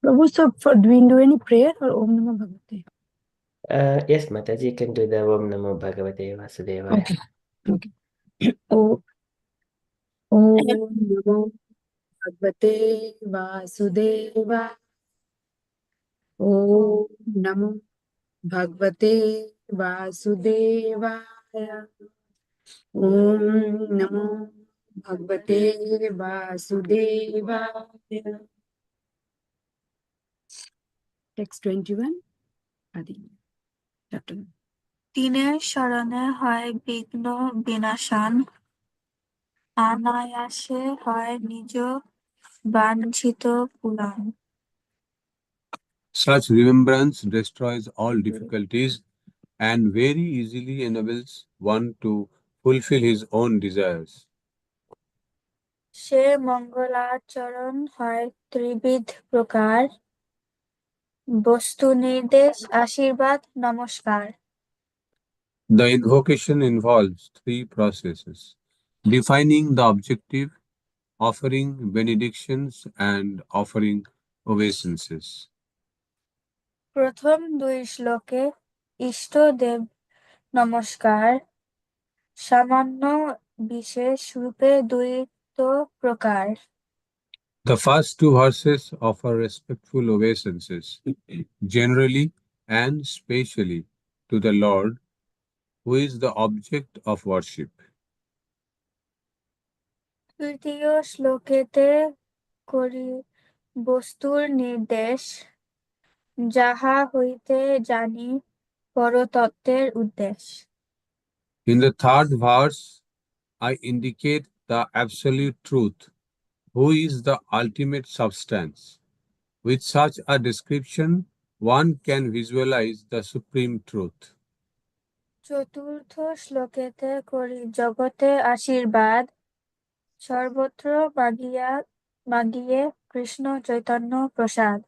Prabhu, so do we do any prayer or Om Namah Bhagavate? Yes, Mataji, you can do the Om Namo Bhagavate Vasudevaya. Okay. Okay. Om Namo Bhagavate Vasudevaya. Om Namo Bhagavate Vasudevaya. Om Namo Bhagavate Vasudevaya. Text 21. Adi. Chapter 1. তিনের শরণে হয় বিঘ্ন বিনাশান, অনায়াসে হয় নিজ বাঞ্ছিত পুরাণ। Such remembrance destroys all difficulties and very easily enables one to fulfill his own desires. সে মঙ্গলাচরণ হয় ত্রিবিধ প্রকার, বস্তু নির্দেশ আশীর্বাদ নমস্কার। The invocation involves three processes: defining the objective, offering benedictions, and offering obeisances. প্রথম দুই শ্লোকে ইষ্টদেব নমস্কার, সামান্য বিশেষ রূপে দ্বৈত প্রকার। The first two verses offer respectful obeisances, generally and specially, to the Lord, who is the object of worship. তৃতীয় শ্লোকেতে করি বস্তুর নির্দেশ, যাহা হইতে জানি পরতত্ত্বের উদ্দেশ। In the third verse, I indicate the absolute truth, who is the ultimate substance. With such a description, one can visualize the supreme truth. চতুর্থ শ্লোকেতে করি জগতে আশীর্বাদ, সর্বত্র মাগিয়ে কৃষ্ণ চৈতন্য প্রসাদ।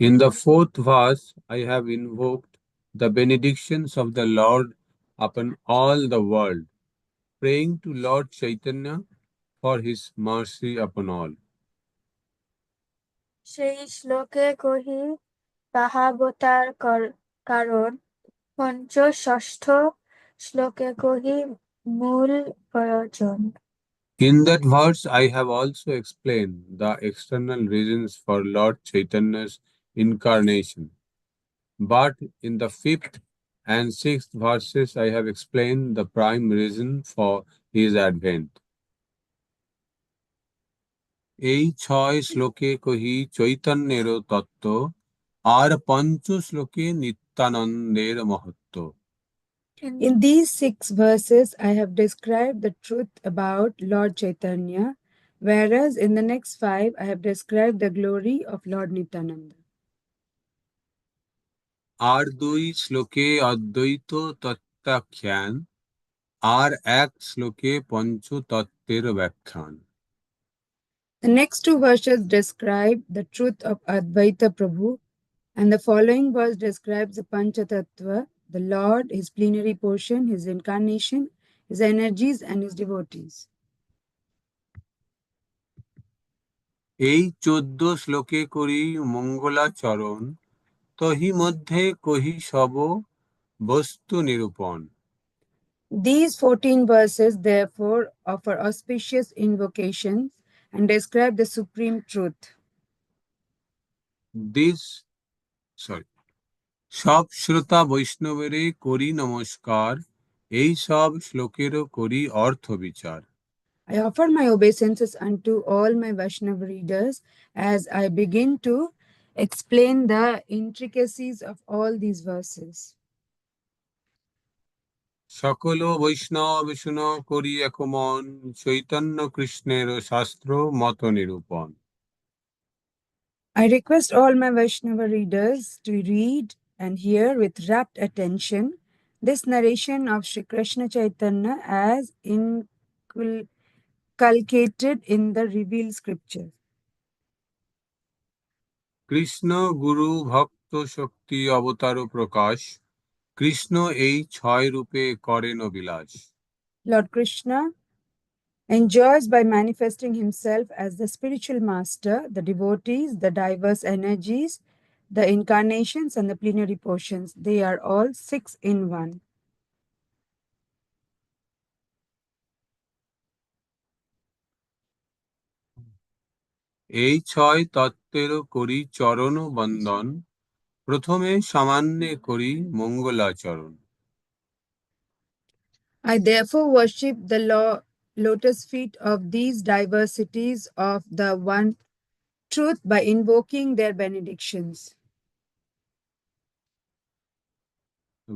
In the fourth verse, I have invoked the benedictions of the Lord upon all the world, praying to Lord Chaitanya for his mercy upon all. সেই শ্লোকে কহি তাহাবতার কারণ, পঞ্চষষ্ঠ শ্লোকে কহি মূল প্রয়োজন। In that verse, I have also explained the external reasons for Lord Chaitanya's incarnation. But in the fifth and sixth verses, I have explained the prime reason for his advent. এই ছয় শ্লোকে কহি চৈতন্যের তত্ত্ব, আর পঞ্চ শ্লোকে নিত্যানন্দের মহত্ব। In these 6 verses, I have described the truth about Lord Chaitanya, whereas in the next 5, I have described the glory of Lord Nityananda. আর দুই শ্লোকে অদ্বৈত তত্ত্বাখ্যান, আর এক শ্লোকে পঞ্চতত্ত্বের ব্যাখ্যান। The next 2 verses describe the truth of Advaita Prabhu, and the following verse describes the Panchatattva, the Lord, his plenary portion, his incarnation, his energies, and his devotees. এই 14 শ্লোকে করি মঙ্গলাচরণ, তহি মধ্যে কহি সব বস্তু নিরূপণ। These 14 verses, therefore, offer auspicious invocations and describe the supreme truth. সব শ্রোতা বৈষ্ণবেরে করি নমস্কার, এই সব শ্লোকেরও করি অর্থ বিচার। I offer my obeisances unto all my Vaishnava readers as I begin to explain the intricacies of all these verses. সকল বৈষ্ণব শুন করি একমন, চৈতন্য কৃষ্ণের শাস্ত্র মত নিরূপণ। I request all my Vaishnava readers to read and hear with rapt attention this narration of Sri Krishna Chaitanya as inculcated in the revealed scriptures. Krishna গুরু ভক্ত শক্তি অবতার প্রকাশ, কৃষ্ণ এই ছয় রূপে করেন বিলাস। Lord Krishna, enjoys by manifesting himself as the spiritual master, the devotees, the diverse energies, the incarnations, and the plenary portions. They are all 6 in 1. এই 6 তত্ত্বের করি চরণ বন্দন, প্রথমে সামান্যে করি মঙ্গলাচরণ। I therefore worship the lotus feet of these diversities of the one truth by invoking their benedictions.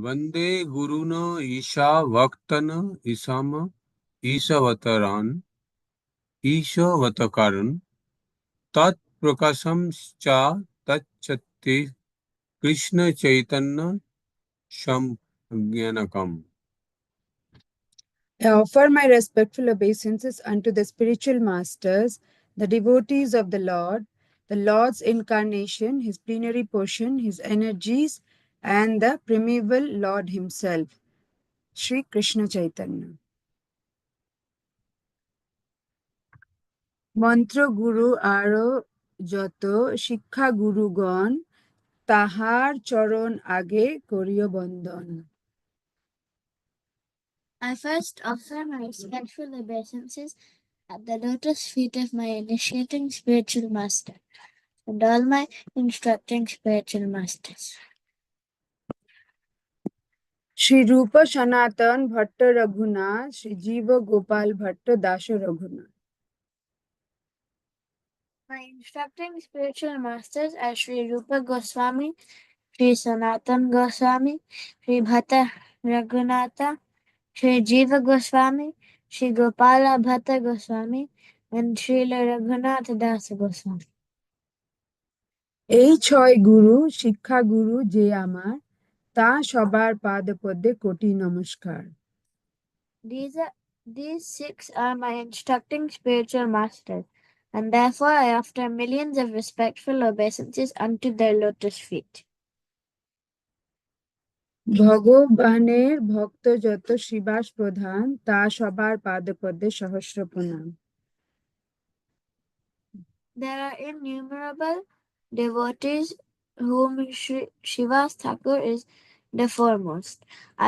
वंदे गुरुन ईशा भक्तन ईसम ईशवतरान ईशवतकारण तत्प्रकाशम च तच्चत्ते Krishna Chaitanya संज्ञानकम। I offer my respectful obeisances unto the spiritual masters, the devotees of the Lord's incarnation, his plenary portion, his energies, and the primeval Lord himself, Sri Krishna Chaitanya. মন্ত্র গুরু আরো যত শিক্ষা গুরুগণ তাহার চরণ আগে করিও বন্দন। I first offer my respectful obeisances at the lotus feet of my initiating spiritual master and all my instructing spiritual masters. Shri রূপ সনাতন ভট্ট রঘুনাথ, শ্রী জীব Gopal Bhatt Das Raghunath. My instructing spiritual masters are Sri Rupa Goswami, Sri Sanatan Goswami, Sri Bhatta Raghunatha, Sri Jiva Goswami, Sri Gopala Bhatta Goswami, and Srila Raghunath Dāsa Goswami. এই 6 গুরু শিক্ষা গুরু যে আমার, তা সবার পাদপদ্মে কোটি নমস্কার। These 6 are my instructing spiritual masters, and therefore I offer millions of respectful obeisances unto their lotus feet. ভগবানের ভক্ত যত শ্রীবাস প্রধান, তা সবার পাদপদ্মে সহস্র প্রণাম। There are innumerable devotees whom Srivas Thakur is the foremost.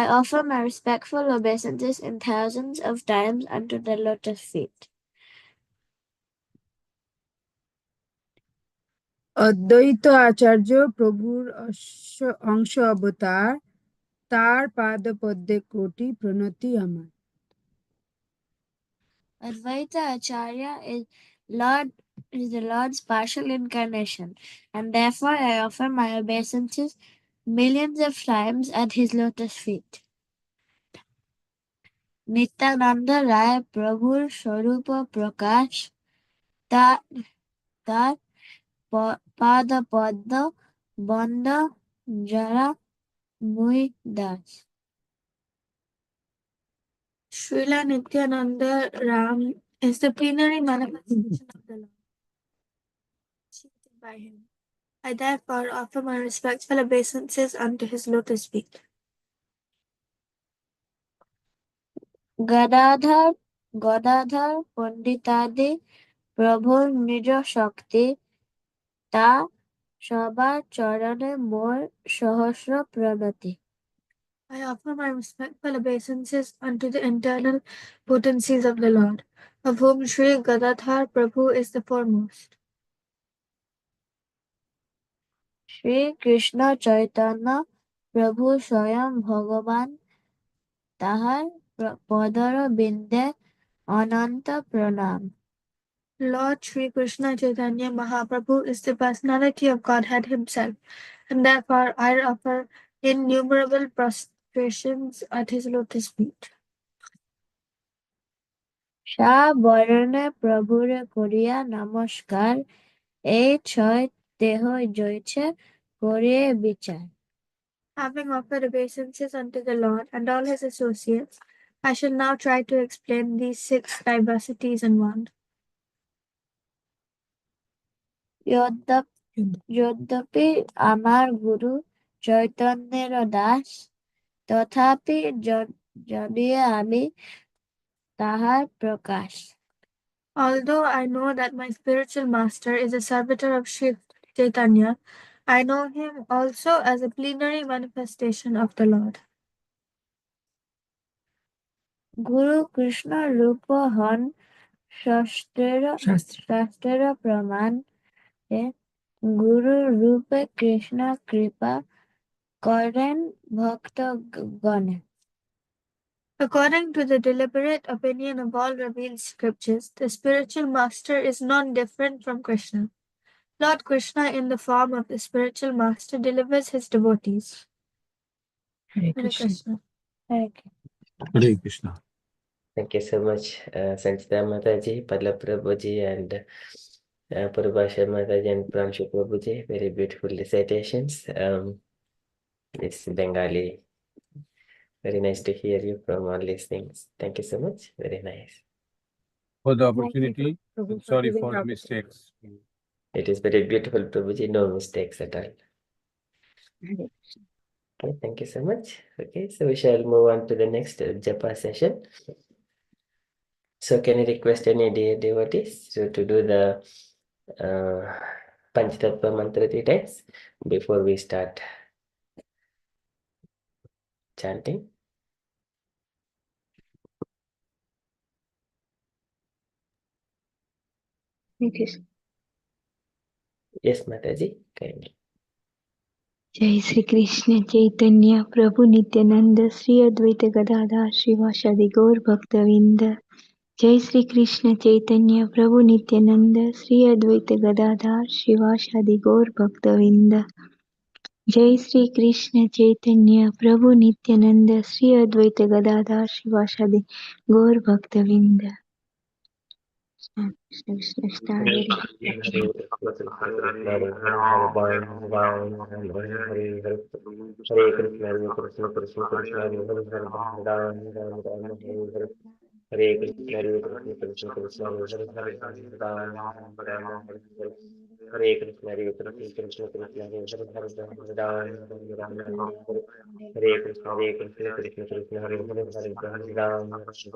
I offer my respectful obeisances in thousands of times unto the lotus feet. অদ্বৈত আচার্য প্রভুর অংশ অবতার, তার পাদপদ্মে কোটি প্রণতি আমার। Advaita Acharya is the Lord's partial incarnation, and therefore I offer my obeisances millions of times at his lotus feet. Nityananda Rai Prabhur Swarupa Prakash, তার পাদপদ্ম বন্দ যারা মুই Das. Srila Nityananda Ram is the plenary manifestation of the Lord, seated by him. I therefore offer my respectful obeisances unto his lotus feet. Gadadhar পণ্ডিতাদি প্রভুর নিজ শক্তি, তা সবার চরণে মোর সহস্র প্রণতি। I offer my respectful obeisances unto the internal potencies of the Lord, of whom Sri Gadadhar Prabhu is the foremost. Sri Krishna Chaitanya Prabhu স্বয়ং ভগবান, তাহার পদর বিন্দে অনন্ত প্রণাম। Lord Sri Krishna Chaitanya Mahaprabhu is the personality of Godhead himself, and therefore I offer innumerable prostrations at his lotus feet. সা বরণে প্রভুরে করিয়া নমস্কার, এই 6 দেহ জয়ছে করিয়ে বিচার। Having offered obeisances unto the Lord and all his associates, I shall now try to explain these 6 diversities in one. যদ্যপি আমার গুরু চৈতন্যের দাস, তথাপি যদিও আমি tahar prakash. Although I know that my spiritual master is a servitor of Shiv Chaitanya, I know him also as a plenary manifestation of the Lord. Guru Krishna Rupa হন শাস্ত্রের প্রমাণ গুরু রূপে কৃষ্ণ কৃপা করেন ভক্তগণে. According to the deliberate opinion of all revealed scriptures, the spiritual master is non-different from Krishna. Lord Krishna, in the form of the spiritual master, delivers his devotees. Hare Hare Krishna. Hare Hare Krishna. Thank you so much, Sanchita Mataji, Palla Prabhuji, and Purvasha Mataji and Pranshu Prabhuji. Very beautiful recitations. It's Bengali. Very nice to hear you from all these things. Thank you so much. Very nice. For the opportunity, and sorry for the mistakes. It is very beautiful, Prabhuji. No mistakes at all. Okay, thank you so much. Okay, so we shall move on to the next Japa session. So can I request any dear devotees to do the Panchatattva mantra 3 times before we start chanting? Yes, Mataji, kindly. जय श्री कृष्ण चैतन्य प्रभु नित्यानंद श्री अद्वैत गदाधर श्रीवासादि गौर भक्तविंद. जय श्री कृष्ण चैतन्य प्रभु नित्यानंद श्री अद्वैत गदाधर श्रीवासादि गौर भक्तविंद. जय श्री कृष्ण चैतन्य प्रभु नित्यानंद श्री अद्वैत गदाधर श्रीवासादि गौर भक्तविंद. Hare Krishna, Hare Krishna, Krishna Krishna, Hare Hare, Ram Ram, Hare Krishna, Hare Krishna, Krishna Krishna, Hare Hare, Ram Ram, Hare Krishna, Hare Krishna, Krishna Krishna, Hare Hare, Ram Ram, Hare Krishna, Hare Krishna, Krishna Krishna, Hare Hare, Ram Ram, Hare Krishna, Hare Krishna, Krishna Krishna, Hare Hare, Ram Ram, Hare Krishna, Hare Krishna, Krishna Krishna, Hare Hare, Ram Ram, Hare Krishna, Hare Krishna, Krishna Krishna, Hare Hare, Ram Ram, Hare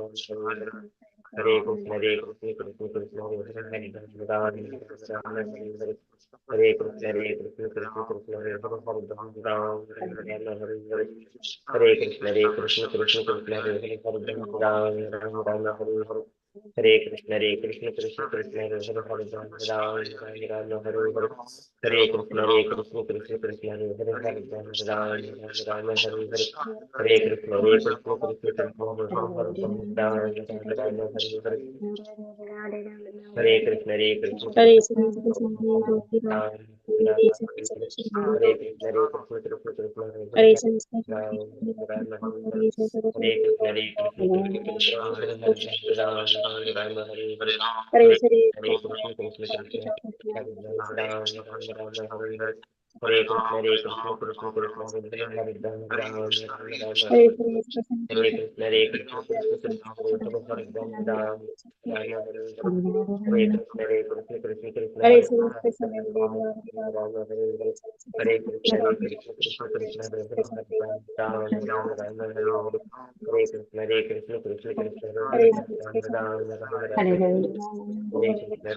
Krishna, Hare Krishna, Krishna Krishna, Hare Hare, Ram Ram, Hare Krishna, Hare Krishna, हरे Krishna Shri Krishna Ram Ram, हरे Hare Krishna, Hare Krishna, Krishna Krishna, Hare हरे Hare, Ram Ram, Hare Krishna, Hare Krishna, Krishna Krishna, Hare Hare, Ram Ram, हरे Hare Shri Krishna, Hare Krishna, Krishna Krishna, Hare Ram Ram, Hare Krishna, Hare Krishna, Krishna Krishna, Hare Hare, Ram Ram, हरे Shri Krishna Hare Krishna, Hare Krishna, Krishna Krishna, Hare Hare, Ram Ram, Hare Krishna, Hare Krishna, Krishna Krishna, हरे Hare Shri Hare, Krishna Ram Ram, Hare Krishna, Hare Krishna, Krishna Krishna, Hare Hare, Ram Ram, Hare Krishna, Hare Krishna, Krishna Krishna, Hare हरे Hare, Shri Ram Krishna Ram, Hare Krishna, Hare Krishna, Krishna Krishna, Hare Hare, Ram Ram, हरे Hare Shri Krishna, Hare Krishna Krishna, Krishna Krishna, Hare Hare, Ram Ram, Hare Krishna, Hare Krishna, Krishna Krishna, Hare Hare, Ram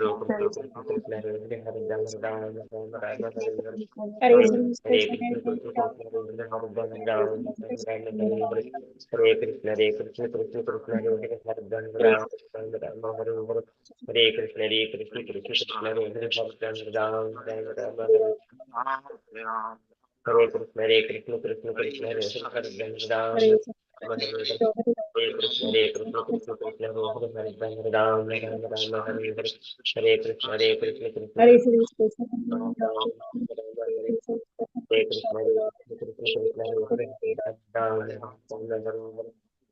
Ram, Hare Krishna, Hare Krishna, Krishna Krishna, Hare Hare, Ram Ram, Hare Krishna, Hare Krishna, Krishna Krishna, Hare Hare, Ram हरे Ram, Hare Krishna, Hare Krishna, Krishna Krishna, Hare Hare, Ram Ram, Hare Krishna, Hare Krishna, Krishna हरे Krishna, Shri Krishna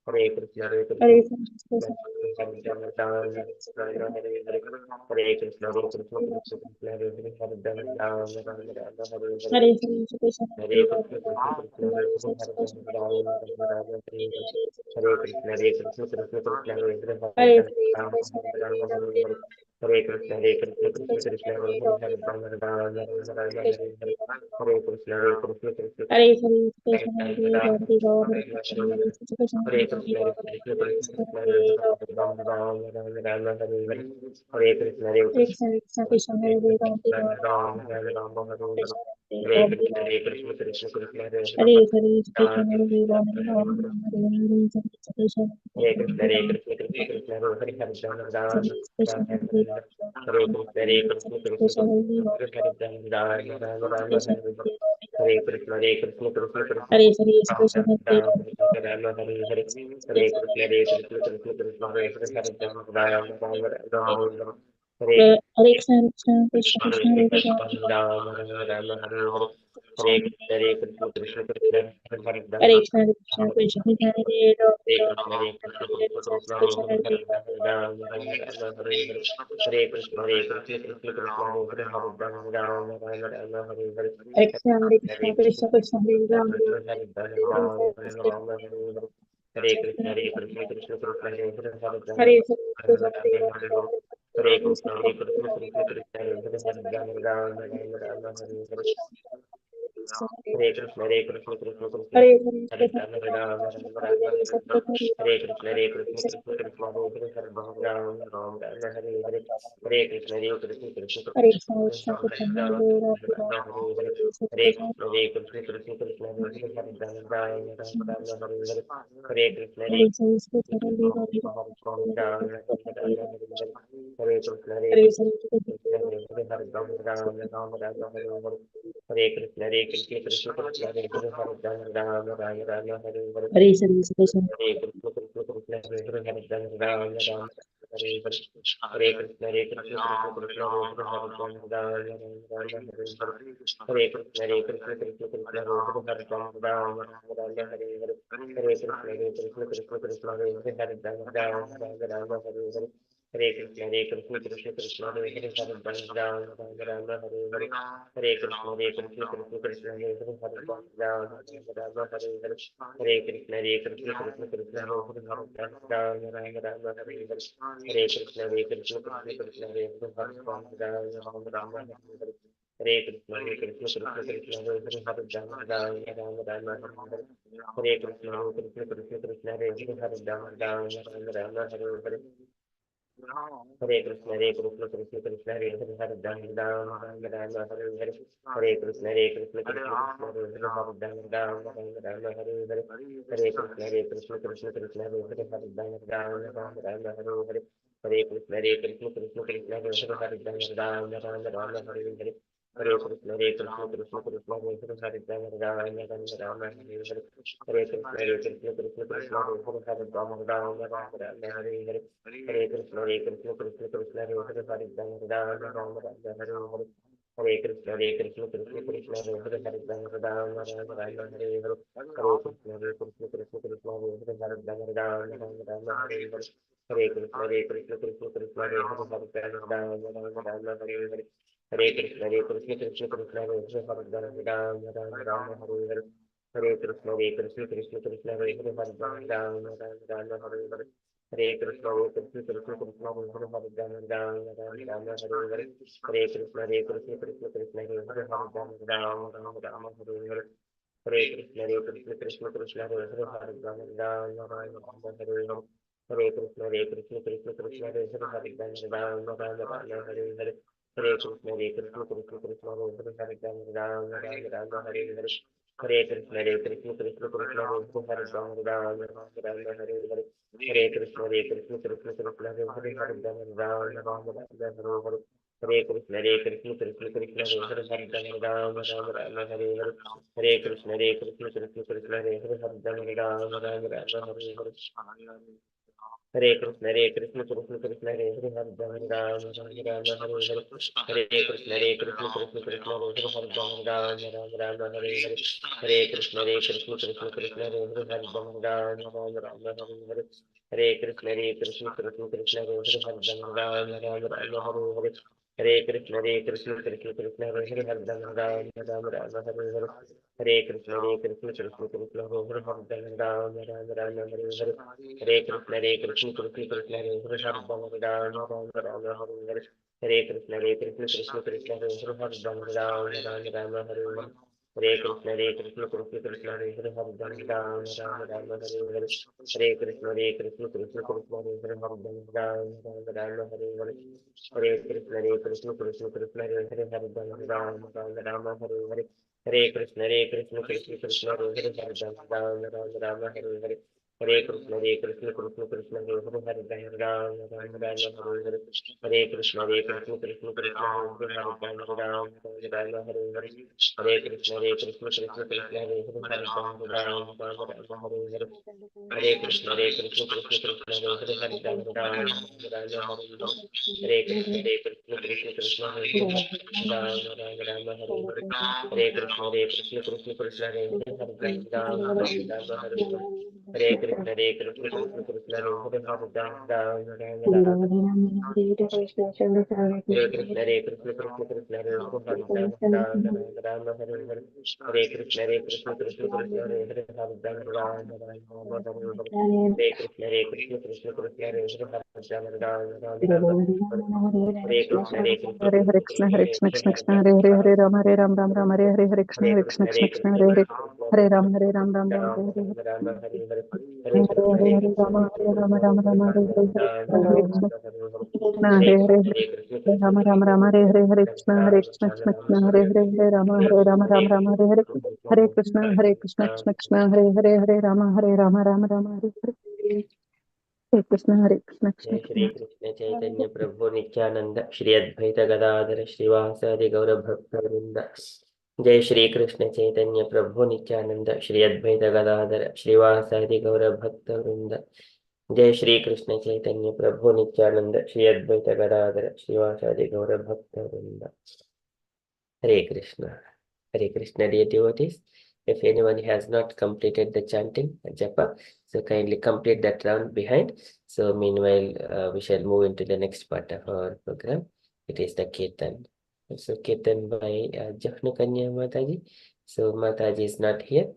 Hare Krishna, Hare Krishna, Krishna Krishna, Hare Hare, Ram Ram, Hare Krishna, Hare Krishna, हरे Shri Krishna Hare Krishna, Hare Krishna, Krishna Krishna, Hare Hare, Ram Ram, हरे Shri Krishna Hare Krishna, Krishna Krishna, Hare Hare, Hare Krishna, Hare Krishna, Krishna Krishna, Hare Hare, हरे Ram Shri Ram, Krishna Hare Hare, Hare Krishna, Hare Krishna, Krishna Krishna, Hare Hare, Hare Rama, Hare Rama, Rama Rama, Hare Hare, Hare Krishna, Hare Krishna, Krishna Krishna, Hare Hare Hare Krishna Rama, Hare Ram Hare Ram Hare Krishna Hare Hare Krishna Hare Hare Krishna, Ram Hare Hare Krishna, Krishna Krishna Hare Ram Krishna, Hare Rama, Rama Rama, Hare Hare, Hare Krishna, Hare Hare Krishna, Krishna Krishna Hare Hare Ram Hare Ram Rama Rama, Rama Hare Hare, Krishna Hare Hare Ram Hare Krishna, Ram Hare Krishna, Krishna Krishna, Hare Hare Hare, Hare Krishna Hare Hare Hare Ram Hare Ram Krishna, Hare Hare Krishna Hare Hare Krishna, Hare Ram Krishna, Krishna Krishna, Hare Hare, Hare Rama, Hare Rama Krishna Rama, Hare Hare Hare Hare, Ram Hare Hare Ram Krishna, Hare Krishna, Krishna Krishna Krishna, Hare Hare Ram Hare Rama, Rama Rama, Krishna Hare Hare, Hare Krishna, Hare Krishna, Krishna Krishna, Hare Hare Krishna Hare Hare Rama Rama, Hare Hare, Hare Krishna, Hare Krishna, Krishna Krishna, Hare Hare, Hare Rama, Rama Rama, Hare Hare Krishna Krishna Hare Krishna Hare Krishna, Ram Rama Rama, Rama Hare Hare, Krishna Hare Krishna, Hare Krishna, Krishna Krishna, Hare Hare, Hare Rama Krishna Krishna Krishna Hare Ram Hare Ram Krishna, Hare Krishna, Hare Krishna Krishna, Krishna Hare Hare Hare, Hare Rama Rama, Rama Hare Hare, Hare Krishna, Hare Krishna, Krishna Krishna, Hare Hare, Rama Rama, Rama Hare Hare, Krishna Krishna Krishna Hare Ram Hare Hare Rama, Hare Krishna, Hare Krishna, Krishna Krishna, Hare Hare, Hare Hare Rama, Krishna Rama Hare Hare Hare, Hare Krishna, Hare Krishna, Krishna Krishna, Hare Hare, Hare Rama, Rama Hare Hare, Hare Krishna, Hare Krishna, Krishna Krishna, Hare Hare Rama, Rama Rama, Hare Hare, Hare Krishna, Hare Krishna, Krishna Krishna, Hare Hare, Hare Rama, Rama Hare Hare, Hare Krishna, Hare Krishna, Krishna Hare Krishna, Krishna Hare Krishna Hare Rama, Ram Rama Hare Hare, Hare Krishna, Hare Krishna, Krishna Krishna, Hare Hare, Hare Rama, Rama Hare Hare, Hare Krishna, Hare Hare Krishna Hare Hare Krishna, Ram Hare Rama, Rama Hare Hare, Hare Krishna, Hare Hare Krishna, Krishna Krishna Hare Hare, Hare Rama, Rama Hare Hare, Hare Krishna, Hare Krishna, Krishna Krishna, Hare Hare, Hare Rama, Rama Hare Hare, Hare Krishna Hare Krishna, Krishna Krishna, Hare Hare, Hare Rama, Rama Hare Hare, Hare Krishna, Hare Krishna, Krishna Krishna, Hare Hare, Hare Rama, Rama Hare Hare, Hare Krishna, Hare Krishna, Krishna Krishna, Hare Hare, Hare Rama, Rama Hare Hare, Hare Krishna, Hare Krishna, Krishna Krishna, Hare Hare, Hare Rama, Rama Hare Hare, Hare Krishna, Hare Krishna, Krishna Krishna, Hare Hare, Hare Rama, Rama Hare Hare, Hare Krishna, Hare Krishna, Krishna Krishna, Hare Hare, Hare Rama, Rama Hare Hare, Hare Krishna, Hare Krishna, Krishna Krishna, Hare Hare, Hare Rama, Rama Hare Hare, Hare Krishna, Hare Krishna, Krishna Krishna, Hare Hare, Hare Rama, Rama Hare Hare, Hare Krishna, Hare Krishna, Krishna Krishna, Hare Hare, Hare Rama, Rama Hare Hare, Hare Krishna, Hare Krishna, Krishna Krishna, Hare Hare, Hare Rama, Hare Hare, Hare Krishna, Hare Krishna, Krishna Krishna, Hare Hare, Hare Rama, Rama Hare Hare, Hare Krishna, Hare Krishna, Krishna Krishna, Hare Hare, Hare Rama, Rama Hare Hare, Hare Krishna, Hare Krishna, Krishna Krishna, Hare Hare, Hare Rama, Rama Hare Hare, Hare Krishna, Hare Krishna, Krishna Krishna, Hare Hare, Hare Rama, Rama Hare Hare, Hare Krishna, Hare Krishna, Krishna Krishna, Hare Hare, Hare Rama, Rama Hare Hare, Hare Krishna, Hare Krishna, Krishna Krishna, Hare Hare, Hare Rama, Rama Hare Hare, Hare Krishna, Hare Krishna, Krishna Krishna, Hare Hare, Hare Rama, Rama Hare Hare, Hare Krishna, Hare Krishna, Krishna Krishna, Hare Hare, Hare Rama, Rama Hare Hare, Hare Krishna, Hare Krishna, Krishna Krishna, Hare Hare, Hare Rama, Rama Hare Hare, Hare Krishna, Hare Krishna, Krishna Krishna, Hare Hare, Hare Rama, Rama Hare Hare, Hare Krishna, Hare Krishna, Krishna Krishna, Hare Hare, Hare Rama, Rama Hare Hare, Hare Krishna, Hare Krishna, Krishna Krishna, Hare Hare, Hare Rama, Rama Hare Hare, Hare Krishna, Hare Krishna, Krishna Krishna, Hare Hare, Hare Rama, Rama Hare Hare, Hare Krishna, Hare Krishna, Krishna Krishna, Hare Hare, Hare Rama, Rama Hare Hare, Hare Krishna, Hare Krishna, Krishna Krishna, Hare Hare, Hare Rama, Rama Hare Hare, Hare Krishna, Hare Krishna, Krishna Krishna, Hare Hare, Hare Rama, Hare Hare, Hare Krishna, Hare Krishna, Krishna Krishna, Hare Hare, Hare Rama, Hare Hare, Hare Krishna, Hare Krishna, Krishna Krishna, Hare Hare, Hare Rama, Hare Hare, Hare Krishna, Hare Krishna, Krishna Krishna, Hare Hare, Hare Rama, Hare Hare, Hare Krishna, Hare Krishna, Krishna Krishna, Hare Hare, Hare Rama, Hare Hare, Hare Krishna, Hare Krishna, Krishna Krishna, Hare Hare, Hare Rama, Hare Hare, Hare Krishna, Hare Krishna, Krishna Krishna, Hare Hare, Hare Rama, Rama Hare Hare, Hare Krishna, Hare Krishna, Krishna Krishna, Hare Hare, Hare Rama, Rama Hare Hare, Hare Krishna, Hare Krishna, Krishna Krishna, Hare Hare, Hare Rama, Rama Hare Hare, Hare Krishna, Hare Krishna, Krishna Krishna, Hare Hare, Hare Rama, Rama Hare Hare, Hare Krishna Krishna Krishna Hare Hare Hare Rama Rama Rama Hare Hare Hare Krishna Krishna Krishna Hare Hare Hare Rama Rama Rama Hare Hare Hare Krishna Krishna Krishna Hare Hare Hare Rama Rama Rama Hare Hare Hare Krishna Krishna Krishna Hare Hare Hare Rama Rama Rama Hare Hare Hare Krishna Krishna Krishna Hare Hare Hare Rama Rama Hare Hare Hare Krishna Krishna Krishna Hare Hare Hare Rama Rama Hare Hare Hare Krishna Krishna Krishna Hare Hare Hare Rama Rama Hare Hare Hare Krishna Krishna Krishna Hare Hare Hare Rama Hare Hare Hare Krishna Krishna Krishna Hare Hare Hare Rama Rama Hare Hare Hare Krishna Krishna Krishna Hare Hare Rama Hare Hare Hare Krishna Krishna Krishna Hare Hare Rama Hare Hare Hare Krishna Krishna Krishna Hare Hare Rama Hare Hare Hare Krishna Krishna Krishna Hare Hare Rama Hare Hare Hare Krishna Krishna Krishna Hare Hare Rama Hare Hare Hare Krishna Krishna Krishna Hare Hare Rama Hare Krishna Krishna Krishna Hare Hare Rama Hare Hare Hare Krishna Krishna Krishna Hare Hare Rama Hare Hare Hare Krishna Krishna Krishna Hare Hare Rama Hare Krishna Krishna Hare Hare Krishna Hare Krishna Krishna Krishna Hare Hare Hare Ram Hare Ram Ram Ram Hare Hare Hare Krishna Hare Krishna Krishna Krishna Hare Hare Hare Ram Hare Ram Ram Ram Hare Hare Hare Hare Hare Rama Hare Rama Rama Rama Hare Hare Hare Krishna Hare Krishna Hare Hare Hare Rama Rama Rama Hare Hare Hare Krishna Krishna Krishna Hare Hare Hare Rama Hare Rama Rama Rama Hare Hare Hare Krishna Krishna Krishna Hare Hare Hare Rama Hare Rama Rama Rama Hare Hare Hare Krishna जय Krishna Shri Krishna Chaitanya प्रभु नित्यानंद श्री अद्वैत गदाधर श्रीवासादि गौर भक्तवृंद जय श्री कृष्ण चैतन्य प्रभु नित्यानंद श्री अद्वैत गदाधर श्रीवासादि गौर भक्तवृंद जय श्री कृष्ण चैतन्य प्रभु नित्यानंद श्री अद्वैत गदाधर श्रीवासादि गौर भक्तवृंद Hare Krishna, dear devotees. If anyone has not completed the chanting, japa, so kindly complete that round behind. So meanwhile, we shall move into the next part of our program. It is the Kirtan. So Kirtan by Jafna Kanya Mataji. So Mataji is not here.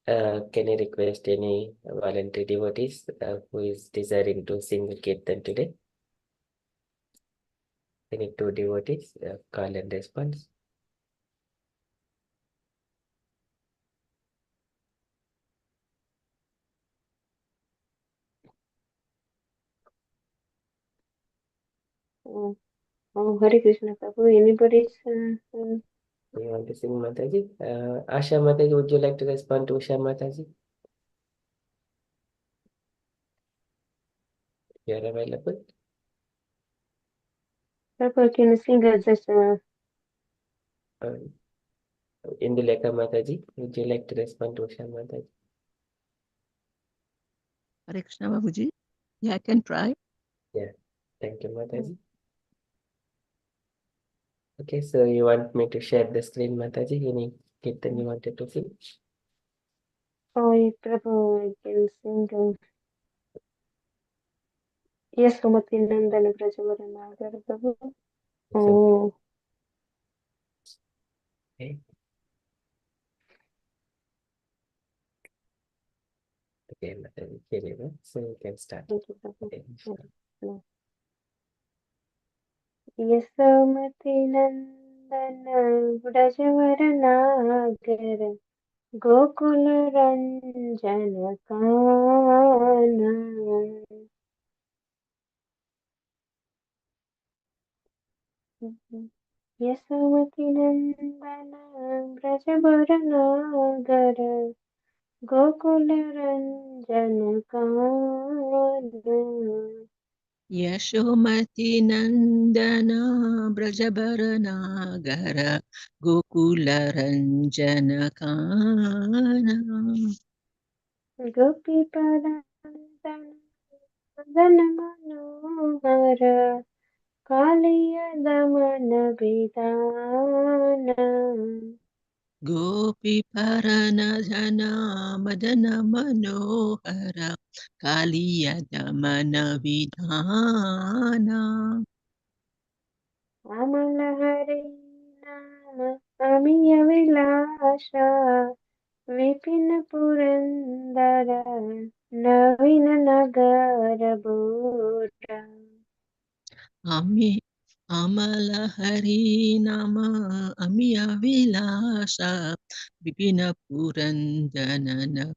Can I request any voluntary devotees who is desiring to sing the Kirtan today? Any two devotees, call and response. Hare Krishna Prabhu, anybody's You want to sing Mataji? Asha Mataji, would you like to respond to Usha Mataji? You are available? Prabhu, can you sing just Induleka Mataji, would you like to respond to Usha Mataji? Hare Krishna Babuji. Yeah, I can try. Yeah, thank you, Mataji. Okay, so you want me to share the screen, Mataji? Any kirtan you wanted to sing? oh Prabhu, I can sing Yes, Sumati Nandana Brajavaranagar Prabhu. Oh, Okay. Okay, Mataji, here you go. So you can start. thank you, Prabhu. Okay. Yes, Sumati Nandana Brajavaranagar Gokula Ranjana Kana Yasumati Nandana Brajavaranagar Gokula Ranjana Kana Yashomati Nandana Brajabaranagara Gokula Ranjana Kana Gopi Padandana Vandana Manohara Kaliya Damana Vidana Gopi Paranadhana Madana Manohara Kaliya Damana Vidhana Amalahari Nama Amiya Vilasha Vipina Purandara Navina Nagara Bhura Amala Hari Nama Amiya Vilasa Vipina Purandana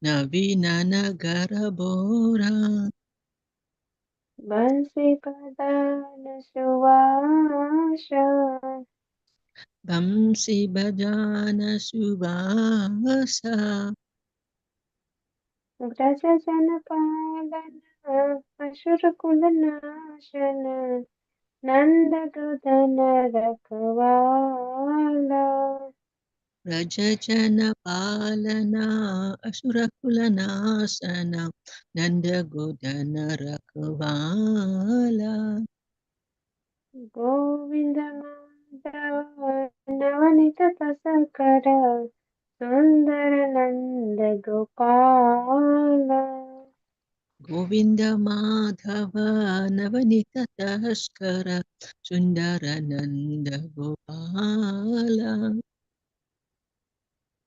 Navina Nagara Bora Bansi Padana Suvasha Bamsi Bhajana Subhasa Brajajana Padana Ashura Kulanashana Nanda Godana Rakvala Rajajana Palana Asura Kulanasana Nanda Godana Rakvala Govinda Madhava Navanita Tasakara Sundara Nanda Gopala Govinda Madhava Navanita Taskara Sundarananda Gopala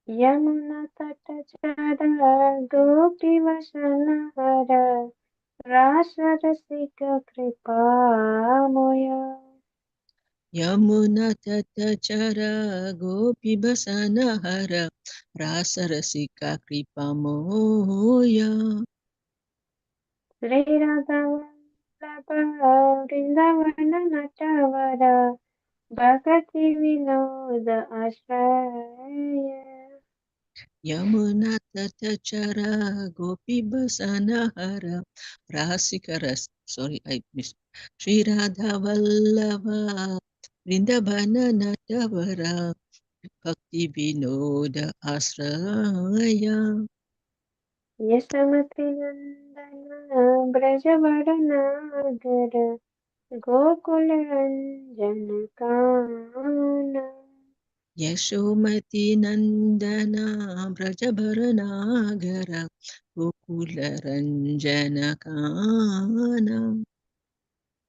Yamuna Tata Chara Gopi Vasanahara Rasa Rasika Kripa Moya Yamuna Tatachara Gopi Basanahara Rasarasika Kripamoya Sri Radha Vallabha Vrindavana Natavara Bhakati Vinoda Ashraya Yamuna Tatachara Gopi Basanahara Rasikaras. Sorry, I missed. Sri Radha Vallava Vrindavana Natavara Bhakti Vinoda Asraya Yashamati Nandana Brajavadana Gokula Ranjana Kana Yashomati Nandana Brajabaranagara Gokula Ranjana Kana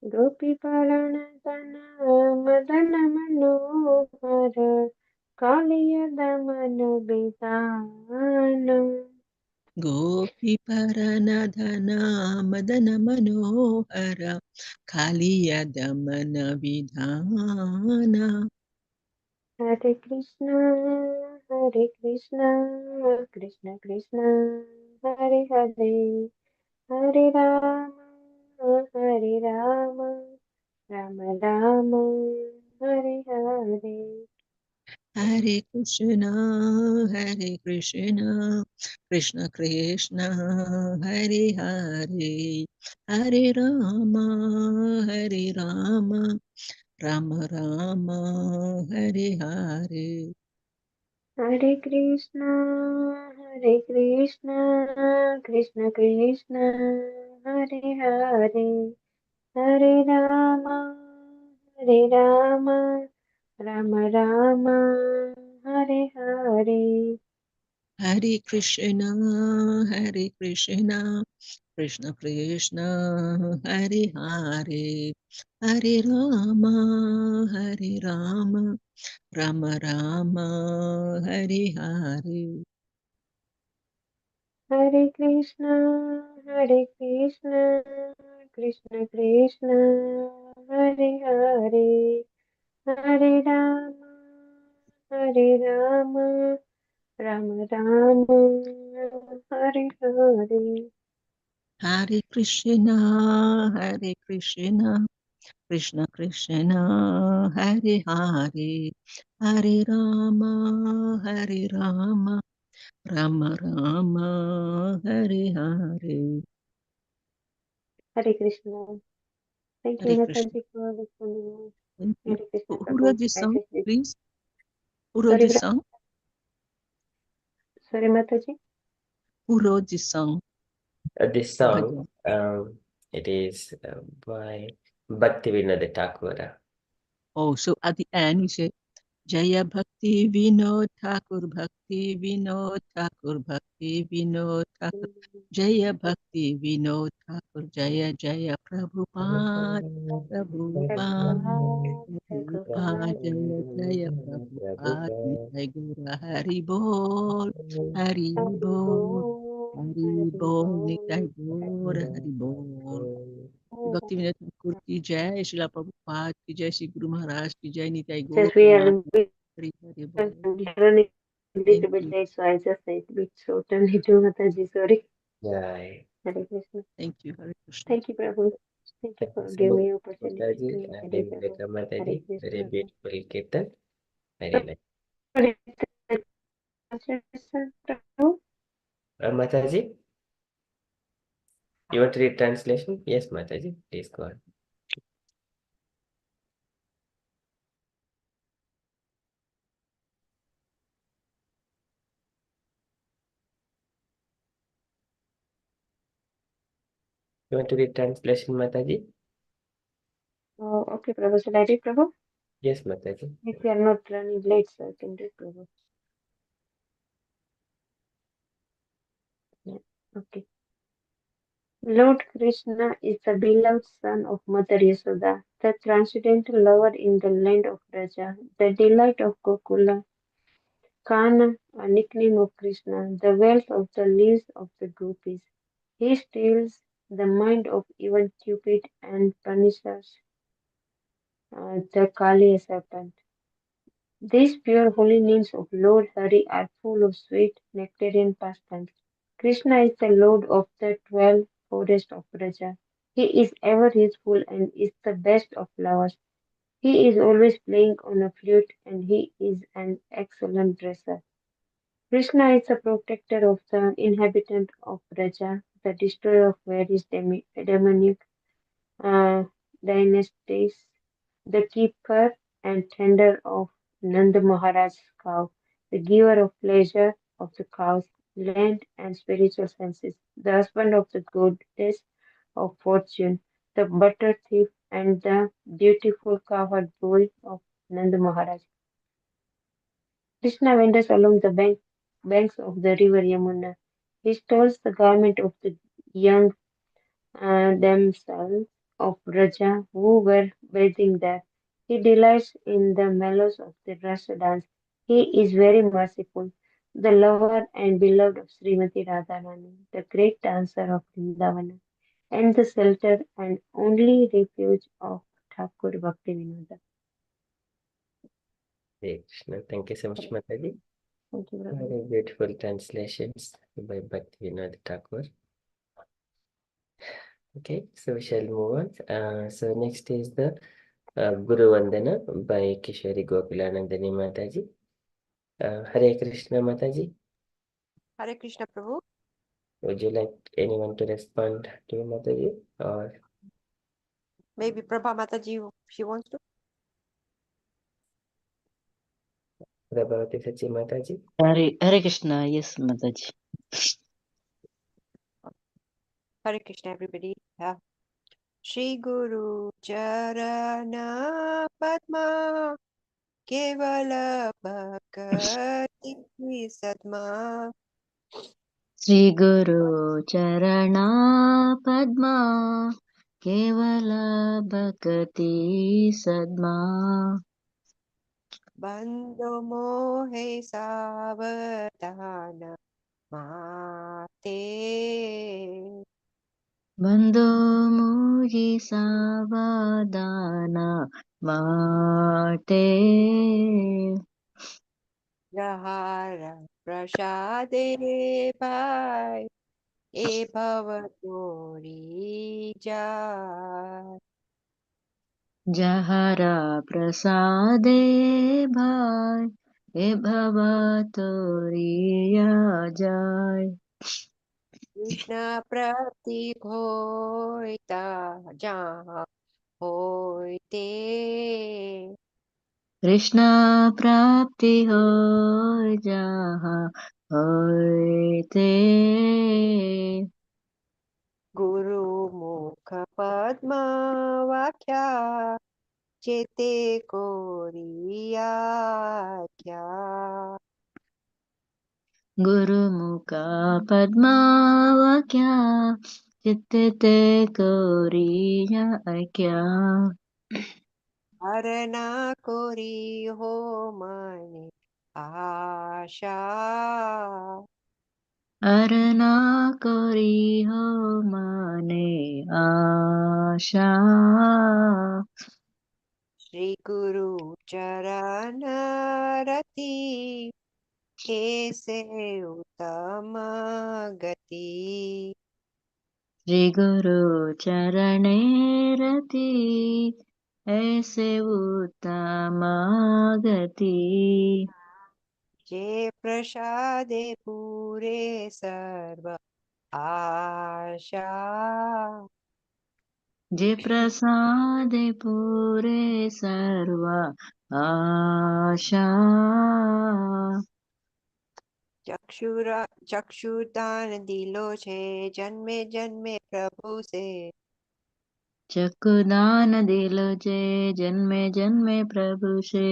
Gopi Paranadana Madana Manohara Kaliya Damana Bidana Gopi Paranadhana Madana Manohara Kaliya Damana Vidhana Hare Krishna, Krishna Krishna, Hare Hare, Hare Rama, Rama Rama, Hare Hare. Hare Krishna, Krishna Krishna, Hare Hare, Hare Rama, Rama Rama, Hare Hare. Hare Krishna, Krishna Krishna, Hare Hare, Hare Rama, Rama Rama, Hare Hare. Hare Krishna, Krishna Krishna, Hare Hare, Hare Rama, Rama Rama, Hare Hare. Hare Krishna, Krishna Krishna, Hare Hare, Hare Rama, Rama Rama, Hare Hare. Hare Krishna, Krishna Krishna, Hare Hare, Hare Rama, Rama Rama, Hare Hare. Hare Krishna. Thank you, Hare Krishna. Mataji, for responding. Thank you. Hare Krishna, Who wrote Prabhu. this Hare song, Krishna. please? Who wrote Sorry, this song? sorry, Mataji. Who wrote this song? This song, it is by Bhaktivinoda Thakur. Oh, so at the end you say Jaya Bhakti Vinod Thakur Bhakti Vinod Thakur Bhakti Vinod Thakur Jaya Bhakti Vinod Thakur Jaya Jaya Prabhupada Prabhupada Prabhupada Jaya Jaya Prabhupada Nitai Gura Hari Bol Hari Bol Hari Bol Nitai Gura Hari Bol Bhakti Vinod Thakur ki jai, Srila Prabhupada ki jai, Shri Guru Maharaj ki jai, Nitai Gaur Since we are Premanand. a bit Hari Hari Bol. running a Thank little bit you. late, so I just said bit short and to Mataji. Sorry. Jai. Hare Krishna. Thank you, Hare Krishna. Thank you, Prabhu. Thank you Thank for you so giving much, me opportunity Mataji, to and Hare Prabhu. Rebecca Hare Mataji. Very Krishna. beautiful kirtan. Very nice. What is the translation, Prabhu? Mataji, you want to read translation? Yes, Mataji, please go on. You want to read translation, Mataji? Oh, okay, Prabhu. Shall I read, Prabhu? Yes, Mataji. If you are not running late, so I can read, Prabhu. Yeah. Okay. Lord Krishna is the beloved son of Mother Yasoda, the transcendental lover in the land of Raja, the delight of Gokula, Kana, a nickname of Krishna, the wealth of the leaves of the gopis. He steals the mind of even Cupid and punishes the Kali serpent. These pure holy names of Lord Hari are full of sweet nectarian pastimes. Krishna is the Lord of the 12 forests of Braja. He is ever youthful and is the best of lovers. He is always playing on a flute and he is an excellent dresser. Krishna is the protector of the inhabitant of Braja, the destroyer of various demonic uh, dynasties, the keeper and tender of Nanda Maharaj's cow, the giver of pleasure of the cow's land and spiritual senses, the husband of the goddess of fortune, the butter thief, and the beautiful cowherd boy of Nanda Maharaj. Krishna wanders along the banks of the river Yamuna. He steals the garment of the young damsels of Raja who were bathing there. He delights in the mellows of the Rasa dance. He is very merciful, the lover and beloved of Srimati Radharani, the great dancer of Vrindavana, and the shelter and only refuge of Thakur Bhaktivinoda. Hare Krishna. Thank you so much, Mataji. Thank you, Prabhu. Very beautiful translations by Bhaktivinoda Thakur. Okay, so we shall move on. So next is the Guru Vandana by Kishori Gokulanandani Mataji. Hare Krishna Mataji. Hare Krishna Prabhu. Would you like anyone to respond to Mataji, or Maybe Prabha Mataji, if she wants to. Prabhavati Sachi Mataji? Hare Krishna, yes, Mataji. Hare Krishna, everybody. Shri Guru Charana Padma Kevala Bhakti Sadma Sri Guru Charana Padma Kevala Bhakti Sadma Bando Mohe Savadana Mate Bando Muji Savadana Mate Jahara Prashade Bhai E Bhavatori Jai Jahara Prasade Bhai E Bhavaturiya Jai Krishna Prati Hoita Jaha Hoite Krishna Prapti Hoy Jaha Hoy Te Guru Mukha Padma Vakya चेते Korea क्या गुरुमुखा पद्मावाक्या चित्ते Korea क्या हरना कोरी हो मने आशा अरना कोरी हो मने आशा श्री गुरु चरण रति ऐसे उत्तम गति श्री गुरु चरणे रति ऐसे उत्तम गति जे प्रसादे पूरे सर्व आशा जे प्रसादे पूरे सर्व आशा चक्षुदान दिलो छे जन्मे जन्मे प्रभु से चक्षुदान दिलो जे जन्मे जन्मे प्रभु से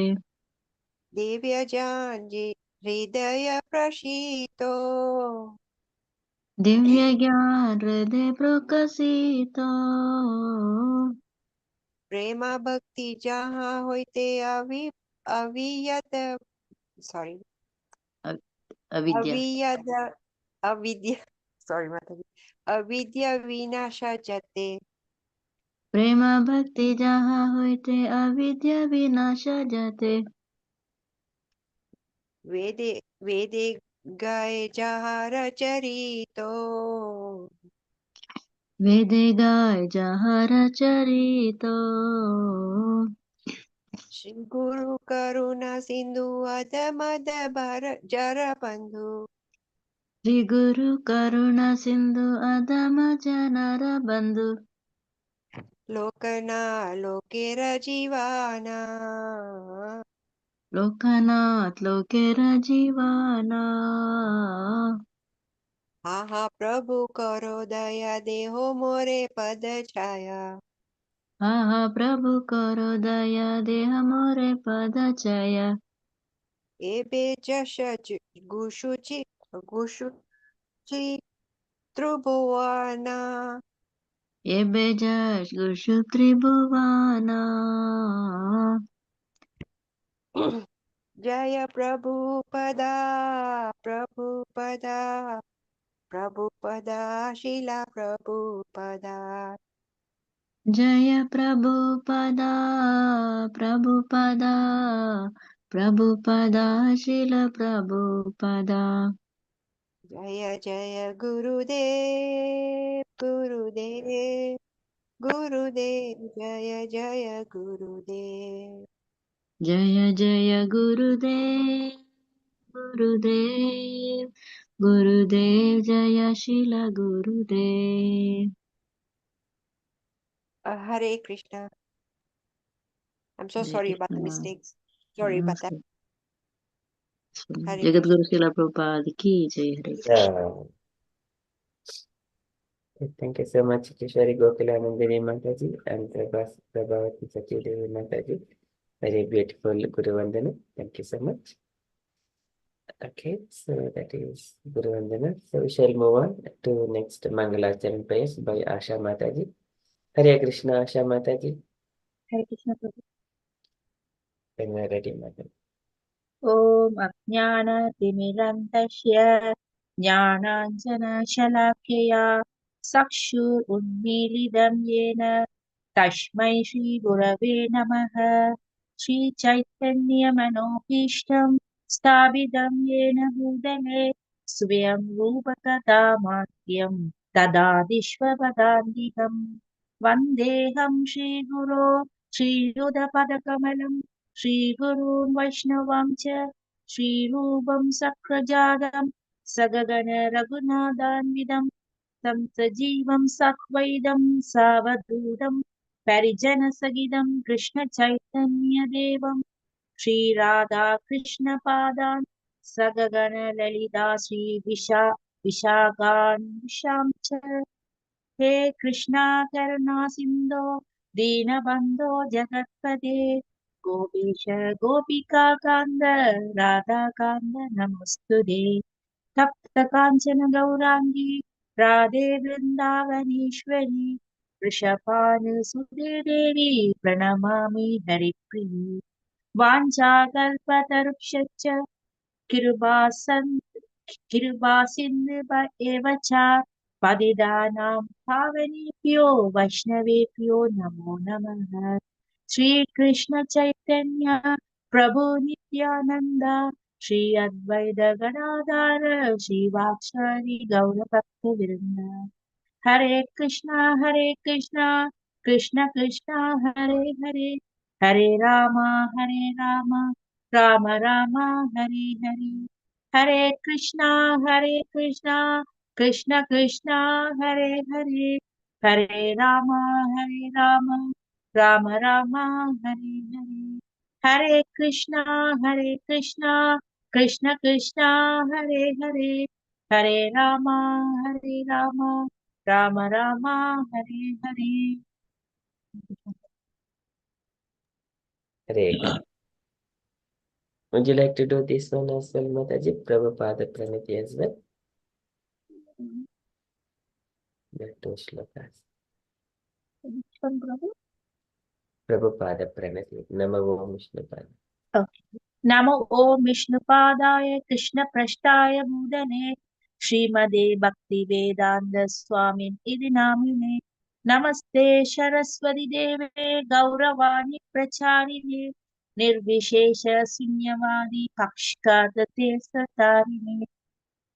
दिव्य ज्ञान जी हृदय प्रशीतो दिव्य ज्ञान हृदय प्रकाशितो प्रेम भक्ति जहाँ होते अवियत सॉरी अविद्या अविद्या सॉरी माता जी अविद्या विनाश जते प्रेम भक्ति जहाँ होते अविद्या विनाश जाते वेदे वेदे गाए जहाँ चरितो वेदे गाय जहाँ चरितो श्री गुरु करुणा सिंधु अध मद भर जर बंधु श्री गुरु करुणा सिंधु अधम जनर बंधु लोकना लोकेर जीवाना लोकनाथ लोकेर जीवाना हा हा प्रभु करो दया देहो मोरे पद छाया हा प्रभु करो दया देह मोरे पद छाया एबे जश गुशुचि गुशुचि त्रिभुवना एबे जश गुशु त्रिभुवाना जय प्रभुपदा प्रभुपदा प्रभुपदा शिला प्रभुपदा जय प्रभुपदा प्रभुपदा प्रभुपदा शिल प्रभुपदा जय जय गुरुदेव गुरुदेव गुरुदेव जय जय गुरुदेव जय जय गुरुदेव गुरुदेव गुरुदेव जय शिल गुरुदेव Hare Krishna. I'm so Hare sorry about the Krishna mistakes. Sorry about that. Hare जगत Krishna. गुरु शिला प्रभुपाद की जय हरे Krishna Thank you so much, Kishori Gokulanandini Mataji and Prabhavati Sachidevi Mataji. Very beautiful Guru Vandana. Thank you so much. Okay, so that is Guru Vandana. So we shall move on to next Mangalacharan prayers by Asha Mataji. Hare Krishna, Asha Mataji. Hare Krishna Prabhu. When we are ready, Mataji. ॐ अज्ञानतिमिरन्तस्य ज्ञानाञ्जनशलाकया चक्षुरुन्मीलितं येन तस्मै श्रीगुरवे नमः। श्रीचैतन्यमनोभीष्टं स्थापितं येन भूतले स्वयं रूपकथा माध्यं ददादिश्वपदान्तिकं वन्देऽहं श्रीगुरो श्रीयुतपदकमलं श्रीगुरून् वैष्णवां च श्रीरूपं सक्रजातं सगगण रघुनाथान्वितं तं सजीवं साह्वैदं सावधूतं परिजनसहितं कृष्णचैतन्यदेवं श्रीराधाकृष्णपादान् सगगण ललिता विशाखान्विषां च हे कृष्णा करुणा सिन्धो दीनबन्धो जगत्पते गोपीश गोपिकान्द राधाकान्द नमोऽस्तुते तप्तकाञ्चन गौराङ्गी राधे वृन्दावनेश्वरी वृषभानुसुते देवी प्रणमामि हरिप्रिये वाञ्छाकल्पतरुक्षश्च किरुबासिन्द एव च पतितानां पावनेभ्यो वैष्णवेभ्यो नमो नमः श्रीकृष्ण चैतन्य प्रभु नित्यानन्द श्री अद्वैत गदाधर श्रीवासादि गौरभक्तवृन्द हरे Krishna Krishna Krishna Hare Hare Hare Ram Ram Ram Hare Hare Hare Krishna Krishna Krishna Hare Hare Hare Ram Ram Ram Hare Hare Hare Krishna Krishna Krishna Hare Hare Hare Ram Ram Ram Hare Hare Hare Krishna. Would you like to do this one as well, Mataji? Prabhupada Pranati as well? The two shlokas. Prabhupada Pranati. Namo Vishnupada. Okay. नमो ओम विष्णुपादाय कृष्णप्रष्टाय भूतले श्रीमदे भक्तिवेदान्त स्वामिन् इति नामिने नमस्ते सरस्वती देवे गौरवाणी प्रचारिणे निर्विशेष शून्यवादी पक्षपातते सतारिणे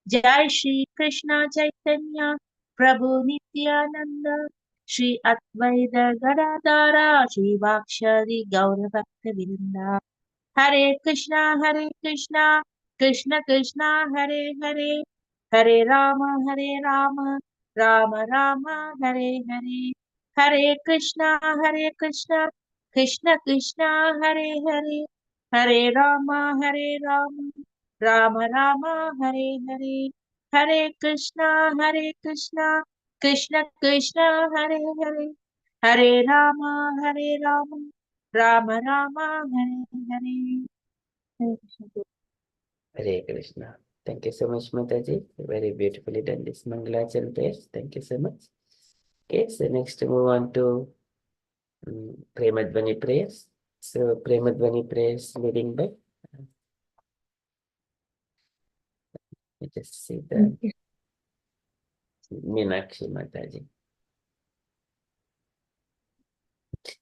जय श्री कृष्ण चैतन्य प्रभु नित्यानंद श्री अद्वैत गदाधर श्रीवाक्षादि गौरभक्तवृंदा हरे Krishna Krishna Krishna Hare Hare Hare Ram Ram Ram Hare Hare Hare Krishna Krishna Krishna Hare Hare Hare Ram Ram Ram Hare Hare Hare Krishna Krishna Krishna Hare Hare Hare Ram Ram Ram Hare Hare Hare Krishna Hare Krishna. Thank you so much, Mataji. Very beautifully done this Mangalachal prayers. Thank you so much. Okay, so next move on to Premadvani prayers. So Premadvani prayers leading by. Let us see the Meenakshi Mataji.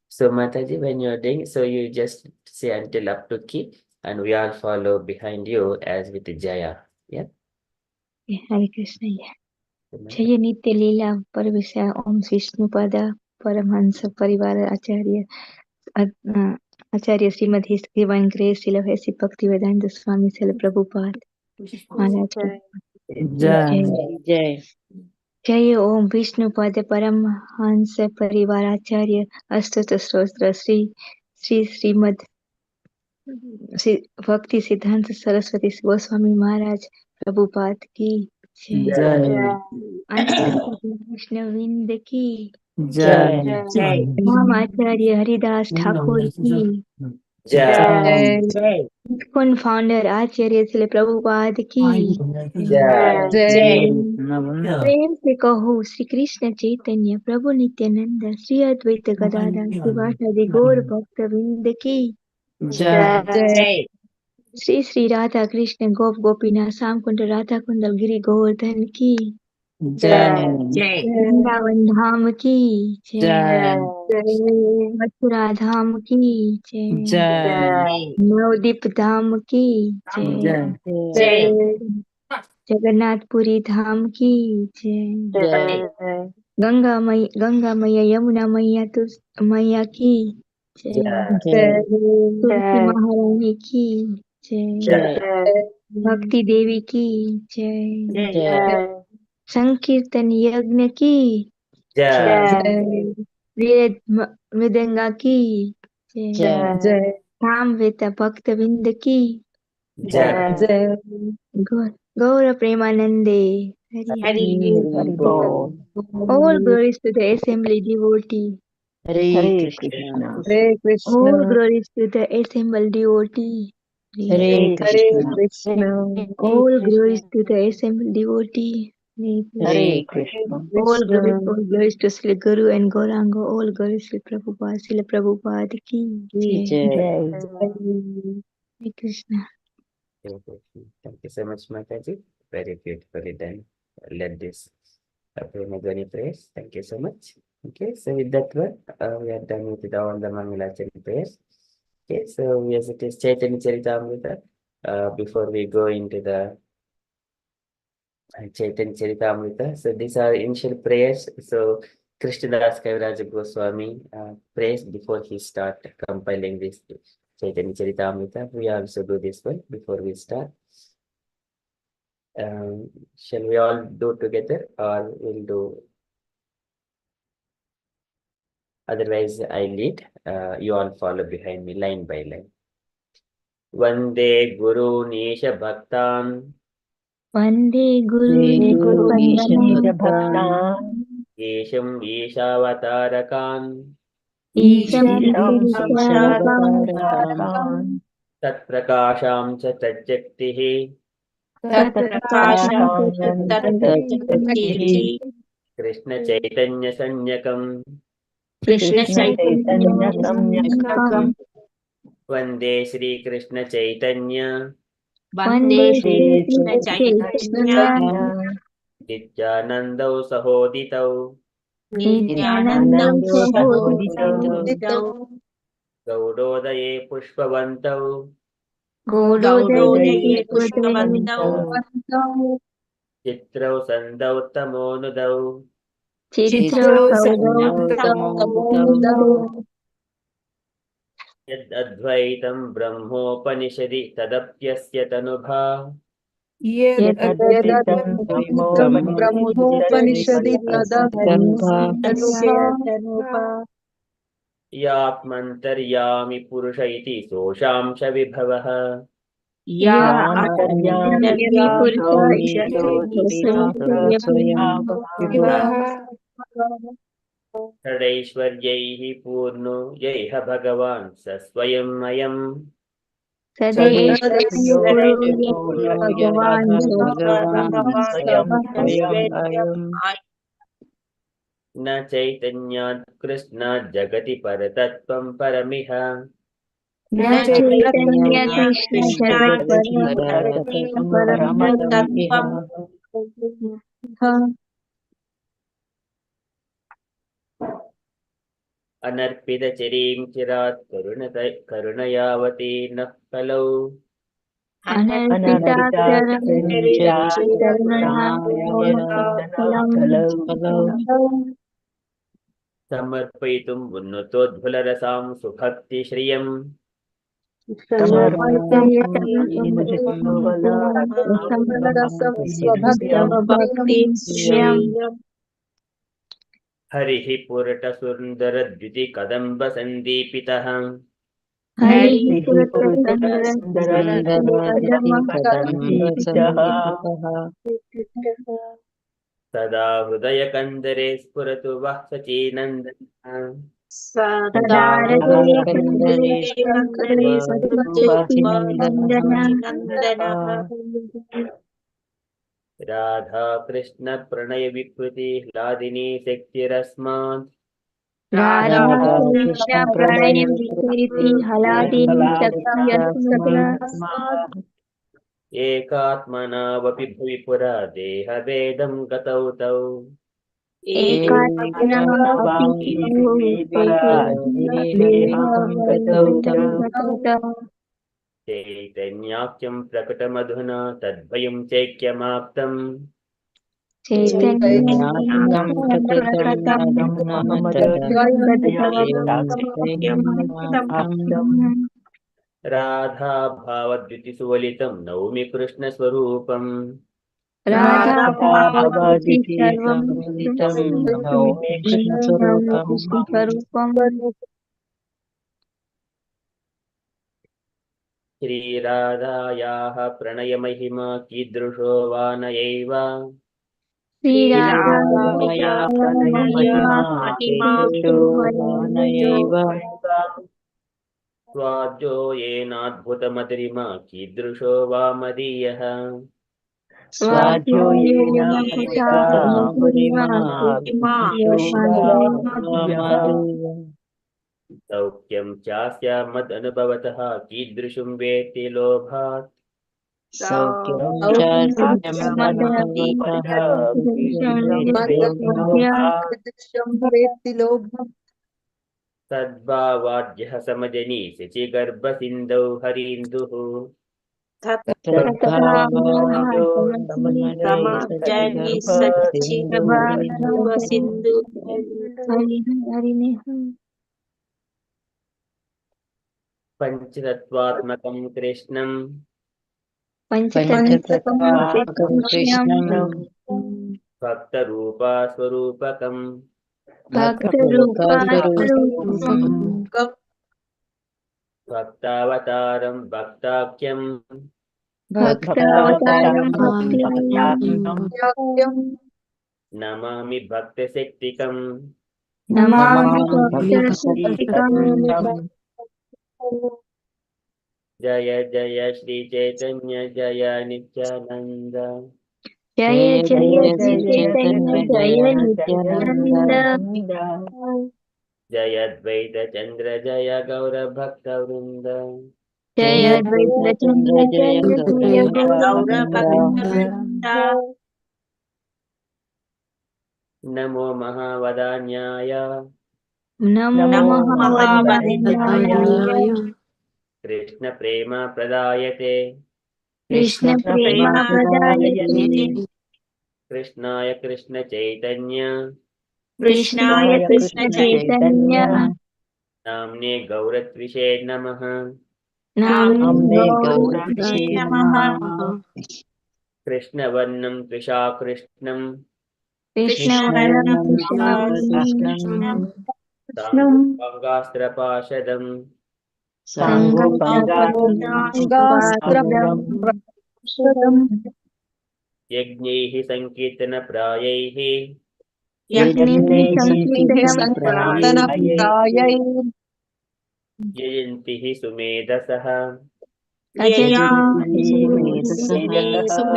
So Mataji, when you're doing, so you just say until up to key, and we all follow behind you as with Jaya. Yeah. हरे कृष्ण जय नित्य लीला पर विषय ओम विष्णुपद परमहंस परिवार आचार्य Shrimati divine grace Shri भक्ति वेदांत स्वामी श्री प्रभुपाद महाराज की जय जय जय ओम विष्णुपद परमहंस परिवार आचार्य अष्टोत्तर स्तोत्र श्री श्री श्रीमद श्री भक्ति सिद्धांत सरस्वती गोस्वामी महाराज प्रभुपाद की जय वैष्णववृंद की जय जय राम आचार्य हरिदास ठाकुर की Jai. जय इस्कॉन फाउंडर आचार्य श्री प्रभुपाद की Jai. जय प्रेम से कहो श्री कृष्ण चैतन्य प्रभु नित्यानंद श्री अद्वैत गदाधर शिवासादि गौर भक्त वृंद की जय श्री श्री राधा कृष्ण गोप गोपीनाथ श्याम कुंड राधा कुंडल गिरि गोवर्धन की जय वृंदावन धाम की मथुरा धाम की जय नवदीप धाम की जय जगन्नाथपुरी धाम की जय गंगा मैया यमुना मैया की Jai. तुलसी महारानी की Jai. भक्ति देवी की जय जय संकीर्तन यज्ञ की Jai. मृदंगा की जय सामवेद भक्त विंद की Jai. गौर प्रेमानंदे हरि हरि हरि बोल all glories to the assembly devotee Hare Krishna. Hare Krishna. All glories to the assembled devotee. Hare Hare Krishna. Krishna. All glories to the assembled devotee. Hare Krishna. All glories to Sri Guru and Gauranga. All glories to Prabhupada, Srila Prabhupada ki jai. Jai. Hare Krishna. Thank you so much, Mataji. Very beautifully done. Let this Prema prayers. Thank you so much. Okay, so with that one, we are done with all the Mangalachari prayers. Okay, so yes, it is Chaitanya Charitamrita. Before we go into the Chaitanya Charitamrita, so these are initial prayers. So Krishnadas Kaviraja Goswami prays before he start compiling this Chaitanya Charitamrita. We also do this one before we start. Shall we all do together, or we'll do? Otherwise, I lead. You all follow behind me, line by line. Vande Guru Nisha Bhaktan. Vande Guru Nisha Bhaktan. Yesham Ishavatarakam. Isham Ishavatarakam. Tat Prakasham Cha Tajjaktihi. Tatprakasham Tatjatihi. Krishna Chaitanya Sanyakam. Krishna Chaitanya Samyakam. Vande Sri Krishna Chaitanya. Vande Shri Krishna Chaitanya. Nityanandau Sahoditau. Nityanandam Nityanando Sahodito Gaudodaye Pushpavantau. Gaudodaye Pushpavantau. Chitrau Sandau Tamonudau. Chitra Saudau. Yad Advaitam Brahmopanishadi Tadapyasya Tanubha. Yet Advaitam Brahmopanishadi Brahmopanishadi Yatmantaryami Purusha iti Soshamsha Vibhavaha. Yamantaryami Purusho Iti Swayam Vibhava. Tadaishwaryaihi Purno Yaiha Bhagavan Saswayam Mayam. Sadeshwaryo Purno Yaya Bhagavan Bhagavan Swayam Swayam Ayam. Na Chaitanya Krishna Jagati Paratatvam Paramiha. Na Chaitanya Chaitanya Krishna Krishna Jagati Paratatam Paramatam Iha. Anarpida Chirim Chirat Karunayavati Nakkalau. Anarpita Anarpita Charichara Karunaya Kalam. Samarpaitum Unnutodhularasam Subhakti Shriyam. Harihi Purata Sundara Dviti Kadamba Sandipitaha. Hari Sada Hridaya Kandare Spuratu Vahsachinandana. Radha Krishna Pranaya Vikruti Hladini Sektirasmat. Radha Krishna Pranaya Vikriti Haladini Shakti Ekatmana Vapi Bhuvi Pura Deha Vedam Gatau Tau. Ekatmana Api Chaitanyakam Prakatamadhuna Tadvayam Chaikyamaptam. Chaitanya Radha Bhavadviti Suvalitam Naumi Krishna Swarupam. Radha Bhavati Shri Radhayaha Pranaya Mahima Kidrusho Vanayaiva. श्रीराधाय प्रणयः महिमा शोभानयैव स्वाद्यो येनाद्भुतमतिरिमा कीदृशो वा मदीयः स्वाध्यो येन भूतामहुरिमा शोभामदीय सौख्यं चास्य मदनुभवतः कीदृशं वेत्ति लोभात् सौख्यं चास्य मदनुभवतः तद्भावाद्यः समजनी शचिगर्भसिन्धौ हरीन्दुः तद्भावायो समजै समजनि सचिगर्भसिन्धुः सिन्धु पञ्चतत्त्वात्मकं कृष्णं पञ्चतत्त्वात्मकं कृष्णं भक्तरूपास्वरूपकं भक्तरूपस्वरूपं भक्तावतारं भक्ताख्यं भक्तावतारं नमामि भक्तशक्तिकं नमामि भक्तशक्तिकम् जय जय श्री चैतन्य जय नित्यानंद जय जय श्री चैतन्य जय नित्यानंद जय द्वैत चंद्र जय गौर भक्त वृंद जय द्वैत चंद्र जय गौरभक्तवृन्द नमो महावदान्याय नमो महावदनाय कृष्ण प्रेम प्रदायते कृष्ण प्रेम प्रदायते कृष्णाय कृष्ण चैतन्य कृष्णाय कृष्ण चैतन्य नाम्ने गौरत्विषे नमः नाम्ने गौरवे नमः कृष्णवर्णं त्रिषा कृष्णं कृष्णवर्णं कृष्णवर्णं साङ्गोपाङ्गास्त्रपाशदम् साङ्गोपाङ्गास्त्रपाशदम् यज्ञैः संकीर्तनप्रायैः यज्ञैः संकीर्तनप्रायैः यजन्ति हि सुमेधसः यजन्ति सुमेधसः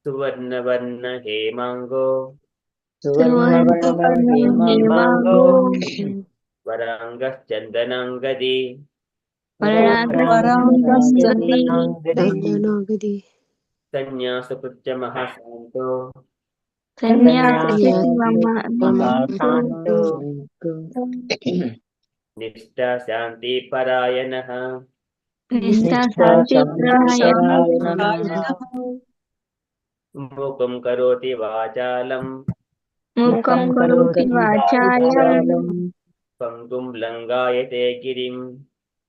सुवर्णवर्ण हेमाङ्गो सुवर्णवर्णहेमाङ्गो वराङ्गश्चन्दनाङ्गदी वराङ्गस्यति सन्न्यासकृत्य महाशान्तो सन्न्यासकृतिमहाशान्तो निष्ठा शान्तिपरायणः निष्ठाशान्तिपरायणः मूकं करोति वाचालं मुखं करोति वाचालं पङ्गुं लङ्घयते गिरिं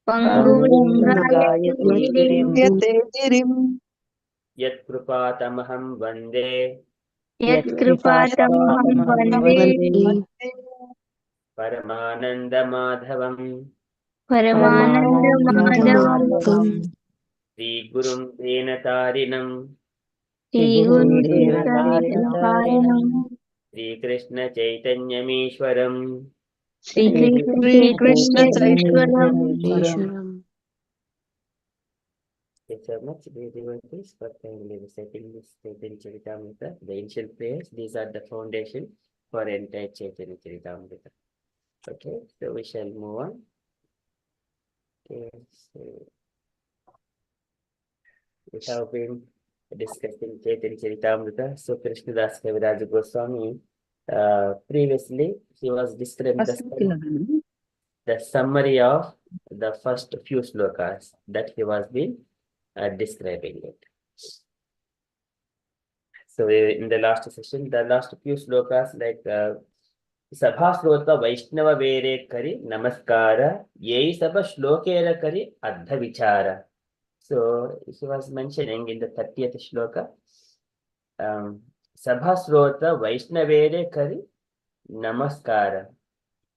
पङ्गुं लङ्घयते गिरिम् यत्कृपातमहं वन्दे यत्कृपातमहं वन्दे परमानन्दमाधवम् परमानन्दमाधवम् श्रीगुरुं दीनतारिणं श्रीगुरुदेवतारिणम् श्रीकृष्णचैतन्यमीश्वरम् श्रीकृष्णचैतन्येश्वरम् Thank you so much, dear devotees, for kindly reciting this Charitamrita, the ancient prayers. These are the foundation for entire Charitamrita. Okay, so we shall move on. Okay, so we have been discussing Charitamrita. So Krishnadas Kaviraj Goswami, previously he was describing the summary of the first few slokas that he was been describing it. So in the last session, the last few slokas like Sabha Shrota Vaishnava Vere Kari Namaskara Yei Sabha Shlokera Kari Adha Vichara. So he was mentioning in the 30th shloka, Sabha Shrota Vaishnavere Kari Namaskara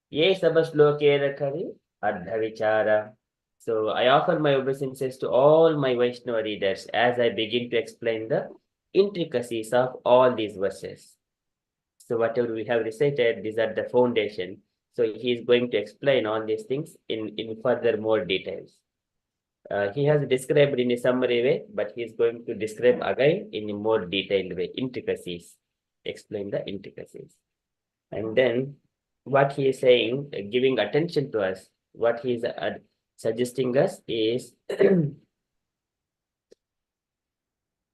Yei Sabha Shlokera Kari Adha Vichara. So I offer my obeisances to all my Vaishnava readers as I begin to explain the intricacies of all these verses. So whatever we have recited, these are the foundation. So he is going to explain all these things in further more details. He has described in a summary way, but he is going to describe again in a more detailed way, intricacies, explain the intricacies. And then what he is saying, giving attention to us, what he is suggesting us is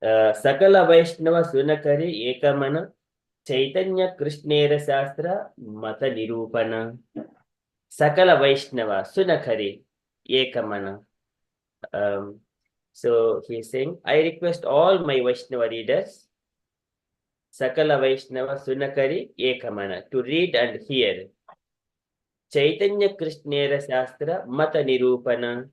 Sakala Vaishnava Sunakari Ekamana Chaitanya Krishnera Shastra Mata Nirupana Sakala Vaishnava Sunakari Ekamana. So he is saying, I request all my Vaishnava readers, Sakala Vaishnava Sunakari Ekamana, to read and hear Chaitanya Krishnera Shastra Mata Nirupana.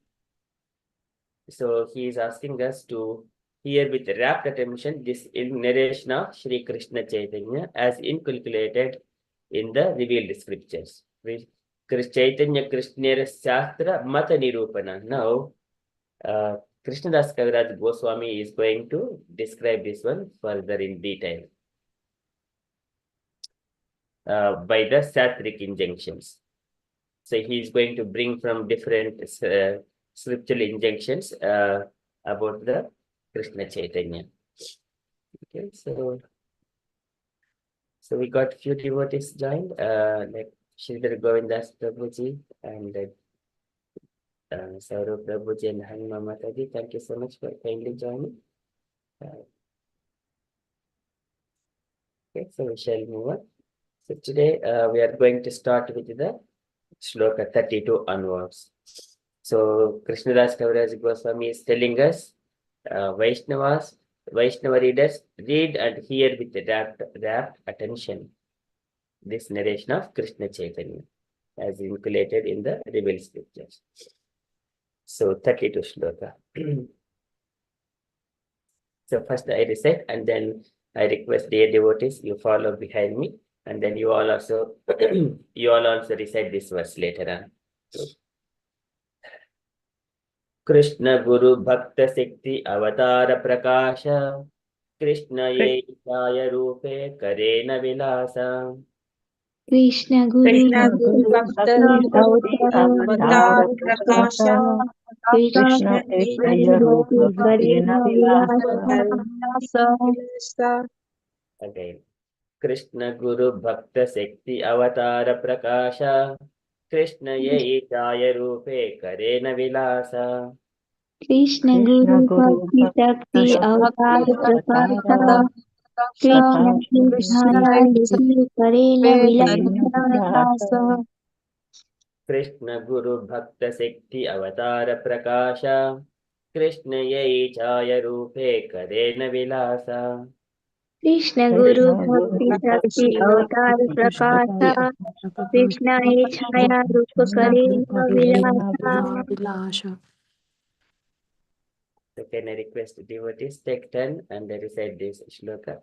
So he is asking us to hear with rapt attention this narration of Sri Krishna Chaitanya as inculcated in the revealed scriptures. Chaitanya Krishnera Shastra Mata Nirupana. Now, Krishnadas Kaviraj Goswami is going to describe this one further in detail by the Satric injunctions. So he is going to bring from different scriptural injunctions about the Krishna Chaitanya. Okay, so we got few devotees joined, like Sridhar Govindas Prabhuji and Saurav Prabhuji and Hanima Mataji. Thank you so much for kindly joining. Okay, so we shall move on. So today we are going to start with the Shloka 32 onwards. So Krishnadas Kaviraj Goswami is telling us, Vaishnava readers, read and hear with rapt attention this narration of Krishna Chaitanya as inculcated in the revealed scriptures. So 32 Shloka. So first I recite and then I request dear devotees, you follow behind me, and then you all also recite this verse later on. Krishna Guru Bhakta Sikti Avatara Prakasha Krishna Yekaya Rupe Karena Vilasa Krishna Guru Krishna Guru Bhakti Bhakta Sikti Avtar Avatar Prakasha Krishna Krishna Rupa Karena Vilasa Vilasa. Again. Krishna Guru Bhakta Sikti Avatara Prakasha Krishna Yekaya Rupe Karena Vilasa Krishna Guru Bhakti Shakti Avatar Prakasha Krishna Chaya Rupi Karena Vilasa. Krishna Guru Bhakta Sikti Avatara Prakasha Krishna Yekaya Rupe Karena Vilasa Krishna Guru Bhakti Shakti Avatar Prakasha Krishna Chaya Rupa Karena Vilasa. So can I request devotees take turn and recite this shloka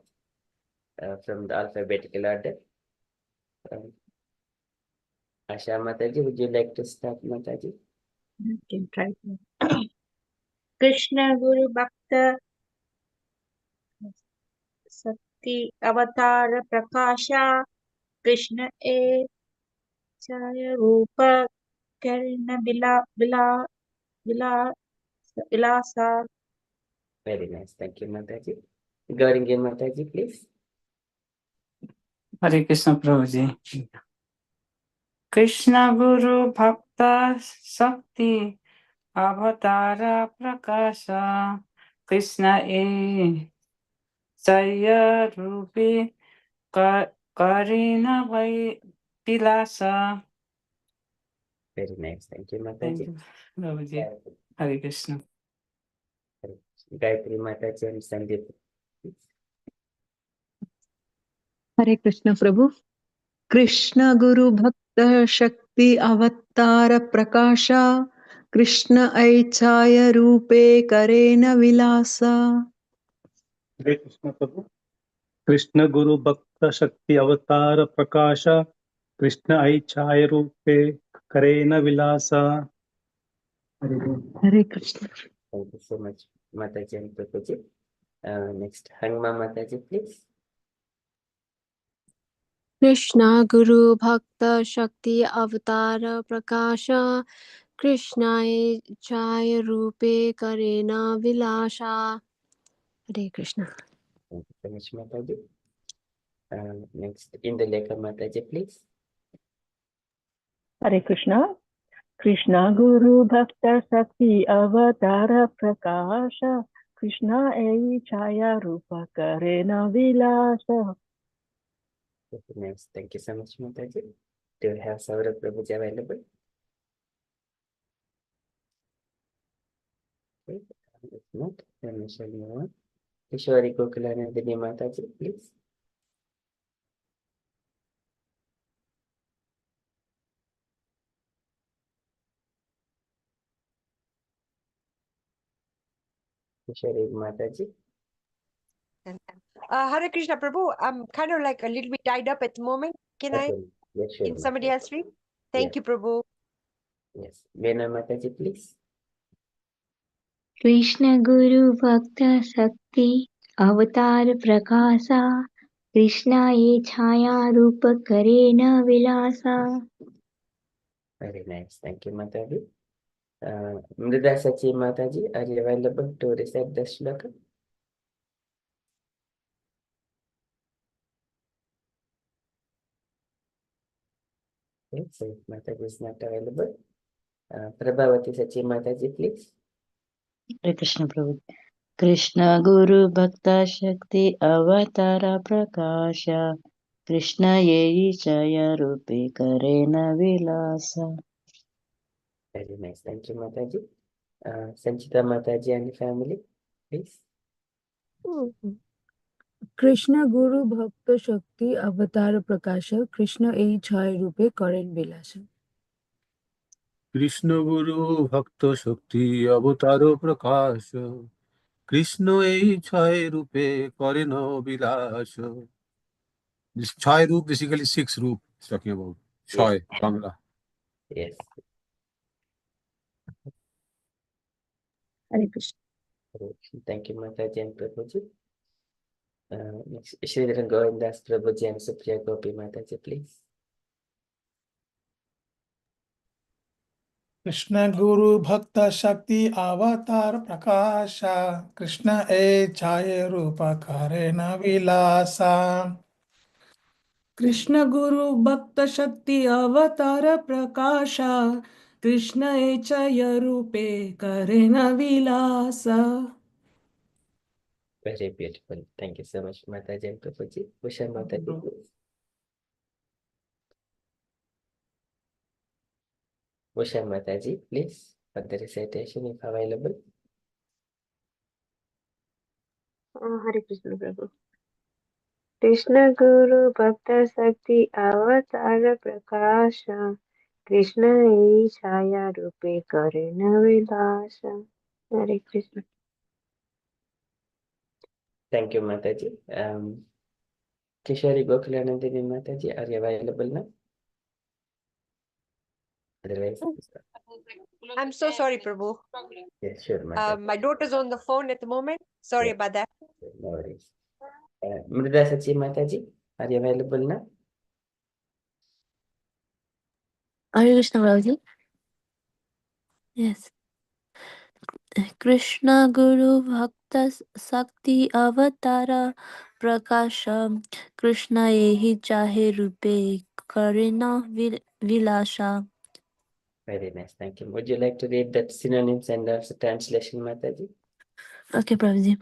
from the alphabetical order. Asha Mataji, would you like to start, Mataji? You can try to. Krishna Guru Bhakta Sakti Avatar Prakasha Krishna Chaya Rupa Karina Vilasa. Very nice. Thank you, Mataji. Gauringi Mataji, please. Hare Krishna Prabhuji. Krishna Guru Bhakta Sakti Avatara Prakasha Krishna Jaya Rupi Karina Vilasa. Very nice. Thank you, Mataji. Thank you, Prabhuji. Hare Krishna. Gayatri Mataji and Sandeep. Hare Krishna Prabhu. Krishna Guru Bhakta Shakti Avatar Prakasha Krishna Aichaya Rupe Karena Vilasa. Hare Krishna Prabhu. Krishna Guru Bhakta Shakti Avatar Prakasha Krishna Aichaya Rupe Karena Vilasa. Hare Krishna. Thank you so much, Mataji and Prabhuji. Next, Hangma Mataji, please. Krishna Guru Bhakta Shakti Avatar Prakasha Krishna Chaya Rupe Karena Vilasha. Hare Krishna. Thank you so much, Mataji. Next, Indaleka Mataji, please. Hare Krishna. Krishna Guru Bhakta Sakti Avatara Prakasha Krishna Ei Chaya Rupa Karena Vilasa. Next, thank you so much, Mataji. Do you have Saurabh Prabhuji available? Okay. If not, then we shall move on. Kishori Gokulanandini Mataji, please. Kishori Mataji. Hare Krishna Prabhu, I'm kind of like a little bit tied up at the moment. Can Yes, sure. can somebody else read? Thank you, Prabhu. Yes. Vena Mataji, please. Krishna Guru Bhakta Sakti Avatar Prakasa Krishna Ei Chaya Rupa Karena Vilasa. Very nice. Thank you, Mataji. Mrida Sachi Mataji, are you available to recite the shloka? Okay, so if Mataji is not available, Prabhavati Sachi Mataji, please. Hare Krishna Prabhu. Krishna Guru Bhakta Shakti Avatara Prakasha Krishna Yei Chaya Rupe Karena Vilasa. Very nice. Thank you, Mataji. Sanchita Mataji and family, please. Krishna Guru Bhakta Shakti Avatar Prakasha Krishna Ei Chai Rupe Karen Vilasha. Krishna Guru Bhakta Shakti Avataro Prakasha Krishna Ei Chai Rupe Karena Vilasha. This Chai Roop basically 6 Roop is talking about. Chai, Bangla. Yes. Hare Krishna. Thank you, Mataji and Prabhuji. Next, Sridhar Govindas Prabhuji and Supriya Gopi Mataji, please. Krishna Guru Bhakta Shakti Avatar Prakasha Krishna E Chaya Rupa Karena Vilasa. Krishna Guru Bhakta Shakti Avatar Prakasha Krishna Echaya Rupe Karena Vilasa. Very beautiful. Thank you so much, Mataji and Prabhuji. Usha Mataji, please. Usha Mataji, please, for the recitation if available. Hare Krishna Prabhu. Krishna Guru Bhakta Sakti Avatara Prakasha Krishna Ei Chaya Rupe Karena Vilasa. Hare Krishna. Thank you, Mataji. Kishori Gokulanandini Mataji, are you available now? Otherwise, I'm so sorry, Prabhu. yes, sure, Mataji. My daughter's on the phone at the moment. Sorry about that. No worries. Mrida Sachi Mataji, are you available now? Hare Krishna Prabhuji. Yes. Krishna Guru Bhakta Sakti Avatara Prakasha Krishna Yehi Chahe Rupe Karena Vilasha. Very nice. Thank you. Would you like to read that synonyms and also translation, Mataji? Okay, Prabhuji.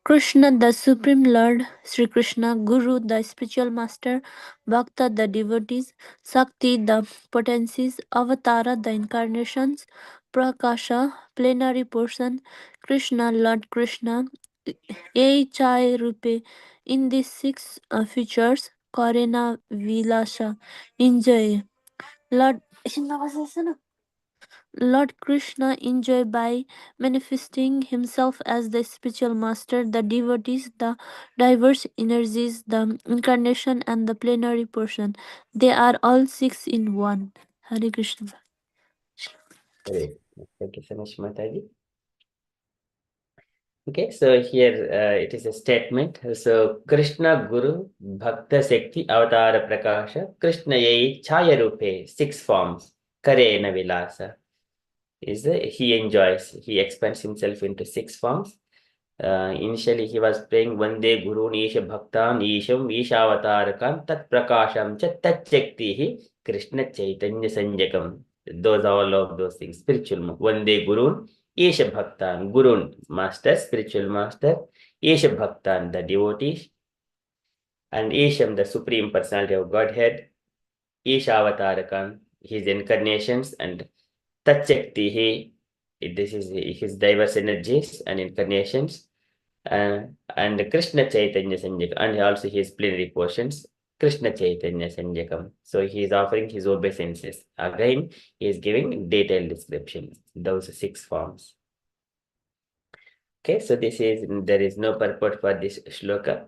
Krishna, the Supreme Lord, Sri Krishna, Guru, the spiritual master, Bhakta, the devotees, Sakti, the potencies, Avatara, the incarnations, Prakasha, plenary portion, Krishna, Lord Krishna, Chai Rupe. In these 6 features, Karena Vilasha, enjoy. Lord Krishna enjoyed by manifesting himself as the spiritual master, the devotees, the diverse energies, the incarnation, and the plenary portion. They are all 6 in one. Hare Krishna. Thank you so much, Mataji. Okay, so here it is a statement. So Krishna Guru Bhakta Shakti Avatara Prakasha Krishna Yai Chaya Rupe, 6 forms. Karena Vilasa. He enjoys, he expands himself into 6 forms. Initially he was praying Vande Guru Isha Bhaktan Isham Ishavatarakam Tat Prakasham Cha Tat Shakti Krishna Chaitanya Sanjakam. Those are all of those things. Spiritual. Vande Guru Isha Bhaktan, Gurun, master, spiritual master, Isha Bhaktan, the devotees, and Isham, the supreme personality of Godhead, Isha Avatarakan, his incarnations, and Tatchakti, this is his diverse energies and incarnations, and Krishna Chaitanya Sanjakam, and also his plenary portions, Krishna Chaitanya Sanjakam. So he is offering his obeisances. Again, he is giving detailed descriptions, those 6 forms. Okay, so there is no purport for this shloka.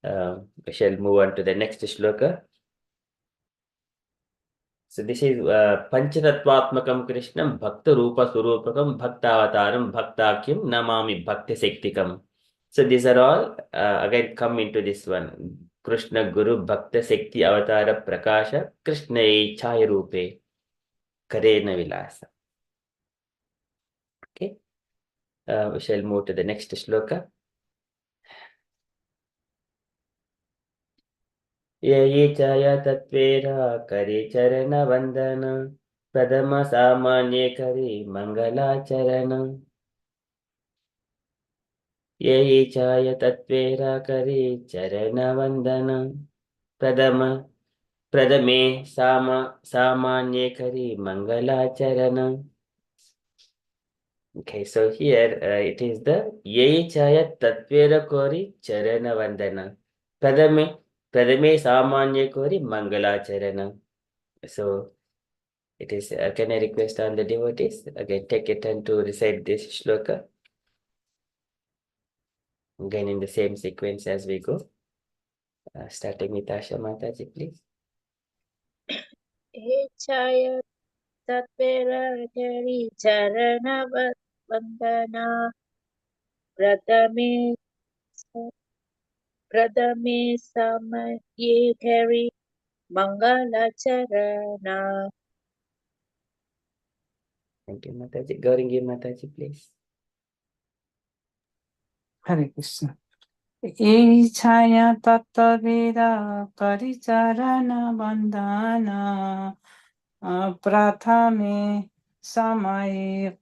We shall move on to the next shloka. So this is Panchatattvatmakam Krishnam Bhakta Rupa Surupakam Bhaktavataram Bhaktakyam Namami Bhakti Sektikam. So these are all again come into this one. Krishna Guru Bhakta Sekti Avatara Prakasha Krishna Chaya Rupe Karena Vilasa. Okay, we shall move to the next shloka. ये चया तत्वेरा करे चरण वंदन प्रथम सामान्य करे मंगलाचरण ये चय तत्वेरा करे चरण वंदन प्रथमे सामान्य करे मंगलाचरण. Okay, so here it is the Ye Chaya Tatvera Kori Charana Vandana. Pradame Samanya Kori Mangala Charana. So it is, can I request all the devotees? Again, take a turn to recite this shloka. Again, in the same sequence as we go. Starting with Asha Mataji, please. Echaya Tatpera Kari Charana Vandana Pratame Samaye Kari Mangala Charana. Thank you, Mataji. Gauringi Mataji, please. Hare Krishna. Ei chaya tattaveda karicharana bandhana prathame samaye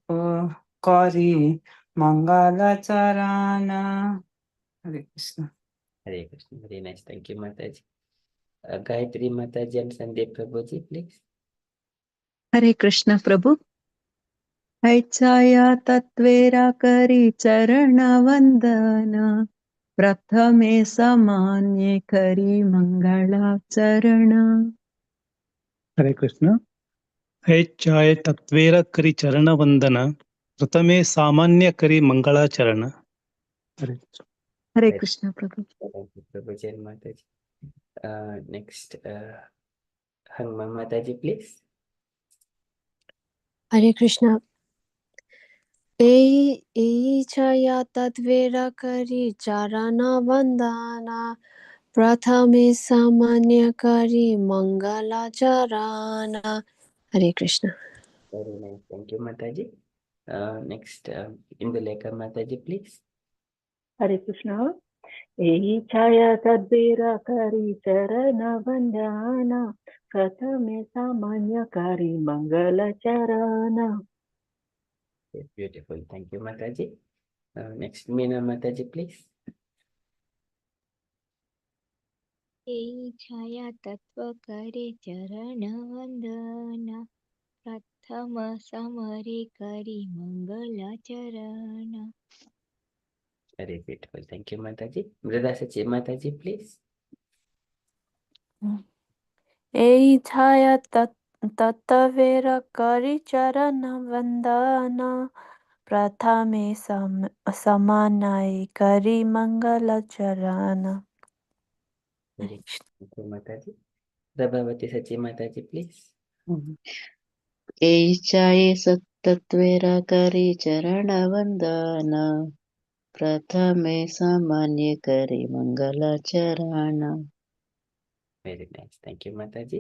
kari mangala charana. Hare Krishna. Hare Krishna. Very nice. Thank you, Mataji. Gayatri Mataji and Sandeep Prabhuji, please. Hare Krishna Prabhu. Aichaya tatvera kari charana vandana prathame samanye kari mangala charana. Hare Krishna. Chaya Tatvera Kari Charana Vandana Pratame Samanya Kari Mangala Charana. Hare Krishna Prabhu. Thank you, Prabhuji and Mataji. Next, Hangman Mataji, please. Hare Krishna. Ei chaya tatvera kari charana vandana prathame samanya kari mangala charana. Hare Krishna. Very nice. Thank you, Mataji. Next, Indulekha Mataji, please. Hare Krishna. Ei chaya tadvira kari charana vandana pratame samanya kari mangala charana. Yes, beautiful. Thank you, Mataji. Next, Meena Mataji, please. Ei chaya tattva kare charana vandana prathama samare kari mangala charana. Very beautiful. Thank you, Mataji. Mridasachi Mataji, please. Ei chaya tattavera kari charana vandana prathame samanai kari mangala charana. Very good. Thank you, Mataji. Prabhavati Sachi Mataji, please. Ei chaya तत्वेरा करी चरण वंदन प्रथमे सामान्य करी मंगलाचरण. Very nice. Thank you, Mataji.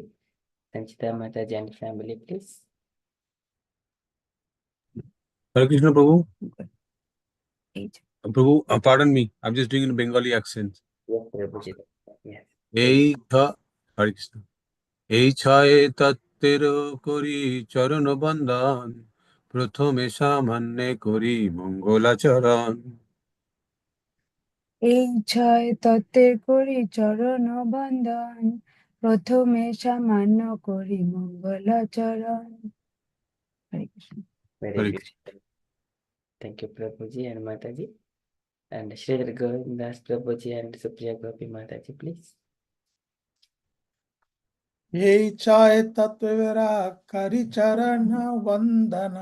Sanchita Mataji and family, please. Hare Krishna, Prabhu. Prabhu, pardon me. I'm just doing in Bengali accent. Yes, Prabhuji. Yes. Hare Krishna. এই ছায়ে তত্ত্বের করি চরণ বন্দন প্রথমে সামান্যে করি মঙ্গলাচরণ এই ছয় তত্ত্বের করি চরণ বন্দন প্রথমে সামান্য করি মঙ্গলাচরণ হরে Krishna Very beautiful. Thank you, Prabhuji and Mataji. And Sridhar Govindas Prabhuji and Supriya Gopi Mataji, please. এই চায় তত্ত্বেরা করি চরণ বন্দন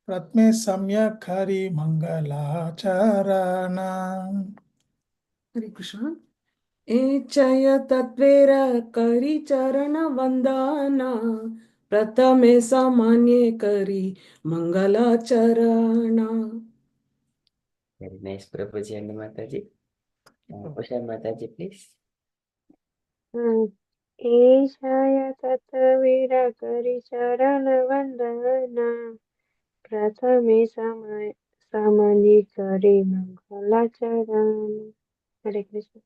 प्रथमे सम्यक हरि मंगलाचरण. हरे कृष्ण. एचय तत्वेर करी चरण वंदना प्रथमे सामान्य करी मंगलाचरण. Very nice, Prabhuji and Mataji. Usha Mataji, please. ईशाय तत्वीर करि चरण वंदना प्रथमे सामान्य करि मंगलाचरण. हरे Krishna.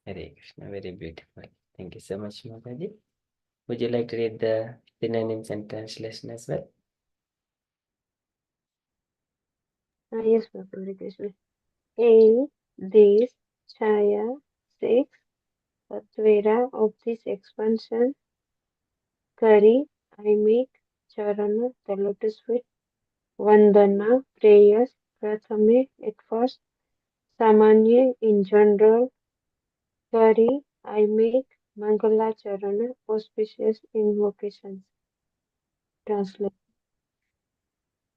Hare Krishna, very beautiful. Thank you so much, Mataji. Would you like to read the synonyms and translation as well? Yes, Prabhu. Hare Krishna. In this Chaya 6 Tatvera of this expansion, Kari, I make Charana, the lotus feet, Vandana, prayers, Prathame, at first, Samanya, in general, Kari, I make Mangala Charana, auspicious invocations. Translate.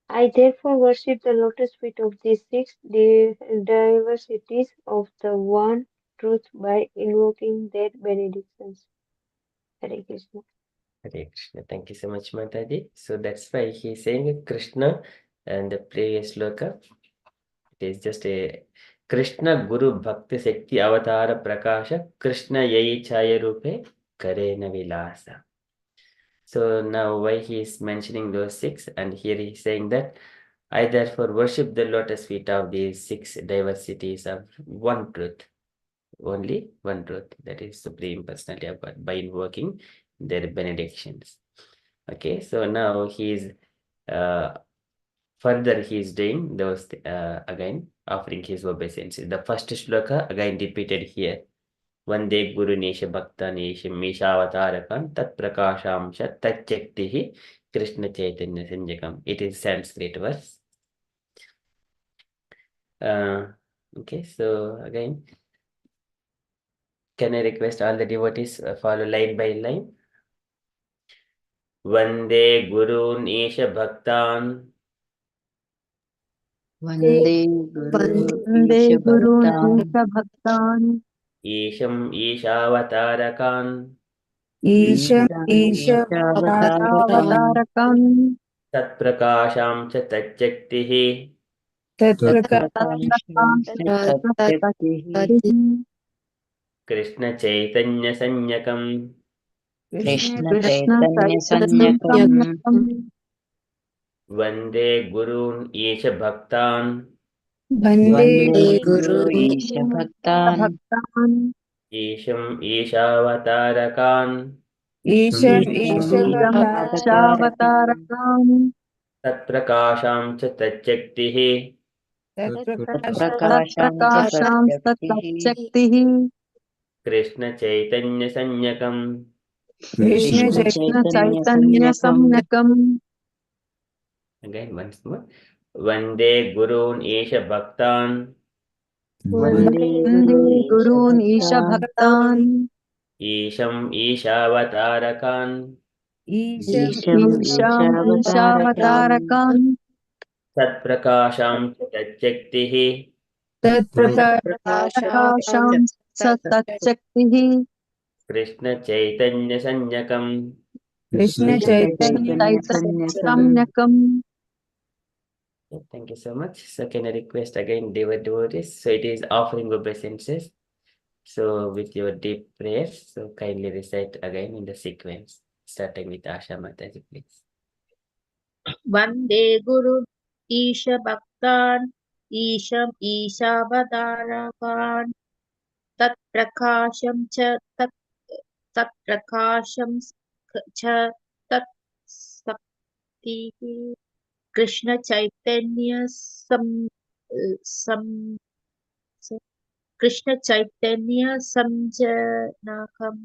I therefore worship the lotus feet of these six diversities of the one truth by invoking their benedictions. Hare Krishna. Hare Krishna. Thank you so much, Mataji. So that's why he's saying Krishna and the previous sloka. It is just a Krishna Guru Bhakti Shakti Avatara Prakasha Krishna Yai Chaya Rupe Karena Vilasa. So now why he is mentioning those six, and here he is saying that I therefore worship the lotus feet of these six diversities of one truth. Only one truth, that is Supreme Personality of God, by invoking their benedictions. Okay, so now he is further he is doing those again offering his obeisances. The first shloka again repeated here. Vande Guru Nesha Bhakta Nesha Mishavatarakam Tat Prakashamsha Tat Chaktihi Krishna Chaitanya Sanjakam. It is Sanskrit verse. Okay, so again, can I request all the devotees follow line by line? Vande Gurun Isha Bhaktan वन्दे वन्दे गुरून् गुरून् भक्तान् Isham Ishavatarakam ईशम् ईशवतारकान् ईशावतारकान् Tat Prakasham Cha Tat Chaktihi तत्प्रकाशांस्तत्शक्तिः Krishna Chaitanya Sanyakam Krishna Krishna चैतन्यसंज्ञकम् Vande Gurun Isha Bhaktan वन्दे वन्दे गुरु गुरुन् ईशभक्तान् Isham Ishavatarakam ईशम् ईशवतारकान् ईशावतारकान् Tat Prakasham Cha Tat Chaktihi तत्प्रकाशां च तत्शक्तिः Krishna Chaitanya Sanyakam. Krishna Krishna चैतन्यसंज्ञकम् Again, once more. Vande Gurun Isha Bhaktan वन्दे गुरून् ईशभक्तान् Isham Ishavatarakam ईशम् ईशावतारकान् Tat Prakasham Cha Tat Chaktihi तत्प्रकाशां च तत्शक्तिः Krishna Chaitanya Sanyakam. Krishna Chaitanya चैतन्यसंज्ञकम् Thank you so much. So can I request again, devotees? So it is offering obeisances. So with your deep prayers, so kindly recite again in the sequence, starting with Asha Mataji, please. वन्दे गुरु ईशभक्तान् ईशम् ईशावतारकान् तत्प्रकाशं च तत्प्रकाशं च तत्शक्तिः कृष्णचैतन्य सं Krishna Chaitanya सम्यकम्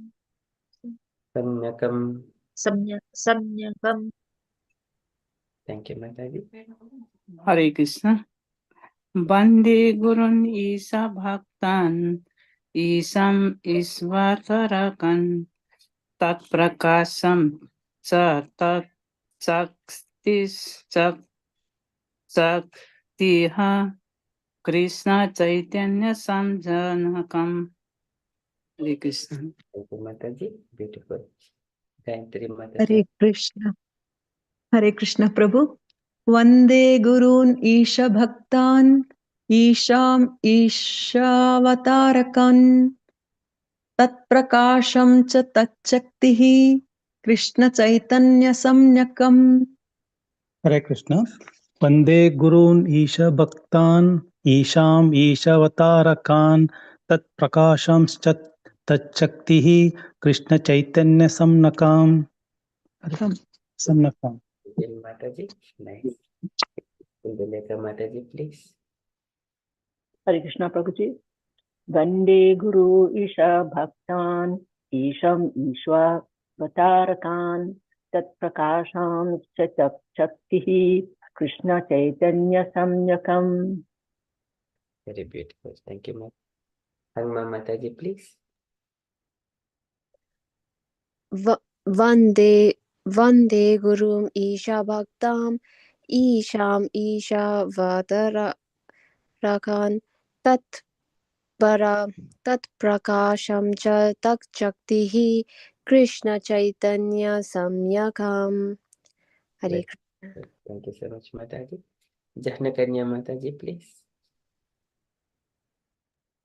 Thank you, Mataji. Hare Krishna. Bande Gurun Isa Bhaktan Isam Isvatarakan Tat Prakasam Sa Tat Saktis Saktiha Krishna Chaitanya Samjanakam. Hare Krishna. Thank you, Mataji. Beautiful. Gayatri Mataji. Hare Krishna. Hare Krishna Prabhu. Vande Gurun Isha Bhaktan Isham Ishavatarakan Tat Prakasham Cha Tat Shaktihi Krishna Chaitanya Samnyakam. Hare Krishna. Vande Gurun Isha Bhaktan Isham Ishavatarakan Tat Prakasham Tat Shaktihi Krishna Chaitanya Samnakam. Samnakam. Mataji. Nice. Indulekha Mataji, please. Hare Krishna Prabhuji. Vande Guru Isha Bhaktan Isham Ishvatarakan Tat Prakasham Shaktihi Krishna Chaitanya Samyakam. Very beautiful. Thank you, Mataji. Hangma Mataji, please. Vande Gurum Isha Bhaktam Isham Ishavatarakan Tat Prakasham Cha Tak Shaktihi Krishna Chaitanya Samyakam. Hare Krishna. Thank you so much, Mataji. Jahnakanya Mataji, please.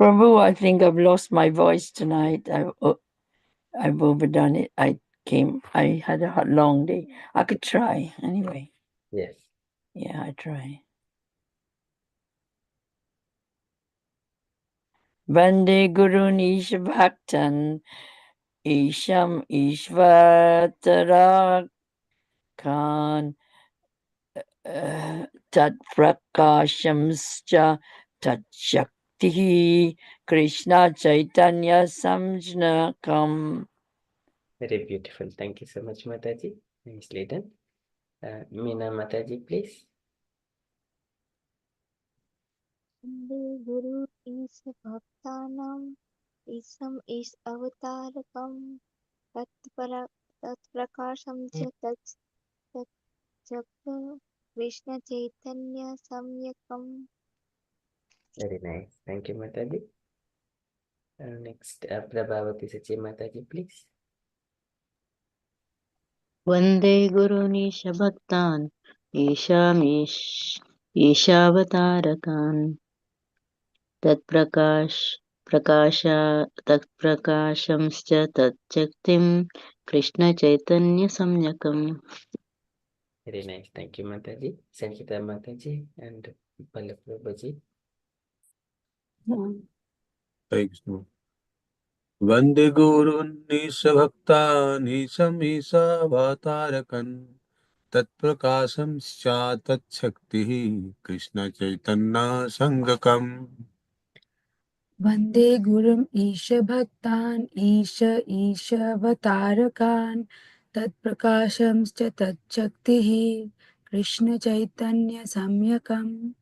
Prabhu, I think I've lost my voice tonight. I've overdone it. I had a long day. I could try anyway. Yes. Yeah, I try. Vande Gurun Isha Bhaktan Isham Ishvatarakan Tat Prakashamscha Tat Shaktihi Krishna Chaitanya Samjnakam. Very beautiful. Thank you so much, Mataji. Nicely done. Meena Mataji, please. Vande Guru Isha Bhaktanam Isam Is Avatarakam Tat Prakasham Cha Tat Shakti Krishna Chaitanya Samyakam. Very nice. Thank you, Mataji. Next, Prabhavati Sachi Mataji, please. Vande Gurunisha Bhaktan Ishavatarakan Tat Prakashamscha Tat Shaktim Krishna Chaitanya Samyakam. Very nice. Thank you, Mataji. Sanchita Mataji and Pallab Prabhuji. Thanks. Vande Gurun Nisha Bhakta Nisham Isha Bhatarakan Tat Prakasam Scha Tat Shakti Krishna Chaitanya Sangakam. Vande Gurum Isha Bhaktan Isha Vatarakan Tat Prakasham Tat Shaktihi Krishna Chaitanya Samyakam.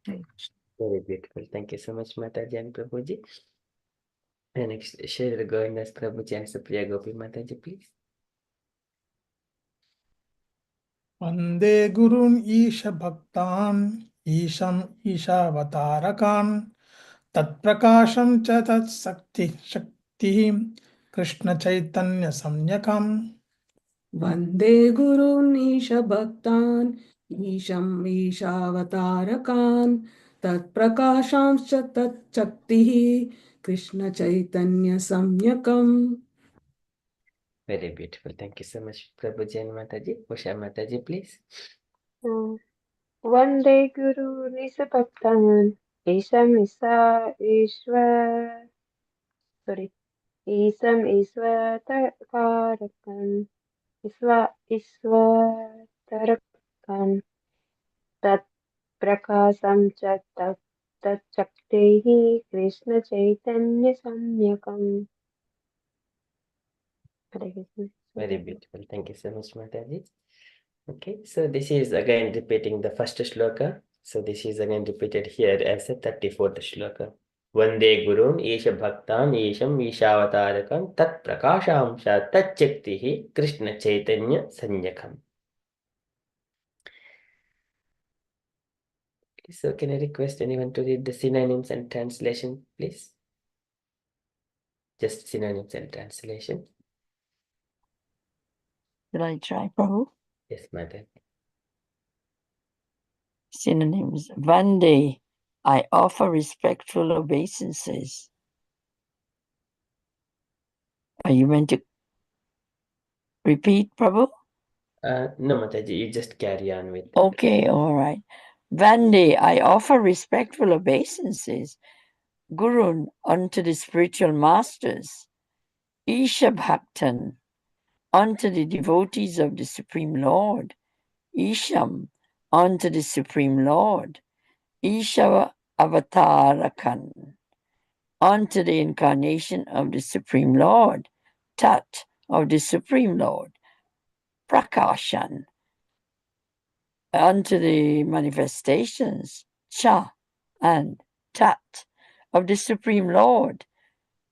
Very beautiful. Thank you so much, Mataji and Prabhuji. And next, Shri Govindas Prabhuji and Supriya Gopi Mataji, please. Vande Gurun Isha Bhaktan Isham Ishavatarakan Tat Prakasham Cha Tat Shakti Krishna Chaitanya Samyakam. Vande Gurun Isha Bhaktan ईशम् ईशावतारकान् तत्प्रकाशांश्च तच्शक्तिः कृष्णचैतन्यसंज्ञकम्. Very beautiful. Thank you so much, Prabhuji and Mataji. Usha Mataji, please. Vande Guru Nisabhaktan Isam Isvatarakan Tat Prakasam Chat Tat Chaktehi Krishna Chaitanya Samyakam. Hare Krishna. Very beautiful. Thank you so much, Mataji. Okay, so this is again repeating the first shloka. So this is again repeated here as a 34th shloka. Vande Gurun Isha Bhaktan Isham Ishavatarakam Tat Prakashamsha Tat Chaktihi Krishna Chaitanya Sanyakam. So can I request anyone to read the synonyms and translation, please? Just synonyms and translation. Will I try, Prabhu? Yes, Mother. Synonyms. Vande, I offer respectful obeisances. Are you meant to repeat, Prabhu? No, Mataji, you just carry on with that. Okay, all right. Vande, I offer respectful obeisances. Gurun, unto the spiritual masters. Isha Bhaktan, unto the devotees of the Supreme Lord. Isham, unto the Supreme Lord. Isha Avatarakan, unto the incarnation of the Supreme Lord. Tat, of the Supreme Lord. Prakashan, unto the manifestations. Cha, and Tat, of the Supreme Lord.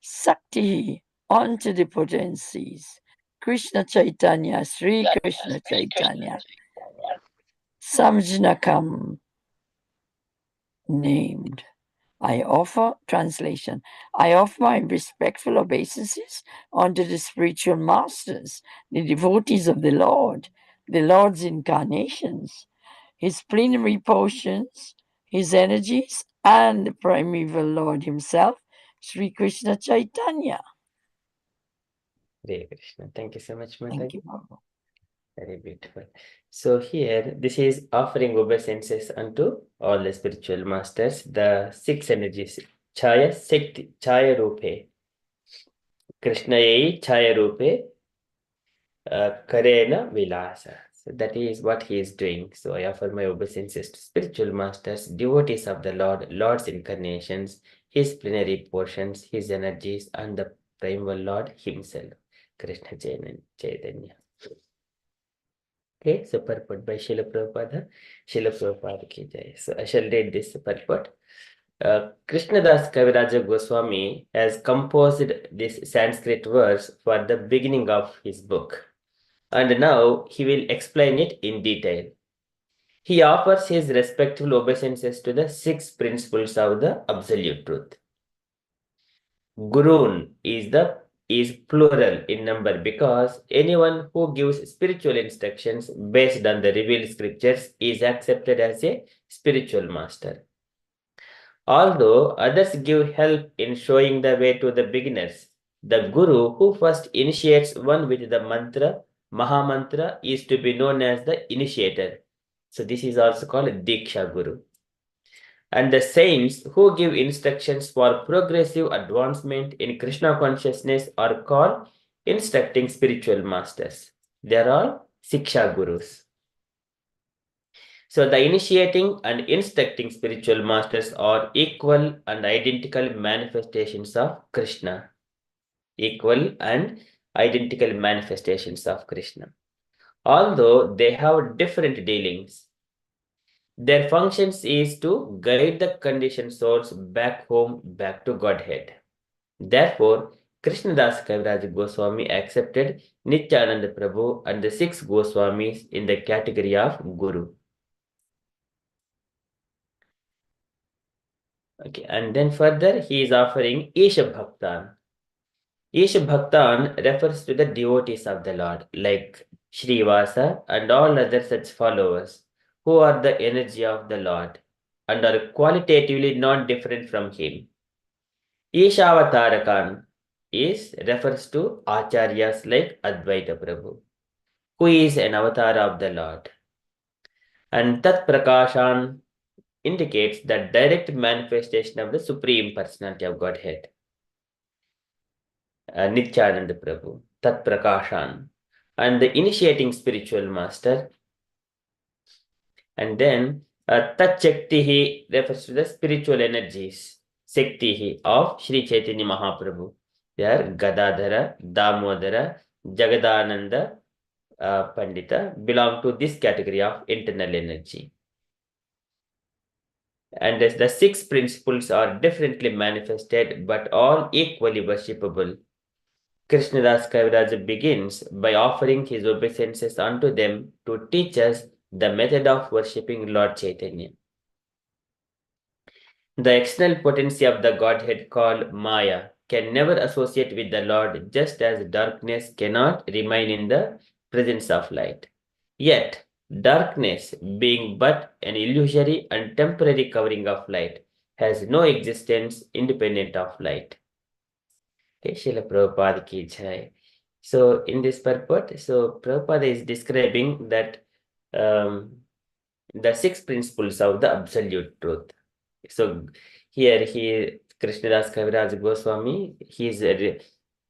Sakti, unto the potencies. Krishna Chaitanya, Sri Krishna Chaitanya. Samjnakam, named. I offer, translation, I offer my respectful obeisances unto the spiritual masters, the devotees of the Lord's incarnations, his plenary potions, his energies, and the primeval Lord himself, Sri Krishna Chaitanya. Hare Krishna. Thank you so much, Mataji. Thank you, Prabhu. Very beautiful. So here, this is offering obeisances unto all the spiritual masters, the 6 energies. Chaya Sekti, Chaya Rupe, Krishna Yai Chaya Rupe, Karena Vilasa. So that is what he is doing. So I offer my obeisances to spiritual masters, devotees of the Lord, Lord's incarnations, his plenary portions, his energies, and the primal Lord himself, Krishna Chaitanya. Okay, so purport by Srila Prabhupada. Srila Prabhupada ki jai. So I shall read this purport. Krishnadas Kaviraja Goswami has composed this Sanskrit verse for the beginning of his book, and now he will explain it in detail. He offers his respectful obeisances to the 6 principles of the absolute truth. Gurun is plural in number because anyone who gives spiritual instructions based on the revealed scriptures is accepted as a spiritual master. Although others give help in showing the way to the beginners, the guru who first initiates one with the mantra, Mahamantra, is to be known as the initiator. So this is also called Diksha Guru. And the saints who give instructions for progressive advancement in Krishna consciousness are called instructing spiritual masters. They are all Siksha Gurus. So the initiating and instructing spiritual masters are equal and identical manifestations of Krishna. Equal and identical manifestations of Krishna. Although they have different dealings, their functions is to guide the conditioned souls back home, back to Godhead. Therefore, Krishnadas Kaviraj Goswami accepted Nityananda Prabhu and the 6 Goswamis in the category of Guru. Okay, and then further he is offering Isha Bhaktan. Isha Bhaktan refers to the devotees of the Lord, like Srivasa and all other such followers, who are the energy of the Lord and are qualitatively not different from him. Ishavatarakan refers to Acharyas like Advaita Prabhu, who is an avatar of the Lord. And Tat Prakashan indicates the direct manifestation of the Supreme Personality of Godhead. Nityananda Prabhu, Tat Prakashan, and the initiating spiritual master. And then Tat Shaktihi refers to the spiritual energies, Shaktihi of Sri Chaitanya Mahaprabhu. They are Gadadhara, Damodara, Jagadananda, Pandita belong to this category of internal energy. And as the 6 principles are differently manifested but all equally worshipable, Krishnadas Kaviraj begins by offering his obeisances unto them to teach us the method of worshipping Lord Chaitanya. The external potency of the Godhead called Maya can never associate with the Lord, just as darkness cannot remain in the presence of light. Yet, darkness, being but an illusory and temporary covering of light, has no existence independent of light. Okay, Srila Prabhupada ki jai. So, in this purport, so Prabhupada is describing that the 6 principles of the absolute truth. So, here Krishnadas Kaviraj Goswami, he is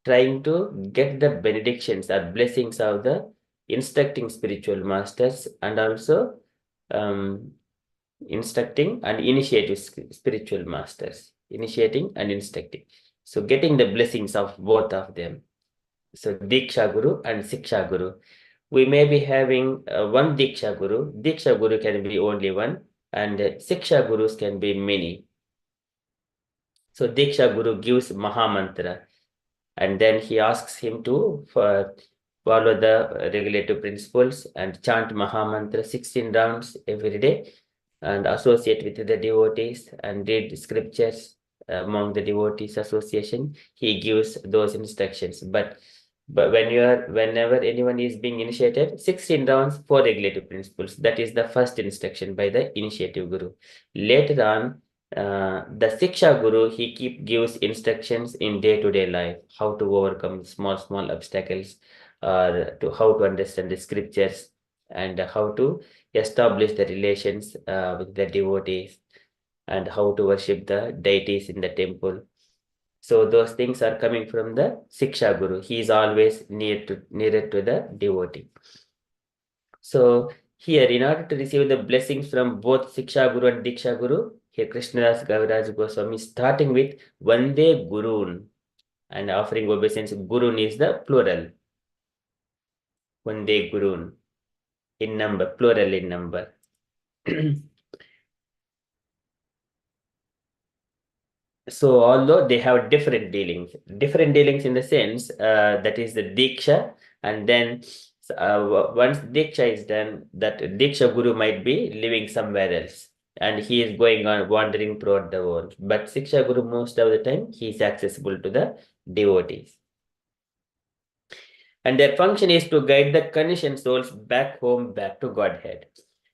trying to get the benedictions or blessings of the instructing spiritual masters and also instructing and initiating spiritual masters, initiating and instructing. So getting the blessings of both of them. So Diksha Guru and Siksha Guru. We may be having one Diksha Guru. Diksha Guru can be only one and Siksha Gurus can be many. So Diksha Guru gives Maha Mantra and then he asks him to follow the regulative principles and chant Maha Mantra 16 rounds every day and associate with the devotees and read scriptures among the devotees association. He gives those instructions. But whenever anyone is being initiated, 16 rounds, 4 regulative principles. That is the first instruction by the initiative guru. Later on, the Siksha Guru, he gives instructions in day-to-day life, how to overcome small obstacles, or to how to understand the scriptures and how to establish the relations with the devotees and how to worship the deities in the temple. So those things are coming from the Siksha Guru. He is always nearer to the devotee. So here, in order to receive the blessings from both Siksha Guru and Diksha Guru, here Krishnadas Kaviraj Goswami starting with Vande Gurun and offering obeisance. Gurun is the plural. Vande Gurun in number, plural in number. So although they have different dealings in the sense that is the Diksha, and then once Diksha is done, that Diksha Guru might be living somewhere else and he is going on wandering throughout the world. But Siksha Guru, most of the time, he is accessible to the devotees. And their function is to guide the conditioned souls back home, back to Godhead.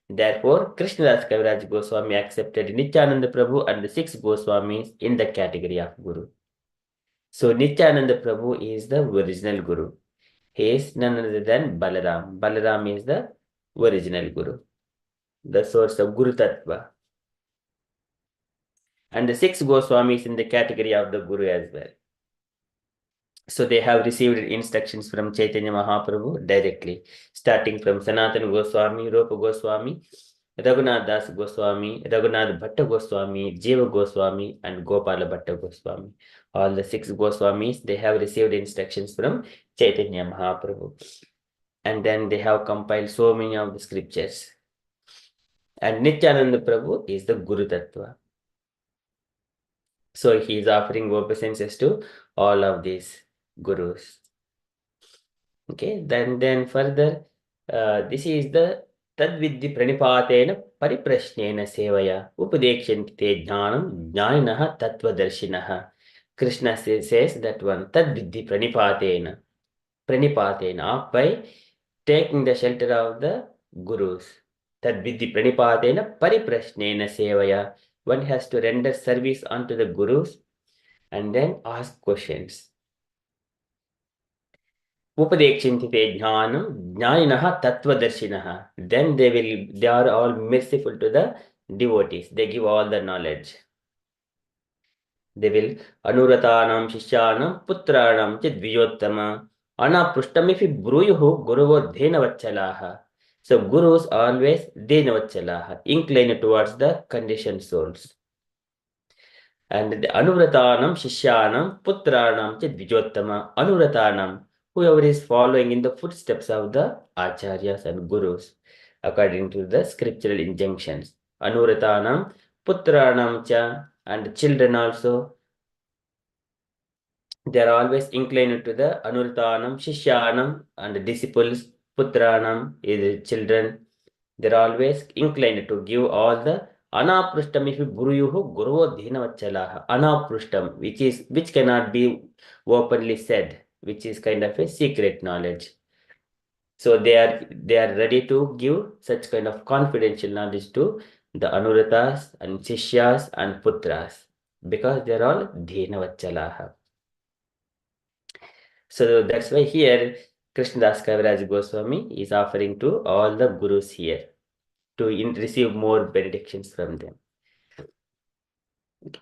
Therefore, Krishnadas Kaviraj Goswami accepted Nityananda Prabhu and the 6 Goswamis in the category of Guru. So Nityananda Prabhu is the original Guru. He is none other than Balaram. Balaram is the original Guru, the source of Guru Tattva. And the 6 Goswamis in the category of the Guru as well. So they have received instructions from Chaitanya Mahaprabhu directly, starting from Sanatana Goswami, Rupa Goswami, Raghunath Dāsa Goswami, Raghunath Bhatta Goswami, Jiva Goswami, and Gopala Bhatta Goswami. All the 6 Goswamis, they have received instructions from Chaitanya Mahaprabhu. And then they have compiled so many of the scriptures. And Nityananda Prabhu is the Guru Tattva. So he is offering obeisances to all of these gurus. Okay, then further, this is the Tadvidhi Pranipatena Pariprashnena Sevaya Upadekshante Jnanam Jnanaha Tattvadarshinaha. Krishna says that one Tadvidhi Pranipatena by taking the shelter of the gurus. Tadvidhi pranipadena pariprashnena sevaya. One has to render service unto the gurus and then ask questions. Upadekshintite jnanam jnaninaha tattvadarshinaha. Then they are all merciful to the devotees. They give all the knowledge. They will anuratanam shishyanam putranam chidviyottama anapushtamifi bruyuhu guruvo dhenavachalaha. So gurus always dhenavachalaha, inclined towards the conditioned souls. And the anuvratanam shishyanam putranam chidvijottama. Anuvratanam, whoever is following in the footsteps of the acharyas and gurus according to the scriptural injunctions. Anuvratanam putranam cha, and children also, they are always inclined to the anurtanam, shishyanam, and disciples. Putranam is children. They are always inclined to give all the anaprushtam if guruyuhu guruvo dhinavachalaha. Anaprushtam, which cannot be openly said, which is kind of a secret knowledge. So they are ready to give such kind of confidential knowledge to the anuratas and shishyas and putras, because they are all dhinavachalaha. So that's why here Krishnadas Kaviraj Goswami is offering to all the gurus here to receive more benedictions from them.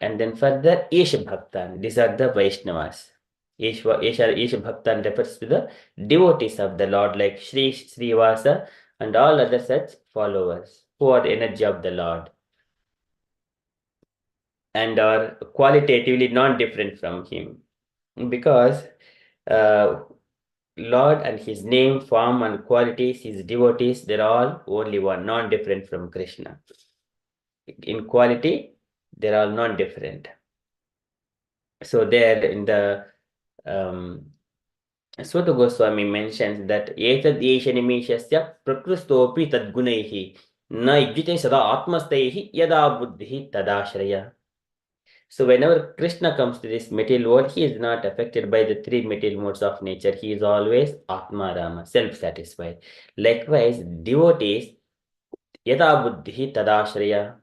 And then further, Isha Bhaktan, these are the Vaishnavas. Isha Bhaktan refers to the devotees of the Lord like Sri Srivasa and all other such followers who are the energy of the Lord and are qualitatively non-different from him, because Lord and his name, form and qualities, his devotees, they're all only one, non-different from Krishna. In quality, they're all non-different. So there in the Swata Goswami mentions that etad esha nimishasya prakrustopi tadgunaihi na ijjite sada atmastaihi yada buddhi tadashraya. So whenever Krishna comes to this material world, he is not affected by the three material modes of nature. He is always Atma Rama, self-satisfied. Likewise, devotees, yada buddhi tadashraya.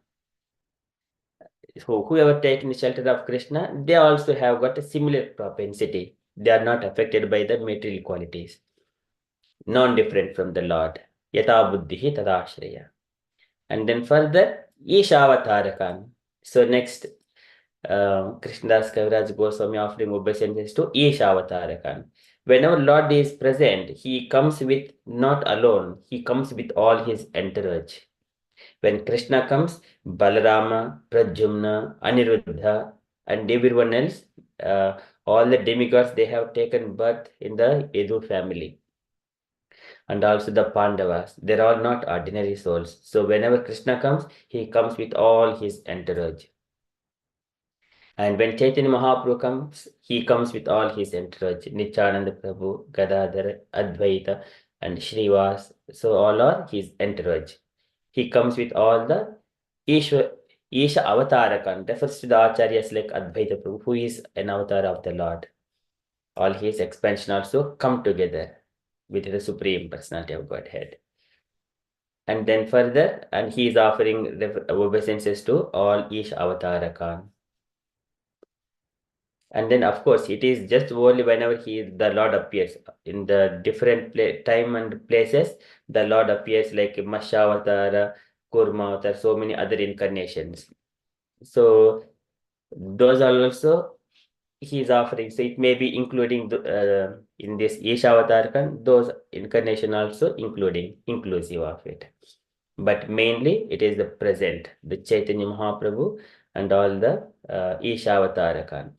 So whoever taken shelter of Krishna, they also have got a similar propensity. They are not affected by the material qualities. Non-different from the Lord. Yata buddhi tadashraya. And then further, Ishavatarakan. So next, Krishnadas Kaviraj Goswami offering obeisances to Ishavatarakan. Whenever Lord is present, he comes with not alone, he comes with all his entourage. When Krishna comes, Balarama, Pradyumna, Aniruddha, and everyone else, all the demigods, they have taken birth in the Yadu family. And also the Pandavas, they're all not ordinary souls. So whenever Krishna comes, he comes with all his entourage. And when Chaitanya Mahaprabhu comes, he comes with all his entourage. Nityananda Prabhu, Gadadhar, Advaita, and Srivas. So all are his entourage. He comes with all the Isha Avatarakan, refers to the Acharyas like Advaita Prabhu, who is an avatar of the Lord. All his expansion also come together with the Supreme Personality of Godhead. And then further, and he is offering obeisances to all Isha Avatarakan. And then, of course, it is just only whenever the Lord appears in the different time and places, the Lord appears like Mashavatara, Kurma, so many other incarnations. So those are also he is offering. So it may be including in this Ishavatarakan, those incarnation also inclusive of it. But mainly it is the present, the Chaitanya Mahaprabhu and all the Ishavatarakan.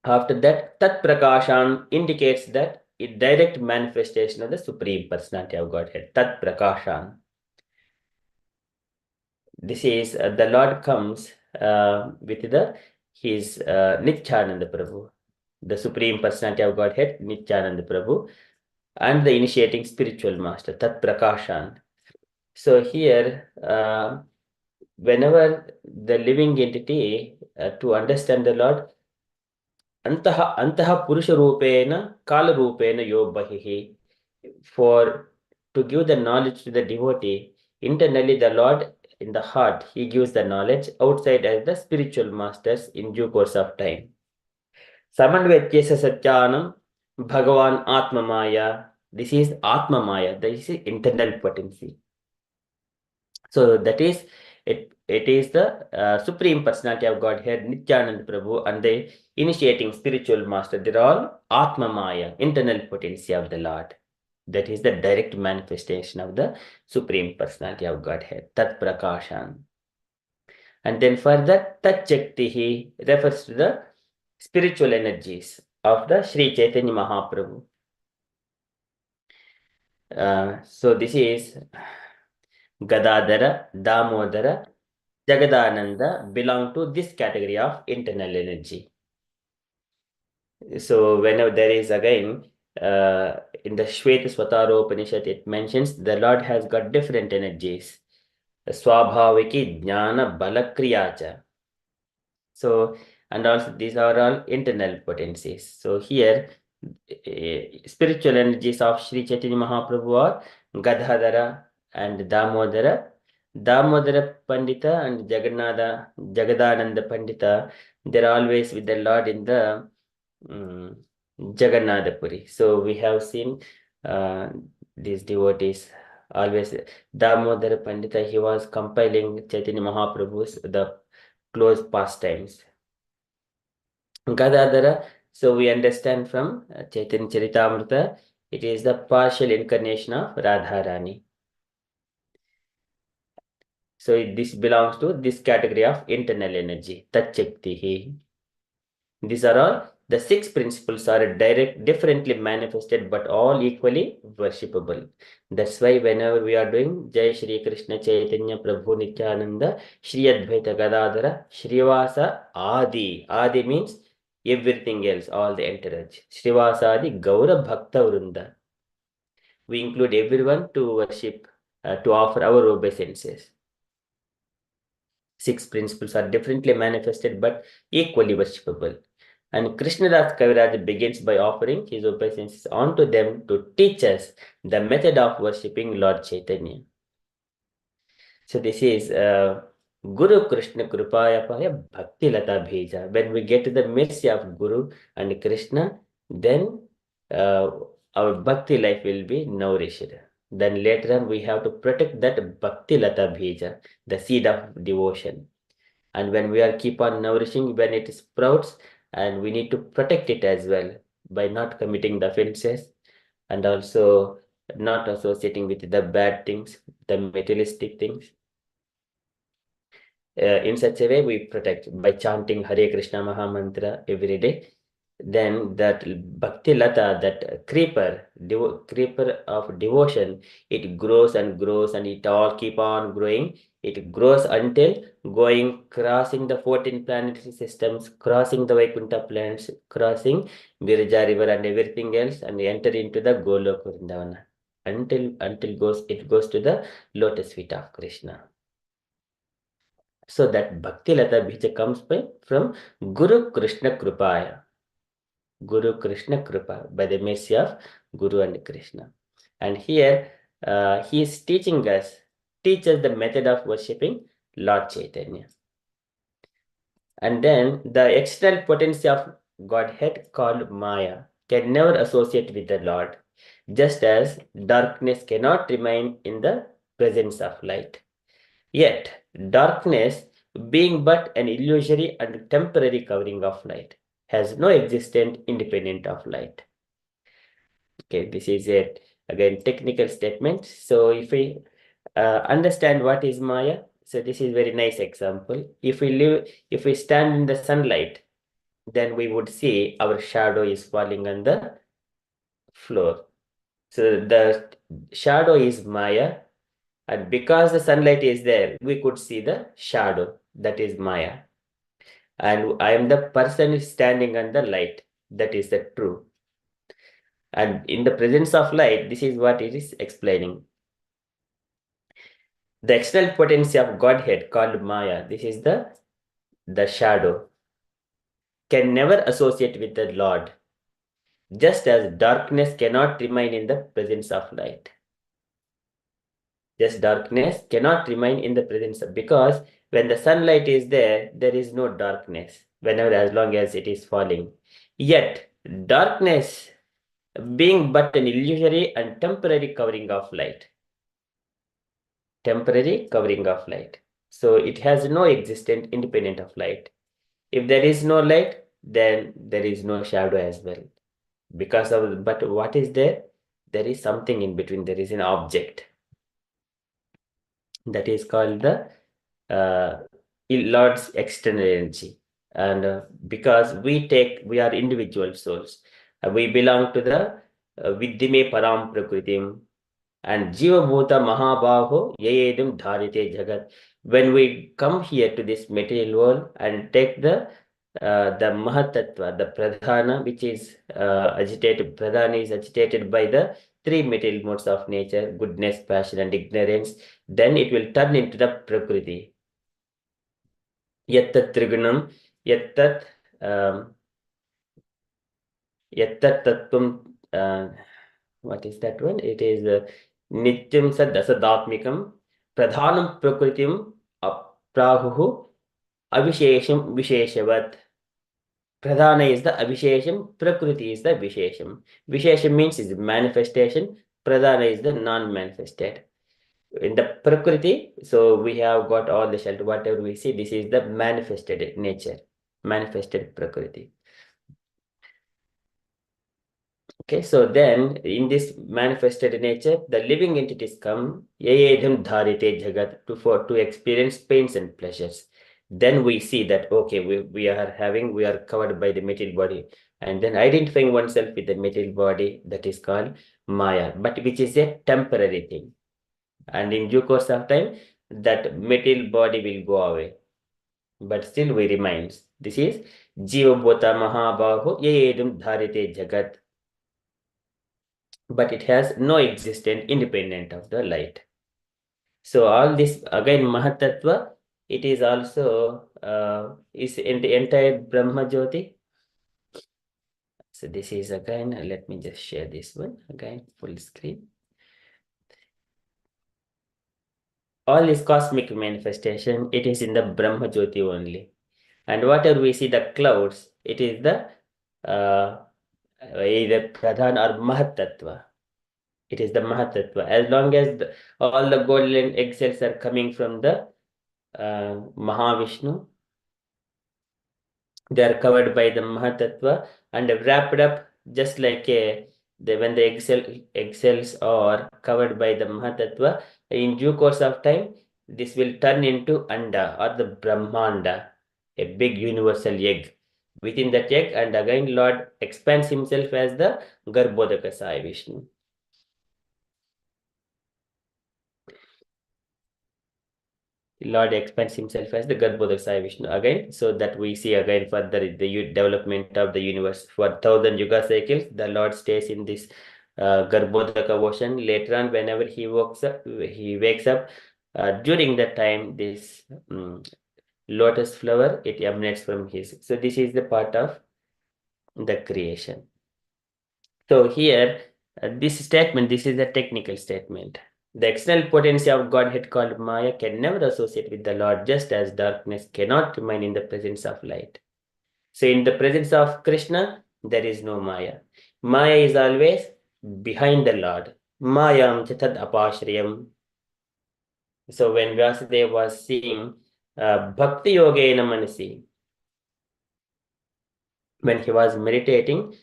After that, Tat Prakashan indicates that it direct manifestation of the Supreme Personality of Godhead. Tat Prakashan. This is the Lord comes with his Nityananda Prabhu, the Supreme Personality of Godhead, Nityananda Prabhu, and the initiating spiritual master, Tat Prakashan. So here, whenever the living entity to understand the Lord, Antaha Purusha Rupena, Kala Rupena Yo Bahihi, for to give the knowledge to the devotee, Internally, the Lord in the heart, he gives the knowledge. Outside as the spiritual masters in due course of time. Samanvetyesa Satyanam Bhagavan Atma Maya. This is Atma Maya. This is internal potency. So that is it. It is the Supreme Personality of Godhead, Nityananda Prabhu, and the initiating spiritual master. They're all Atma Maya, internal potency of the Lord. That is the direct manifestation of the Supreme Personality of Godhead, Tat Prakashan. And then further, Tat Shaktihi refers to the spiritual energies of the Sri Chaitanya Mahaprabhu. So this is Gadadhara, Damodara, Jagadananda belong to this category of internal energy. So whenever there is again in the Shweta Upanishad, it mentions the Lord has got different energies. Swabhaviki, Jnana, Balakriyacha. So, and also these are all internal potencies. So here, spiritual energies of Sri Chaitanya Mahaprabhu are Gadadhara and Damodara. Damodara Pandita and Jagadananda Pandita, they're always with the Lord in the Jagannathapuri. So we have seen these devotees always. Damodara Pandita, he was compiling Chaitanya Mahaprabhu's the close pastimes. Gadadhara, so we understand from Chaitanya Charitamrita, it is the partial incarnation of Radharani. So this belongs to this category of internal energy, Tat Shaktihi. These are all the 6 principles are differently manifested, but all equally worshipable. That's why whenever we are doing Jai Shri Krishna Chaitanya Prabhu Nityananda Shri Advaita Gadadhara Shrivasa Adi. Adi means everything else, all the entourage. Shrivasa Adi Gaura Bhakta Vrunda. We include everyone to worship, to offer our obeisances. 6 principles are differently manifested, but equally worshipable. And Krishnadas Kaviraj begins by offering his obeisances onto them to teach us the method of worshipping Lord Chaitanya. So this is Guru Krishna Krupaya Paya Bhakti Lata Bheja. When we get to the mercy of Guru and Krishna, then our Bhakti life will be nourished. Then later on we have to protect that Bhakti Lata Bheja, the seed of devotion. And when we are keep on nourishing, when it sprouts, and we need to protect it as well by not committing the offenses and also not associating with the bad things, the materialistic things. In such a way, we protect by chanting Hare Krishna Maha Mantra every day. Then that Bhakti Lata, that creeper of devotion, it grows and grows and it all keep on growing. It grows until crossing the 14 planetary systems, crossing the Vaikuntha planets, crossing Virja river and everything else, and enter into the Goloka Vrindavana until it goes to the lotus feet of Krishna. So that Bhakti Lata Bija comes from Guru Krishna Krupaya. Guru Krishna Kripa, by the mercy of Guru and Krishna. And here he is teaching us the method of worshipping Lord Chaitanya. And then the external potency of Godhead called Maya can never associate with the Lord, just as darkness cannot remain in the presence of light. Yet, darkness, being but an illusory and temporary covering of light, has no existence independent of light. Okay, this is it. Again, technical statement. So if we understand what is Maya, so this is very nice example. If we stand in the sunlight, then we would see our shadow is falling on the floor. So the shadow is Maya, and because the sunlight is there, we could see the shadow. That is Maya. And I am the person standing on the light. That is the true. And in the presence of light, this is what it is explaining. The external potency of Godhead called Maya, this is the shadow, can never associate with the Lord, just as darkness cannot remain in the presence of light. Just darkness cannot remain in the presence of, because when the sunlight is there, there is no darkness, whenever, as long as it is falling. Yet, darkness being but an illusory and temporary covering of light. Temporary covering of light. So it has no existence independent of light. If there is no light, then there is no shadow as well. Because of, but what is there? There is something in between. There is an object. That is called the Lord's external energy. And because we are individual souls. We belong to the Vidyame Param Prakritim and Jiva Bhuta Mahabaho Yayedam Dharite Jagat. When we come here to this material world and take the Mahatattva, the Pradhana, which is agitated, Pradhana is agitated by the three material modes of nature, goodness, passion, and ignorance, then it will turn into the Prakriti. Yattat Trigunam, Yattat Tattvam, what is that one? It is Nityam Sad Asadatmikam Pradhanam Prakritim Prahuhu Avishesham Visheshavat. Pradhana is the Avishesham, Prakriti is the Vishesham. Vishesham means is manifestation, Pradhana is the non-manifested. In the Prakriti, so we have got all the shelter, whatever we see, this is the manifested nature, manifested Prakriti. Okay, so then in this manifested nature, the living entities come, Yayedham Dharite Jagat, to experience pains and pleasures. Then we see that, okay, we are covered by the material body. And then identifying oneself with the material body, that is called Maya, but which is a temporary thing. And in due course of time, that material body will go away. But still we remains. This is Jiva Bhota Mahabaho Yayedham Dharite Jagat. But it has no existence independent of the light. So all this, again, Mahatattva, it is also is in the entire Brahma Jyoti. So this is again, let me just share this one again, full screen. All this cosmic manifestation, it is in the Brahma Jyoti only. And whatever we see the clouds, it is the either Pradhan or Mahatattva. It is the Mahatattva. As long as all the golden eggshells are coming from the Mahavishnu, they are covered by the Mahatattva and wrapped up just like when the eggshells are covered by the Mahatattva. In due course of time, this will turn into Anda or the Brahmanda, a big universal egg. Within that egg, and again Lord expands himself as the Garbhodaka Sai Vishnu. Lord expands himself as the Garbhodaka Sai Vishnu again, so that we see again further the development of the universe. For 1000 Yuga cycles, the Lord stays in this Garbhodaka ocean. Later on, whenever he wakes up, during that time, this lotus flower, it emanates from his. So this is the part of the creation. So here, this statement, this is a technical statement. The external potency of Godhead called Maya can never associate with the Lord, just as darkness cannot remain in the presence of light. So in the presence of Krishna, there is no Maya. Maya is always behind the Lord. Mayam chatad apashriyam. So when Vyasadeva was seeing Bhakti Yogena Manasi, when he was meditating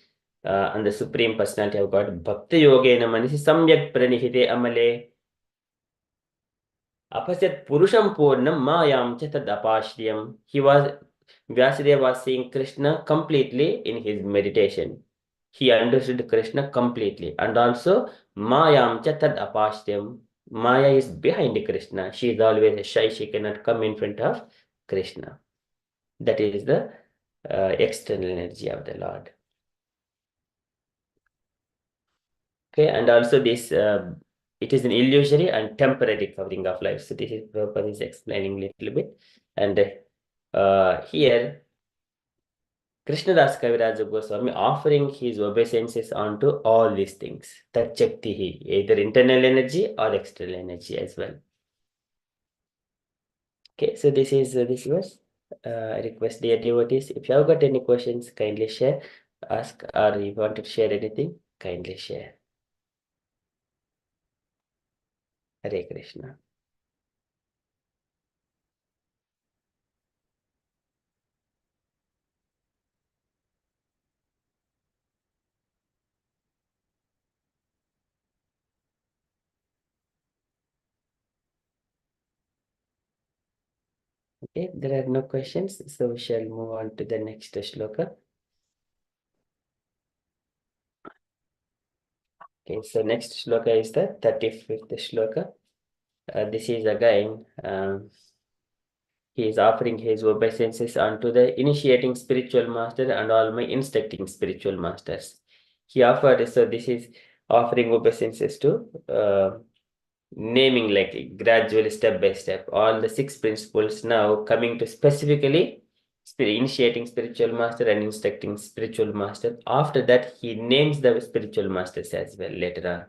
on the Supreme Personality of God, Bhakti Yogena Manasi Samyak Pranihite Amale Apasyat Purusham Purnam Mayam Chatad Apashriyam. Vyasadeva was seeing Krishna completely in his meditation. He understood Krishna completely. And also Mayam Chatad Apashriyam. Maya is behind Krishna. She is always shy. She cannot come in front of Krishna. That is the external energy of the Lord. Okay, and also this, it is an illusory and temporary covering of life. So this is Prabhupada is explaining a little bit. And here, Krishnadas Kaviraj Goswami offering his obeisances onto all these things. Tat Shaktihi, either internal energy or external energy as well. Okay, so this is this verse. I request dear devotees, if you have got any questions, kindly share, ask, or you want to share anything, kindly share. Hare Krishna. Okay, there are no questions, so we shall move on to the next shloka. Okay, so next shloka is the 35th shloka. This is again, he is offering his obeisances unto the initiating spiritual master and all my instructing spiritual masters. He offered, so this is offering obeisances to naming like gradually step by step all the 6 principles, now coming to specifically initiating spiritual master and instructing spiritual master. After that he names the spiritual masters as well later on.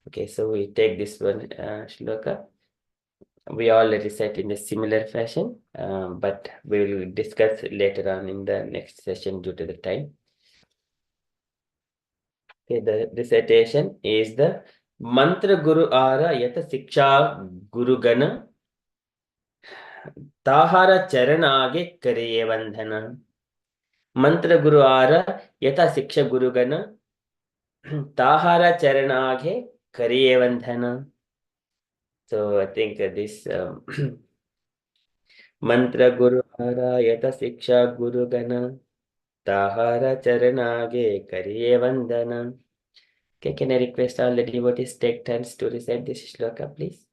Okay, so we take this one shloka. We all recite in a similar fashion, but we will discuss later on in the next session due to the time. Okay, the recitation is the Mantra Guru Ara Yata Siksha Guru Gana Tahara Charanage Kariye Vandhana. Mantra Guru Ara Yata Siksha Guru Gana Tahara Charanage Kariye Vandhana. So I think this Mantra Guru Ara Yata Siksha Guru Gana Tahara Charanage Kariye Vandana. Okay, can I request all the devotees take turns to recite this shloka, please?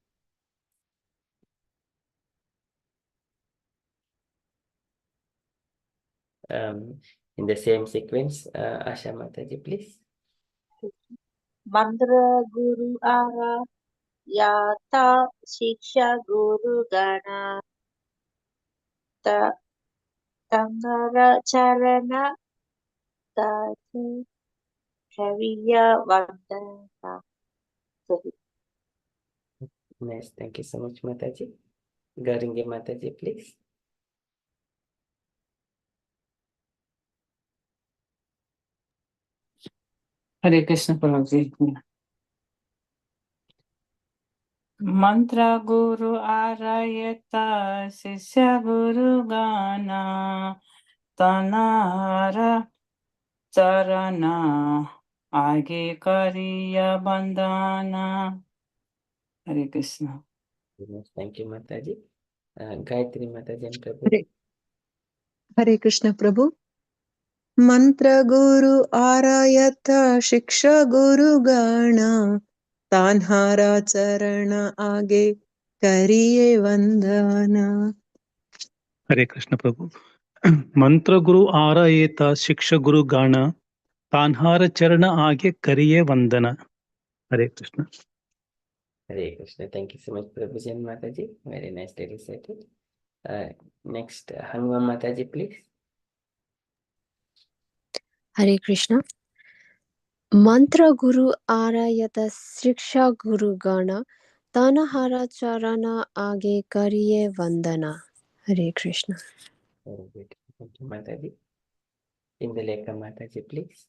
In the same sequence, Asha Mataji, please. Mantra Guru Ara Yata Shiksha Guru Gana Tangara Charana Tati Kariya Vandana. Nice, thank you so much, Mataji. Garinge Mataji, please. Hare Krishna Prabhuji. Mantra Guru Arayata Sisya Guru Gana Tanara Charana Age Kariya Bandana. Hare Krishna. Thank you, Mataji. Gayatri Mataji and Prabhu. Hare Krishna Prabhu. Mantra Guru Arayata Shiksha Guru Gana Tanhara Charana Age Kariye Vandana. Hare Krishna Prabhu. Mantra Guru Arayeta Shiksha Guru Gana Tanhara Charana Age Kariye Vandana. Hare Krishna. Hare Krishna. Thank you so much, Prabhuji and Mataji. Very nicely recited. Next, Hanuman Mataji, please. Hare Krishna. Mantra Guru Arayata Shiksha Guru Gana Tanahara Charana Age Kariye Vandana. Hare Krishna. Very good. Thank you, Mataji. Indaleka Mataji, please.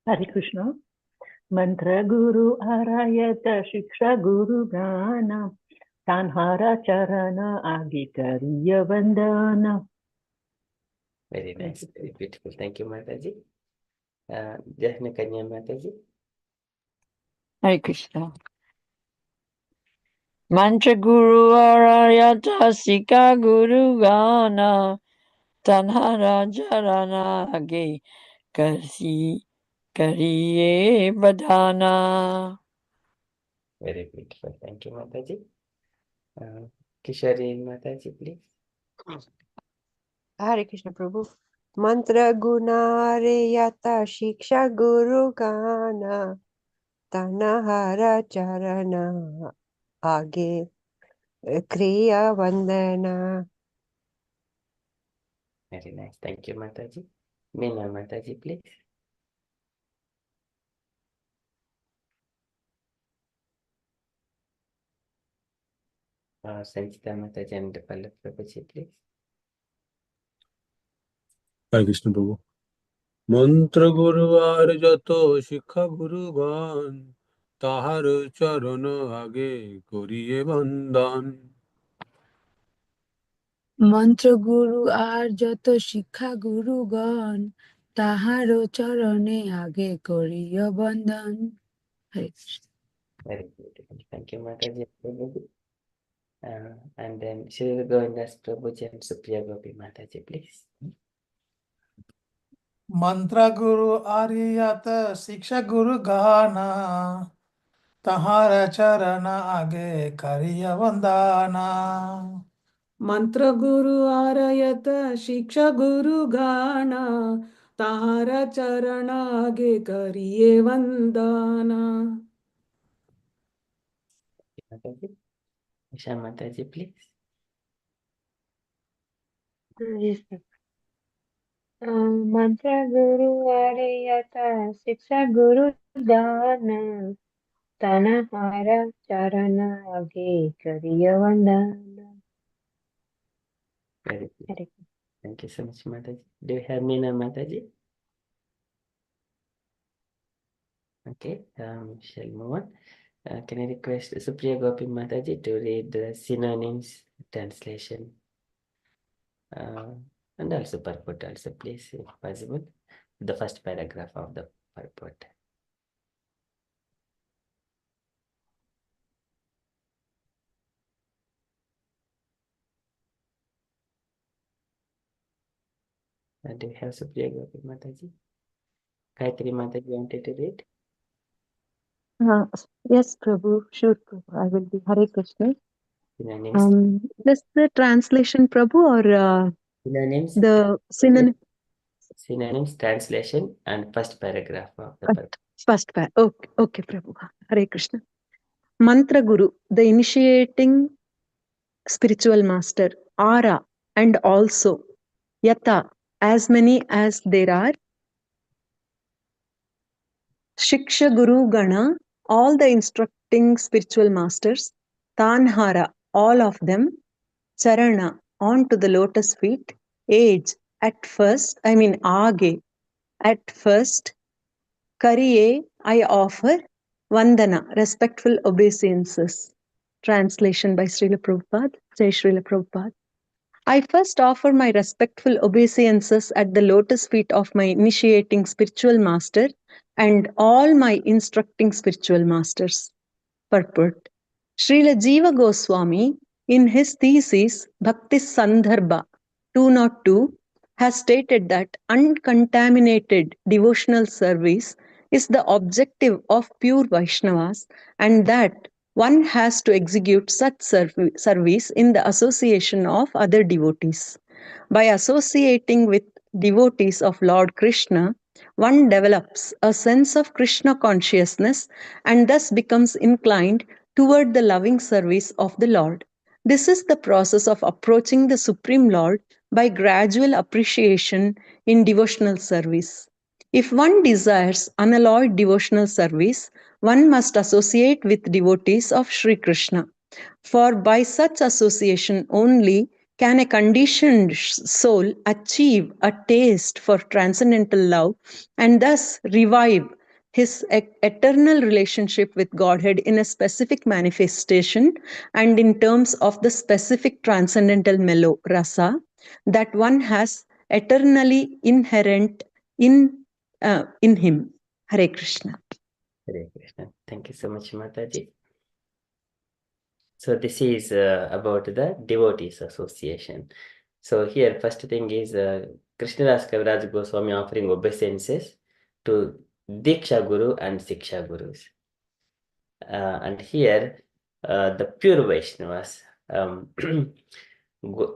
Hare Krishna. Mantra Guru Arayata Shiksha Guru Gana Tanhara Charana Agi Kariya Vandana. Very nice, very beautiful. Thank you, Mataji. Jahna Kanya Mataji. Hare Krishna. Mantra Guru Arayata Sika Guru Gana Tanhara Jarana Age Kariye Badana. Very beautiful. Thank you, Mataji. Kishori Mataji, please. Hare Krishna Prabhu. Mantra Gunare Yata Shiksha Guru Gana Tanahara Charana Age Kriya Vandana. Very nice. Thank you, Mataji. Meena Mataji, please. Sanchita Mataji and Pallab Prabhuji, please. Hare Krishna Prabhu. মন্ত্র গুরু আর যত শিক্ষা গুরুগণ তাহার চরণ আগে করিয়ে বন্দন মন্ত্র গুরু আর যত শিক্ষা গুরুগণ তাহারও চরণে আগে করিয় বন্দন। হরে Krishna. Very beautiful. Thank you, Mataji. And then Shri Govindas Prabhuji and Supriya Gopi Mataji, please. मंत्र गुरु आर्यत शिक्षा गुरु गाना तहार चरण आगे करिय वंदना। मंत्र गुरु आरयत शिक्षा गुरु गाना ताहार चरण आगे करिए वंदना। Mataji. Isha Mataji, please. Yes, sir. Mantra Guru Ariyata Shiksha Guru Dana Tanahara Charana Age Kariya Vandana. Very good. Thank you so much, Mataji. Do you have Meena Mataji? Okay, shall move on. Can I request Supriya Gopi Mataji to read the synonyms translation and also purport also, please, if possible, the first paragraph of the purport. Do you have Supriya Gopi Mataji? Gayatri Mataji wanted to read? Yes, Prabhu. Sure, Prabhu. I will be. Hare Krishna. Synonyms. This the translation, Prabhu, or Synonyms. the synonym? Synonyms translation and first paragraph of the purport. First part. Okay, okay, Prabhu. Hare Krishna. Mantra Guru, the initiating spiritual master, Ara, and also Yata, as many as there are. Shiksha Guru Gana, all the instructing spiritual masters. Tanhara, all of them. Charana, on to the lotus feet. Age, at first, Age, at first. Kariye, I offer. Vandana, respectful obeisances. Translation by Srila Prabhupada. Jai Srila Prabhupada. I first offer my respectful obeisances at the lotus feet of my initiating spiritual master and all my instructing spiritual masters. Purport. Srila Jiva Goswami, in his thesis Bhakti Sandarbha 202, has stated that uncontaminated devotional service is the objective of pure Vaishnavas and that one has to execute such service in the association of other devotees. By associating with devotees of Lord Krishna, one develops a sense of Krishna consciousness and thus becomes inclined toward the loving service of the Lord. This is the process of approaching the Supreme Lord by gradual appreciation in devotional service. If one desires unalloyed devotional service, one must associate with devotees of Sri Krishna. For by such association only can a conditioned soul achieve a taste for transcendental love and thus revive his eternal relationship with Godhead in a specific manifestation and in terms of the specific transcendental mellow rasa that one has eternally inherent in him. Hare Krishna. Hare Krishna. Thank you so much, Mataji. So this is about the devotees association. So here, first thing is Krishnadas Kaviraj Goswami offering obeisances to Diksha Guru and Siksha Gurus. And here, the pure Vaishnavas,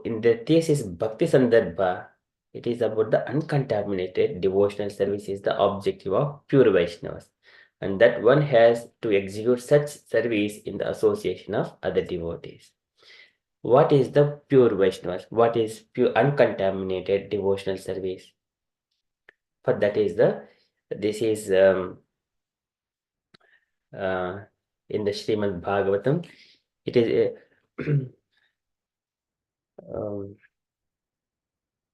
in the thesis Bhakti Sandarbha, it is about the uncontaminated devotional service is the objective of pure Vaishnavas. And that one has to execute such service in the association of other devotees. What is the pure Vaishnavas? What is pure uncontaminated devotional service? For that is this is in the Srimad Bhagavatam. It is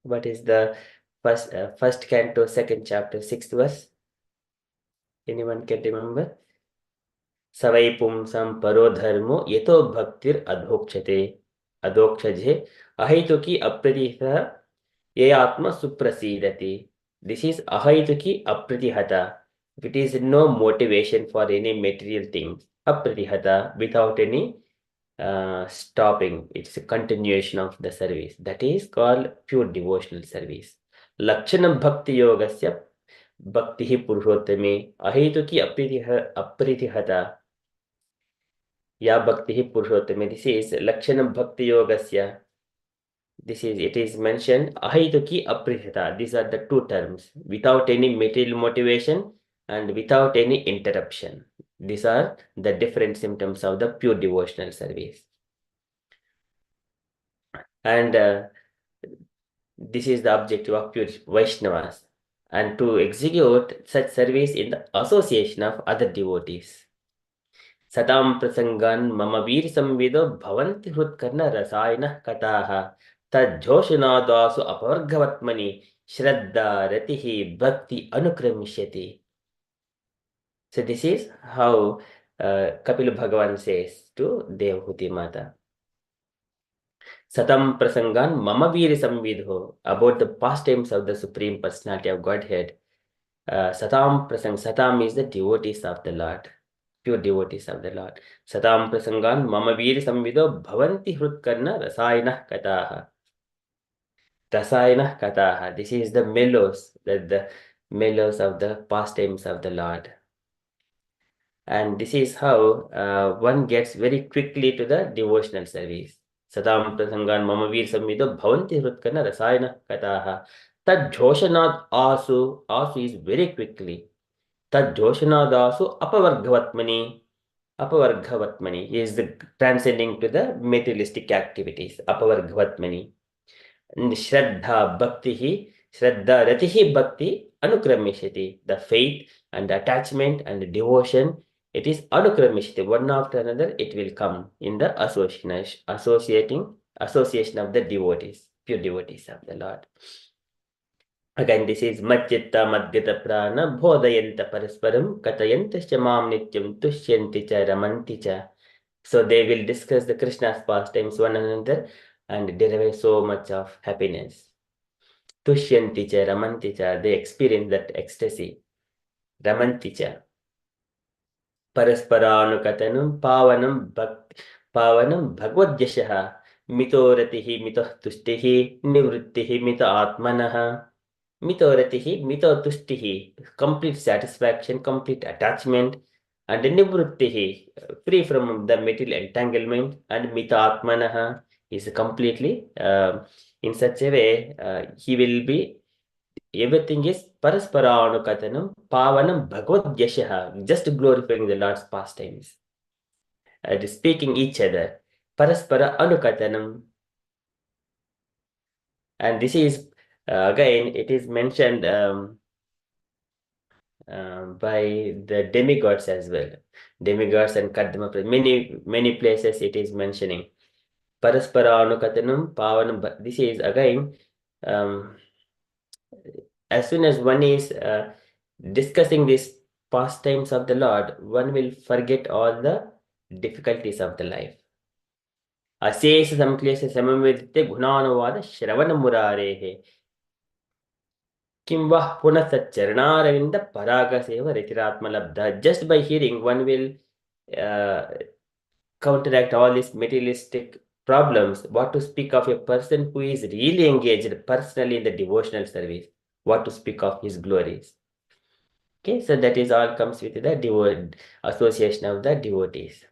what is the first canto, second chapter, sixth verse? Anyone can remember? Savai pumsam paro dharmo yeto bhaktir adhokshate adhokshajhe ahituki apraditha ye atma suprasidati. This is ahituki apratihata. It is no motivation for any material things. Apratihata, without any stopping. It's a continuation of the service. That is called pure devotional service. Lakshana bhakti yogasya bhakti purushottame ahituki apritihata ya bhakti purushottame. This is Lakshana bhakti yogasya. It is mentioned ahituki apritihata. These are the two terms. Without any material motivation and without any interruption. These are the different symptoms of the pure devotional service. And this is the objective of pure Vaishnavas, and to execute such service in the association of other devotees. Satam prasangan mama veer samvido bhavanti hrutkarna rasayana kataha tajjoshanadasu apavargavatmani shraddha ratihi bhakti anukramishati. So this is how Kapila Bhagavan says to Devahuti Mata. Satam prasangan mama veer samvidho, about the pastimes of the Supreme Personality of Godhead. Satam prasang, Satam is the devotees of the Lord, pure devotees of the Lord. Satam prasangan mama veer samvidho bhavanti hrutkarna rasayana kataha. Rasayana kataha. This is the mellows, the mellows of the pastimes of the Lord. And this is how one gets very quickly to the devotional service. Satam prasangan mama veer samvidho bhavanti hrutkarna rasayana kataha. Tad jhoshanad asu. Asu is very quickly. Tad jhoshanadasu apavargavatmani. Apavargavatmani is the transcending to the materialistic activities. Apavargavatmani. Shraddha bhakti, Shraddha ratihi bhakti anukramishati. The faith and the attachment and the devotion, it is anukramishati. One after another, it will come in the association of the devotees, pure devotees of the Lord. Again, this is Majjitta Madgita Prana Bodhayanta Parasparam Katayanta Shamam Nityam Tushyanti Cha Ramanti Cha. So they will discuss the Krishna's pastimes one another and derive so much of happiness. Tushyanti Cha Ramanti Cha, they experience that ecstasy. Ramanti Cha. Parasparanukathanam Pavanam Bhagavad-yashaha Mitoratihi Mitoh Tustihi Nivrittihi Mita Atmanaha. Mitoratihi, mitotustihi, complete satisfaction, complete attachment, and nivrittihi, free from the material entanglement, and mitatmanaha is completely in such a way he will be, everything is parasparanukathanam, pavanam bhagavad-yashaha, just glorifying the Lord's pastimes, speaking each other, paraspara anukathanam. And this is again, it is mentioned by the demigods as well. Demigods and Kadma, many places it is mentioning. Paraspara anukathanam pavanam. This is again, as soon as one is discussing these pastimes of the Lord, one will forget all the difficulties of the life. Asesa samklesha samamvedite gunanavada shravana murarehe. Kimva punah satcharanaravindha paraga seva retiratmalabdha. Just by hearing, one will counteract all these materialistic problems. What to speak of a person who is really engaged personally in the devotional service? What to speak of his glories? Okay, so that is all comes with the association of the devotees.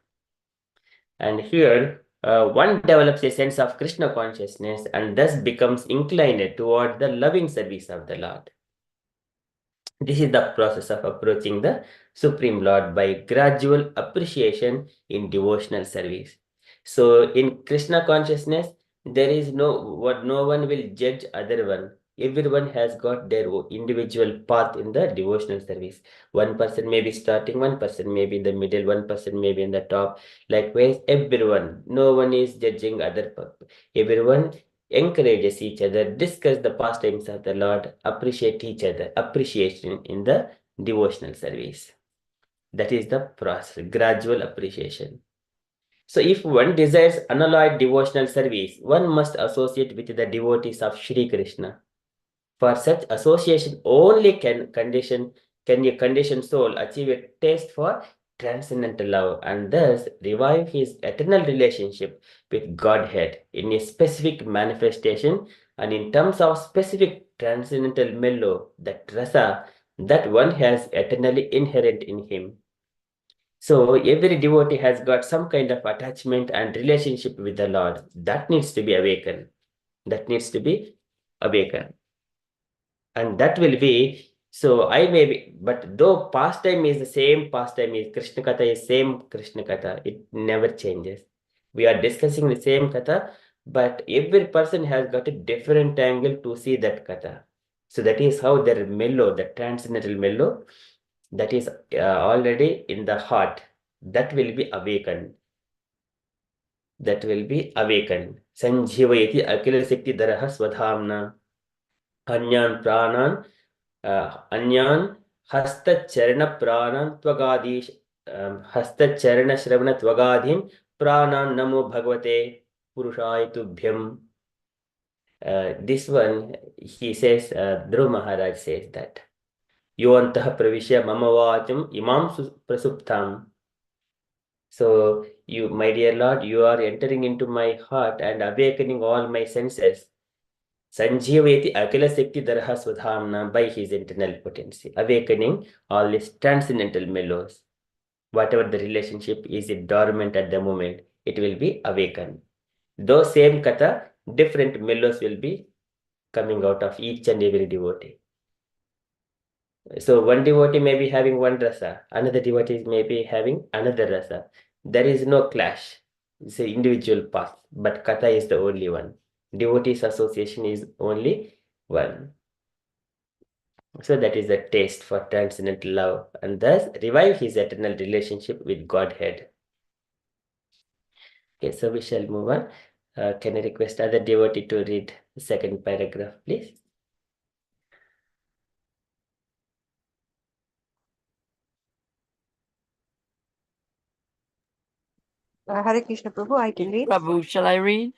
And here, one develops a sense of Krishna consciousness and thus becomes inclined toward the loving service of the Lord. This is the process of approaching the Supreme Lord by gradual appreciation in devotional service. So in Krishna consciousness, there is no one will judge other one. Everyone has got their individual path in the devotional service. One person may be starting, one person may be in the middle, one person may be in the top. Likewise, everyone, no one is judging other. Everyone encourages each other, discuss the pastimes of the Lord, appreciate each other, appreciation in the devotional service. That is the process, gradual appreciation. So if one desires unalloyed devotional service, one must associate with the devotees of Shri Krishna. For such association only can a conditioned soul achieve a taste for transcendental love and thus revive his eternal relationship with Godhead in a specific manifestation and in terms of specific transcendental mellow, that rasa that one has eternally inherent in him. So every devotee has got some kind of attachment and relationship with the Lord. That needs to be awakened. That needs to be awakened. And that will be, so I may be, but though pastime is the same pastime, is Krishna Katha is same Krishna Katha, it never changes. We are discussing the same Katha, but every person has got a different angle to see that Katha. So that is how their mellow, the transcendental mellow, that is already in the heart, that will be awakened. That will be awakened. Sanjivayati akila sikti daraha swadhamna anyan pranan anyan hasta charana pranan tvagadish hasta charana shravana tvagadhin pranan namo bhagavate purushaya tubhyam. This one, he says, Dhruv Maharaj says that. Yuvantah pravishya mama vacham imam prasuptam. So, you, my dear Lord, you are entering into my heart and awakening all my senses. Sanjivayati Akila Sekti Darha Swadhamna, by his internal potency, awakening all these transcendental mellows. Whatever the relationship is dormant at the moment, it will be awakened. Though same katha, different mellows will be coming out of each and every devotee. So one devotee may be having one rasa, another devotee may be having another rasa. There is no clash. It's an individual path, but katha is the only one. Devotees association is only one. So that is a taste for transcendental love and thus revive his eternal relationship with Godhead. Okay, so we shall move on. Can I request other devotee to read the second paragraph, please? Hare Krishna Prabhu, I can read. Prabhu, shall I read?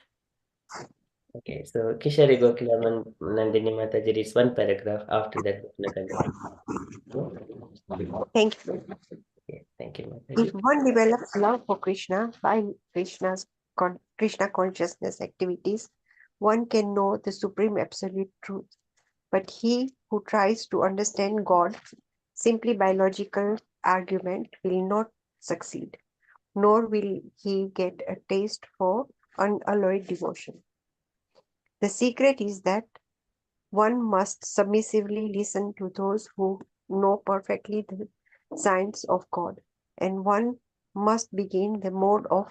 Okay, so Kishari Gokilaman Nandini Mataji reads one paragraph. After that, we're going to Thank you. Okay, thank you, If Mataji. one develops love for Krishna by Krishna consciousness activities, one can know the supreme absolute truth. But he who tries to understand God simply by logical argument will not succeed, nor will he get a taste for unalloyed devotion. The secret is that one must submissively listen to those who know perfectly the science of God, and one must begin the mode of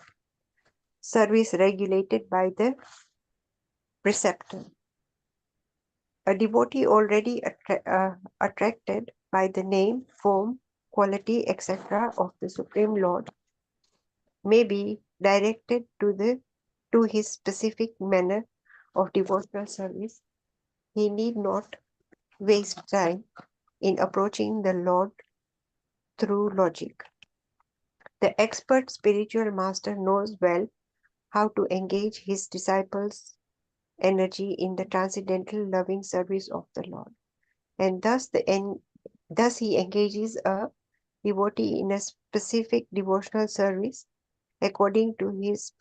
service regulated by the preceptor. A devotee already attracted by the name, form, quality, etc. of the Supreme Lord may be directed to his specific manner of devotional service. He need not waste time in approaching the Lord through logic. The expert spiritual master knows well how to engage his disciples' energy in the transcendental loving service of the Lord, and thus he engages a devotee in a specific devotional service according to his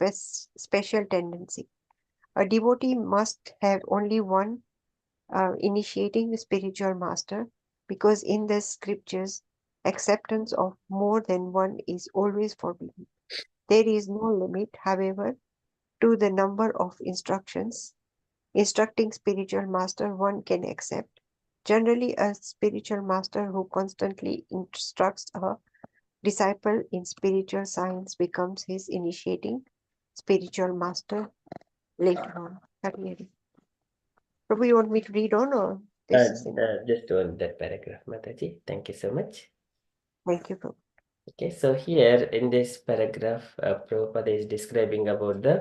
special tendency. A devotee must have only one initiating spiritual master, because in the scriptures, acceptance of more than one is always forbidden. There is no limit, however, to the number of instructing spiritual master one can accept. Generally, a spiritual master who constantly instructs a disciple in spiritual science becomes his initiating spiritual master later on. Prabhu, you want me to read on or this? Just on that paragraph, Mataji. Thank you so much. Thank you, Prabhu. Okay, so here in this paragraph, Prabhupada is describing about the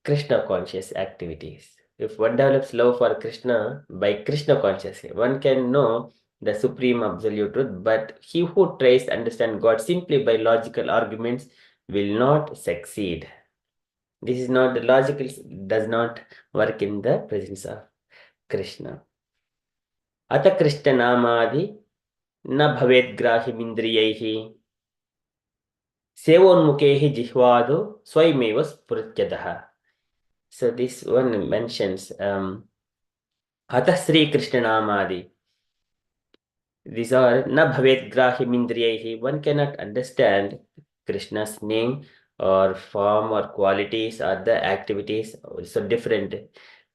Krishna conscious activities. If one develops love for Krishna by Krishna consciousness, one can know the supreme absolute truth, but he who tries to understand God simply by logical arguments will not succeed. This is not the logical, does not work in the presence of Krishna. Ata Krishna namadi na bhavet grahimindriyaihi sevonmukehi jihvado swayameva sprutyadaha. So this one mentions Ata Sri Krishna namadi. These are na bhavet grahimindriyaihi. One cannot understand Krishna's name or form or qualities or the activities. So different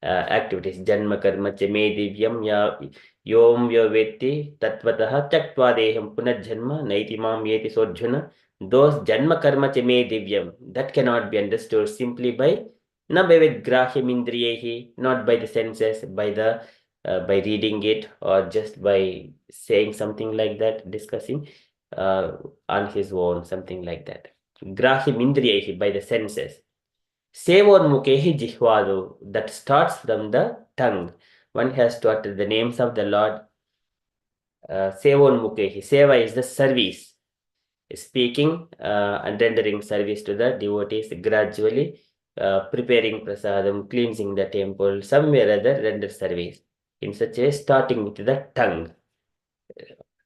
activities. Janma karma chame divyam ya yom yo vetti tatvatah tyaktva deham punajjanma naiti mam yeti sodhjana. Those janma karma chame divyam, that cannot be understood simply by na bhavet grahimindriyehi, not by the senses, by reading it or just by saying something like that, discussing on his own, something like that. Grahimindriyehi, by the senses. Sevonmukehi jihvado, that starts from the tongue. One has to utter the names of the Lord. Sevonmukehi, seva is the service, speaking and rendering service to the devotees gradually, preparing prasadam, cleansing the temple, somewhere or other render service. In such a way, starting with the tongue.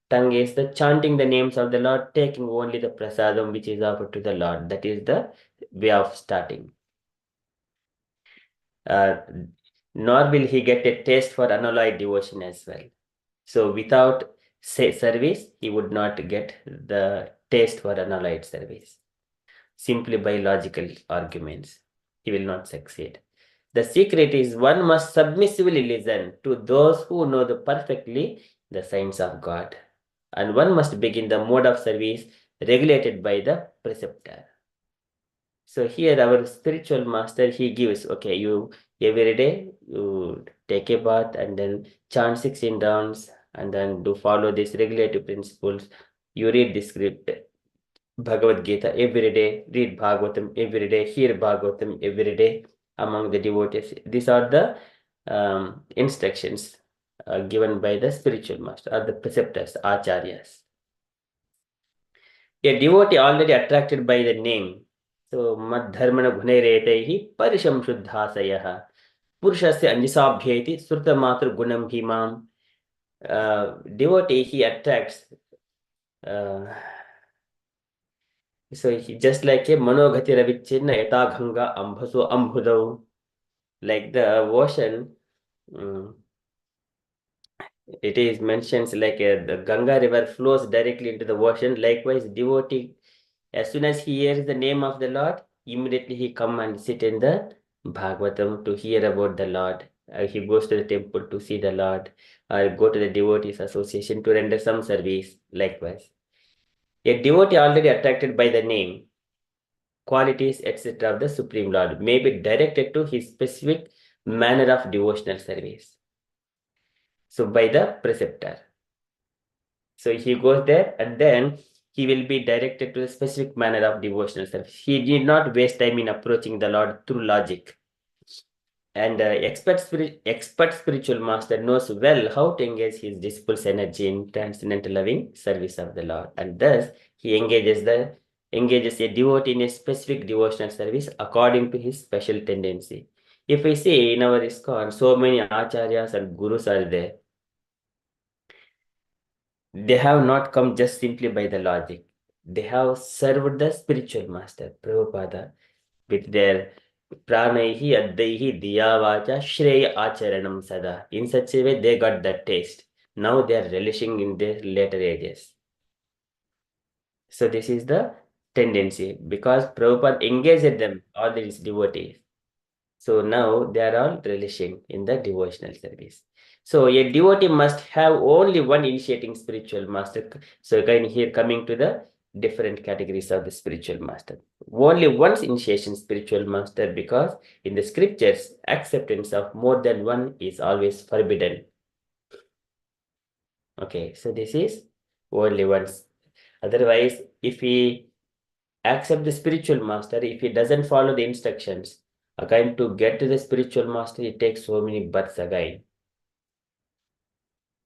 Tongue is the chanting the names of the Lord, taking only the prasadam which is offered to the Lord. That is the way of starting. Nor will he get a taste for unalloyed devotion as well. So without service, he would not get the taste for unalloyed service. Simply by logical arguments, he will not succeed. The secret is one must submissively listen to those who know perfectly the signs of God. And one must begin the mode of service regulated by the preceptor. So here our spiritual master, he gives, okay, you every day you take a bath and then chant 16 rounds and then do follow these regulative principles. You read the script, Bhagavad Gita every day, read Bhagavatam every day, hear Bhagavatam every day among the devotees. These are the instructions given by the spiritual master or the preceptors, acharyas. A devotee already attracted by the name. So, Madharmana Gunairetahi Parisham Shuddhasayaha Purushasya Anjisabhyeti Srutamatru Gunam Himam. Devotee, he attracts. So he just like a Manogati Ravichinna Eta Ganga Ambhaso Ambhudau, like the ocean. It is mentioned like the Ganga river flows directly into the ocean. Likewise, devotee, as soon as he hears the name of the Lord, immediately he come and sit in the Bhagavatam to hear about the Lord. He goes to the temple to see the Lord, or go to the devotees association to render some service. Likewise, a devotee already attracted by the name, qualities, etc. of the Supreme Lord may be directed to his specific manner of devotional service. So by the preceptor. So he goes there and then he will be directed to a specific manner of devotional service. He need not waste time in approaching the Lord through logic. And expert spiritual master knows well how to engage his disciples' energy in transcendental loving service of the Lord. And thus he engages a devotee in a specific devotional service according to his special tendency. If we see in our ISKCON, so many acharyas and gurus are there. They have not come just simply by the logic. They have served the spiritual master, Prabhupada, with their pranaihi addaihi diyavacha shreya acharanam sada. In such a way, they got that taste. Now they are relishing in their later ages. So this is the tendency, because Prabhupada engaged them, all these devotees. So now they are all relishing in the devotional service. So a devotee must have only one initiating spiritual master. So again here coming to the different categories of the spiritual master. Only one initiation spiritual master, because in the scriptures, acceptance of more than one is always forbidden. Okay, so this is only once. Otherwise, if he accept the spiritual master, if he doesn't follow the instructions, again to get to the spiritual master, it takes so many births again.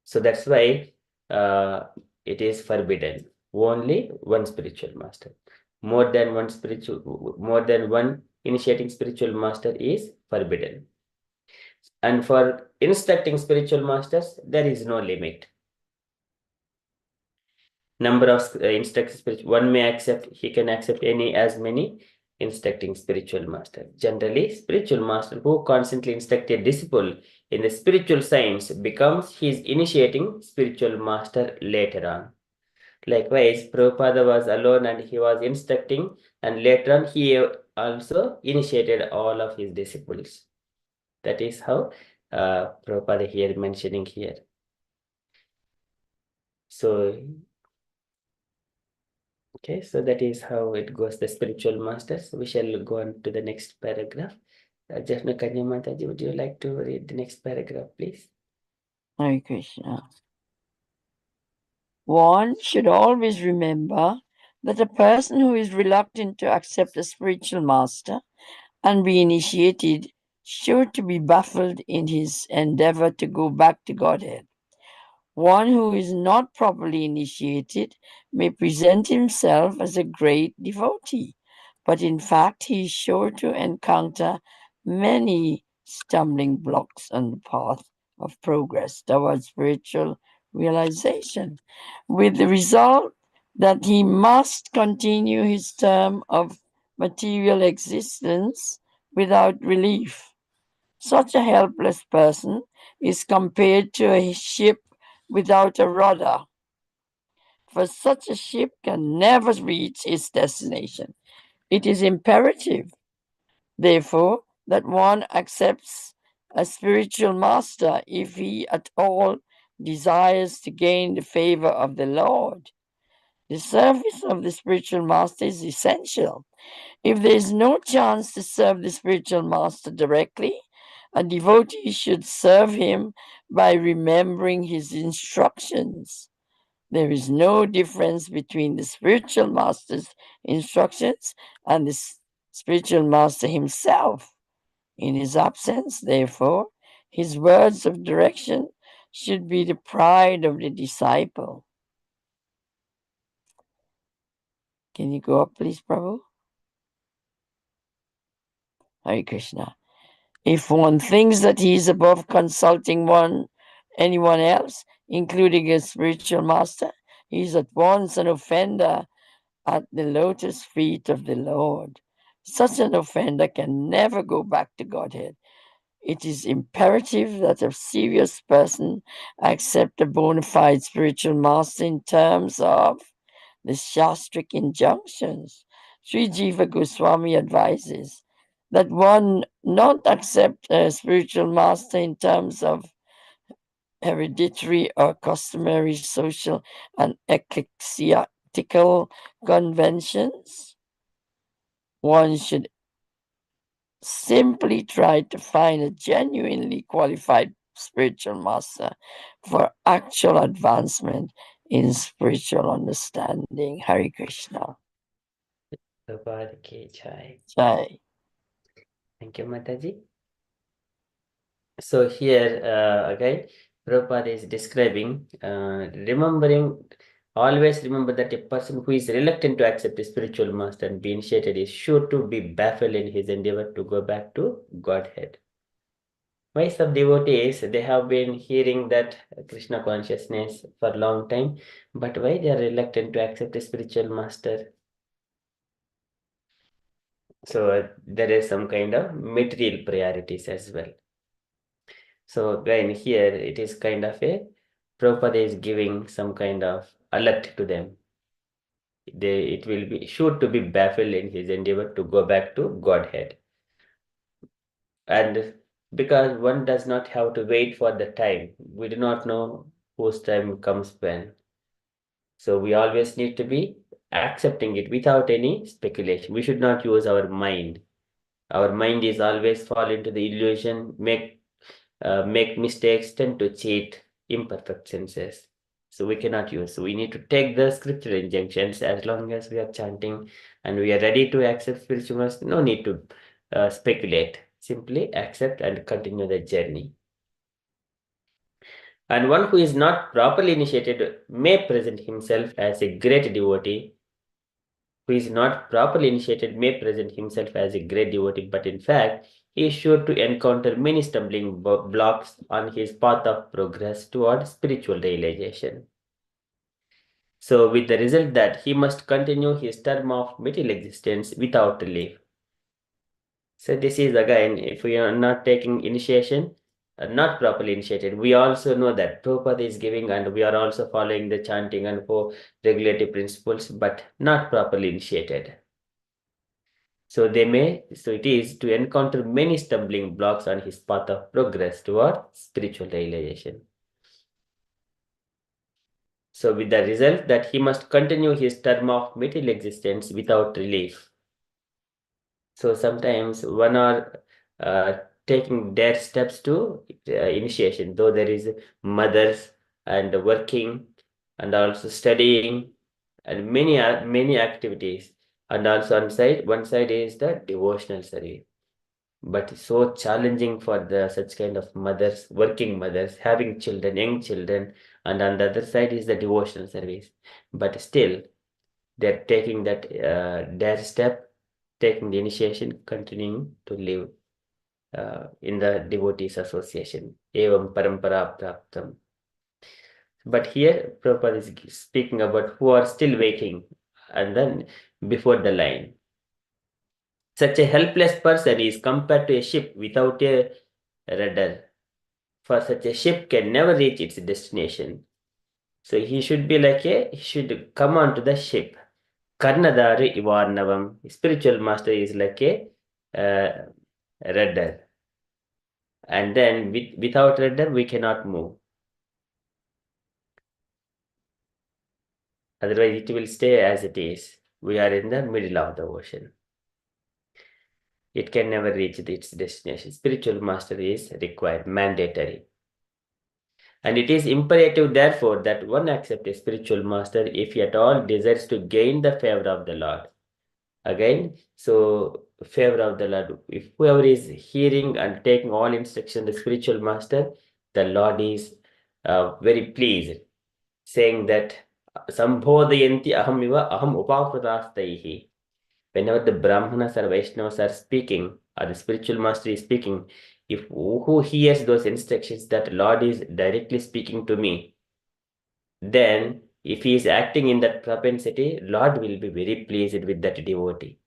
So that's why it is forbidden. Only one spiritual master. More than one initiating spiritual master is forbidden. And for instructing spiritual masters, there is no limit. Number of instructing spiritual, one may accept, he can accept as many instructing spiritual master. Generally, spiritual master who constantly instruct a disciple in the spiritual science becomes his initiating spiritual master later on. Likewise, Prabhupada was alone and he was instructing, and later on he also initiated all of his disciples. That is how Prabhupada here mentioning here. So, okay, so that is how it goes, the spiritual masters. We shall go on to the next paragraph. Jafna Kanya Mataji, would you like to read the next paragraph, please? Hare Krishna. One should always remember that a person who is reluctant to accept a spiritual master and be initiated sure to be baffled in his endeavor to go back to Godhead. One who is not properly initiated may present himself as a great devotee, but in fact he is sure to encounter many stumbling blocks on the path of progress towards spiritual realization, with the result that he must continue his term of material existence without relief. Such a helpless person is compared to a ship without a rudder, for such a ship can never reach its destination. It is imperative, therefore, that one accepts a spiritual master if he at all desires to gain the favor of the Lord. The service of the spiritual master is essential. If there is no chance to serve the spiritual master directly, a devotee should serve him by remembering his instructions. There is no difference between the spiritual master's instructions and the spiritual master himself. In his absence, therefore, his words of direction should be the pride of the disciple. Can you go up, please, Prabhu? Hare Krishna. If one thinks that he is above consulting anyone else, including a spiritual master, he is at once an offender at the lotus feet of the Lord. Such an offender can never go back to Godhead. It is imperative that a serious person accept a bona fide spiritual master in terms of the Shastric injunctions. Sri Jiva Goswami advises that one not accept a spiritual master in terms of hereditary or customary social and ecclesiastical conventions. One should simply try to find a genuinely qualified spiritual master for actual advancement in spiritual understanding. Hare Krishna. Prabhupada ki jai. Jai. Thank you, Mataji. So here again, Prabhupada is describing, always remember that a person who is reluctant to accept a spiritual master and be initiated is sure to be baffled in his endeavor to go back to Godhead. Why some devotees, they have been hearing that Krishna consciousness for a long time, but why they are reluctant to accept a spiritual master? So there is some kind of material priorities as well. So again here it is kind of a, Prabhupada is giving some kind of alert to them. It will be sure to be baffled in his endeavor to go back to Godhead. And because one does not have to wait for the time, we do not know whose time comes when. So we always need to be accepting it without any speculation. We should not use our mind. Our mind is always fall into the illusion, make mistakes, tend to cheat, imperfect senses. So we cannot use. So we need to take the scriptural injunctions as long as we are chanting and we are ready to accept spiritual master. No need to speculate. Simply accept and continue the journey. And one who is not properly initiated may present himself as a great devotee. Who is not properly initiated may present himself as a great devotee, but in fact, he is sure to encounter many stumbling blocks on his path of progress toward spiritual realization. So, with the result that he must continue his term of material existence without relief. So, this is again, if we are not taking initiation, not properly initiated, we also know that Prabhupada is giving and we are also following the chanting and for regulative principles, but not properly initiated. So it is to encounter many stumbling blocks on his path of progress toward spiritual realization. So with the result that he must continue his term of material existence without relief. So sometimes one are taking their steps to initiation, though there is mothers and working and also studying and many activities. And also one side is the devotional service. But so challenging for the such kind of mothers, working mothers, having children, young children, and on the other side is the devotional service. But still, they're taking that their step, taking the initiation, continuing to live in the devotees association. Evam parampara praptam. But here, Prabhupada is speaking about who are still waiting and then before the line. Such a helpless person is compared to a ship without a rudder. For such a ship can never reach its destination. So he should be he should come onto the ship. Karnadari Ivarnavam. Spiritual master is like a rudder. And then without rudder, we cannot move. Otherwise, it will stay as it is. We are in the middle of the ocean. It can never reach its destination. Spiritual master is required, mandatory. And it is imperative, therefore, that one accept a spiritual master if he at all desires to gain the favor of the Lord. Again, so favor of the Lord. If whoever is hearing and taking all instruction, the spiritual master, the Lord is very pleased, saying that Sambhodhayanti aham iva aham upakritastaihi. Whenever the Brahmanas or Vaishnavas are speaking, or the spiritual master is speaking, if who hears those instructions that Lord is directly speaking to me, then if he is acting in that propensity, Lord will be very pleased with that devotee.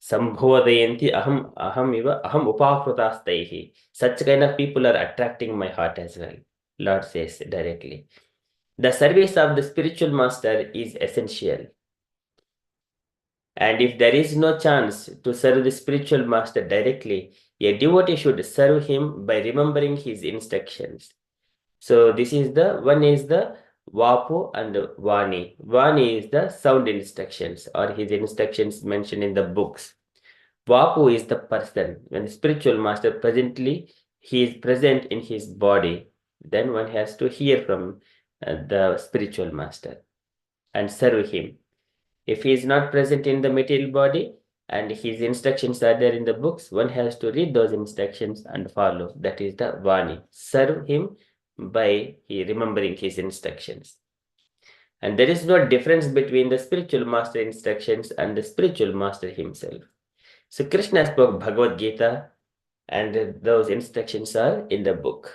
Sambhodhayanti aham iva aham upakritastaihi. Such kind of people are attracting my heart as well. Lord says directly. The service of the spiritual master is essential. And if there is no chance to serve the spiritual master directly, a devotee should serve him by remembering his instructions. So this is one is the Vapu and Vani. Vani is the sound instructions or his instructions mentioned in the books. Vapu is the person. When the spiritual master presently, he is present in his body, then one has to hear from the spiritual master and serve him. If he is not present in the material body and his instructions are there in the books, one has to read those instructions and follow. That is the Vani. Serve him by remembering his instructions. And there is no difference between the spiritual master instructions and the spiritual master himself. So Krishna spoke Bhagavad Gita and those instructions are in the book.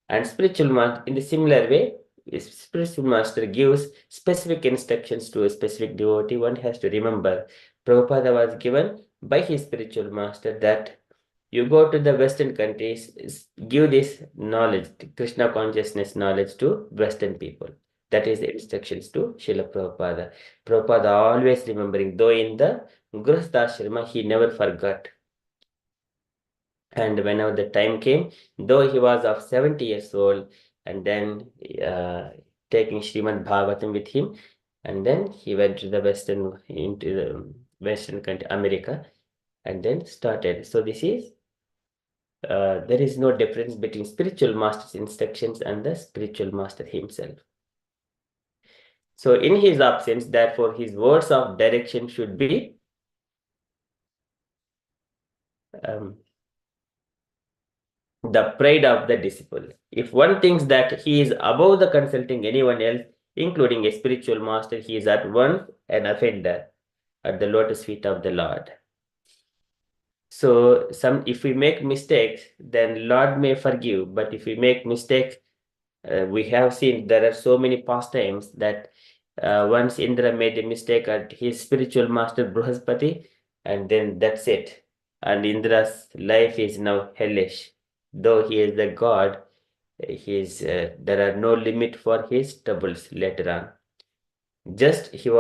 And spiritual master, in the similar way, spiritual master gives specific instructions to a specific devotee. One has to remember Prabhupada was given by his spiritual master that you go to the Western countries, give this knowledge, Krishna consciousness knowledge to Western people. That is the instructions to Srila Prabhupada. Prabhupada always remembering, though in the Grihastha he never forgot. And whenever the time came, though he was of 70 years old, and then taking Srimad Bhagavatam with him, And then he went to the into the Western country, America, and then started. So this is, there is no difference between spiritual master's instructions and the spiritual master himself. So in his absence, therefore, his words of direction should be the pride of the disciple. If one thinks that he is above the consulting anyone else, including a spiritual master, he is at once an offender at the lotus feet of the Lord. So if we make mistakes, then Lord may forgive. But if we make mistakes, we have seen there are so many pastimes that once Indra made a mistake at his spiritual master Bruhaspati, and then that's it. And Indra's life is now hellish. Though he is the god, there are no limit for his troubles later on. Just he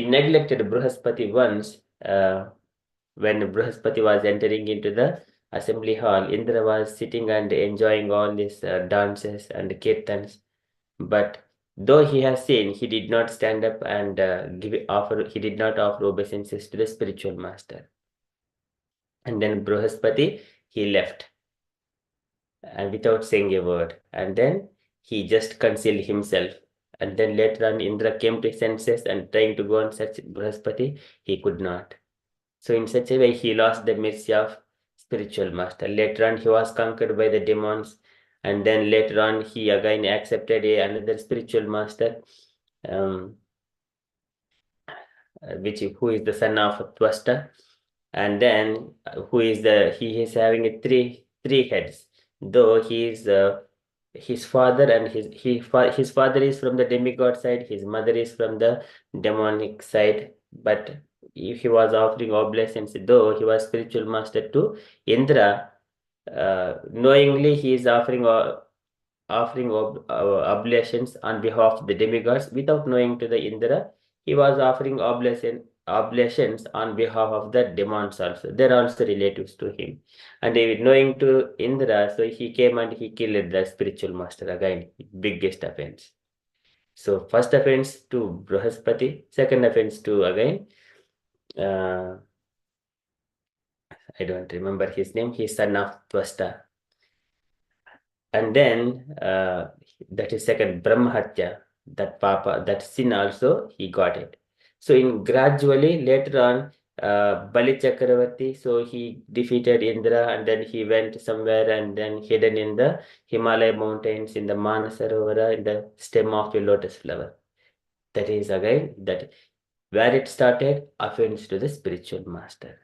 neglected Bruhaspati once. When Bruhaspati was entering into the assembly hall, Indra was sitting and enjoying all these dances and kirtans. But though he has seen, he did not stand up and he did not offer obeisances to the spiritual master. And then Bruhaspati, he left and without saying a word. And then he just concealed himself. And then later on, Indra came to his senses and trying to go and search Bruhaspati, he could not. So in such a way, he lost the mercy of spiritual master. Later on, he was conquered by the demons. And then later on, he again accepted another spiritual master, who is the son of Twasta. And then he is having three heads. Though he is his father and his father is from the demigod side, his mother is from the demonic side. But if he was offering oblations, though he was spiritual master to Indra, knowingly he is offering oblations on behalf of the demigods without knowing to the Indra. He was offering oblations on behalf of the demons also. They're also relatives to him. And knowing to Indra, so he came and he killed the spiritual master again, biggest offense. So first offense to Bruhaspati, second offense to again, I don't remember his name, he's son of Twasta. And then that is second, Brahmahatya, that sin also he got it. So in gradually later on, Bali Chakravarti, so he defeated Indra and then he went somewhere and then hidden in the Himalaya mountains in the Manasarovara in the stem of a lotus flower. That is again that where it started, offense to the spiritual master.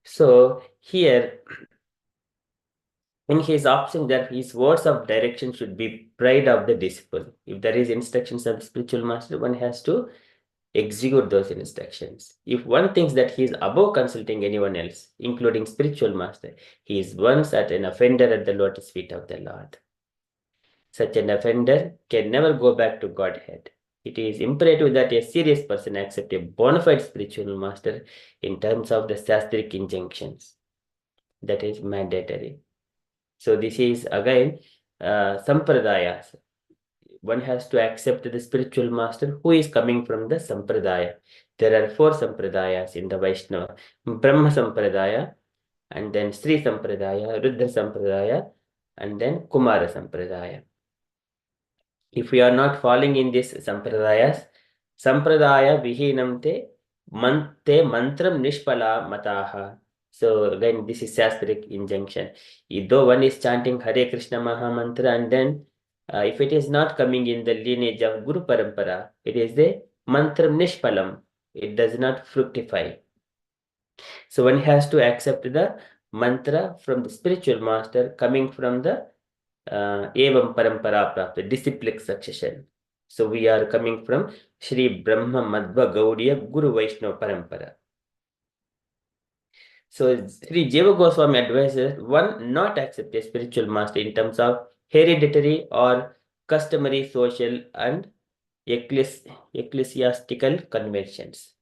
So here in his option that his words of direction should be pride of the disciple. If there is instructions of the spiritual master, one has to execute those instructions. If one thinks that he is above consulting anyone else, including spiritual master, he is once an offender at the lotus feet of the Lord. Such an offender can never go back to Godhead. It is imperative that a serious person accept a bona fide spiritual master in terms of the Shastric injunctions. That is mandatory. So this is again sampradayas. One has to accept the spiritual master who is coming from the sampradaya. There are 4 sampradayas in the Vaishnava: Brahma sampradaya, and then Sri sampradaya, Rudra sampradaya, and then Kumara sampradaya. If we are not falling in these sampradayas, sampradaya vihinam te mantram nishpala mataha. So again, this is Shastric injunction. Though one is chanting Hare Krishna Maha Mantra, and then if it is not coming in the lineage of Guru Parampara, it is the mantram nishpalam. It does not fructify. So one has to accept the mantra from the spiritual master coming from the Evam Parampara Prapta, disciplic succession. So we are coming from Sri Brahma Madhva Gaudiya Guru Vaishnava Parampara. So Sri Jiva Goswami advises one not accept a spiritual master in terms of hereditary or customary social and ecclesiastical conventions.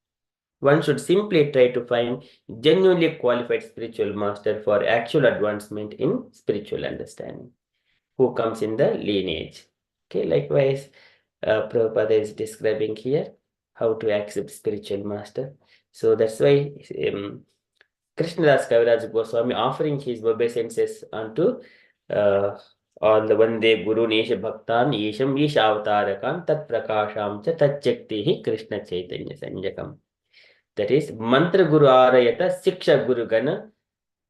One should simply try to find genuinely qualified spiritual master for actual advancement in spiritual understanding, who comes in the lineage. Okay, likewise, Prabhupada is describing here how to accept spiritual master. So that's why Krishnadas Kaviraj Goswami offering his obeisances unto all the Vande Guru Nesha Bhaktan Yesham Isha Avtarakan Tat Prakasham Cha Tat Jaktihi Krishna Chaitanya Sanjakam. That is Mantra Guru Arayata Siksha Guru Gana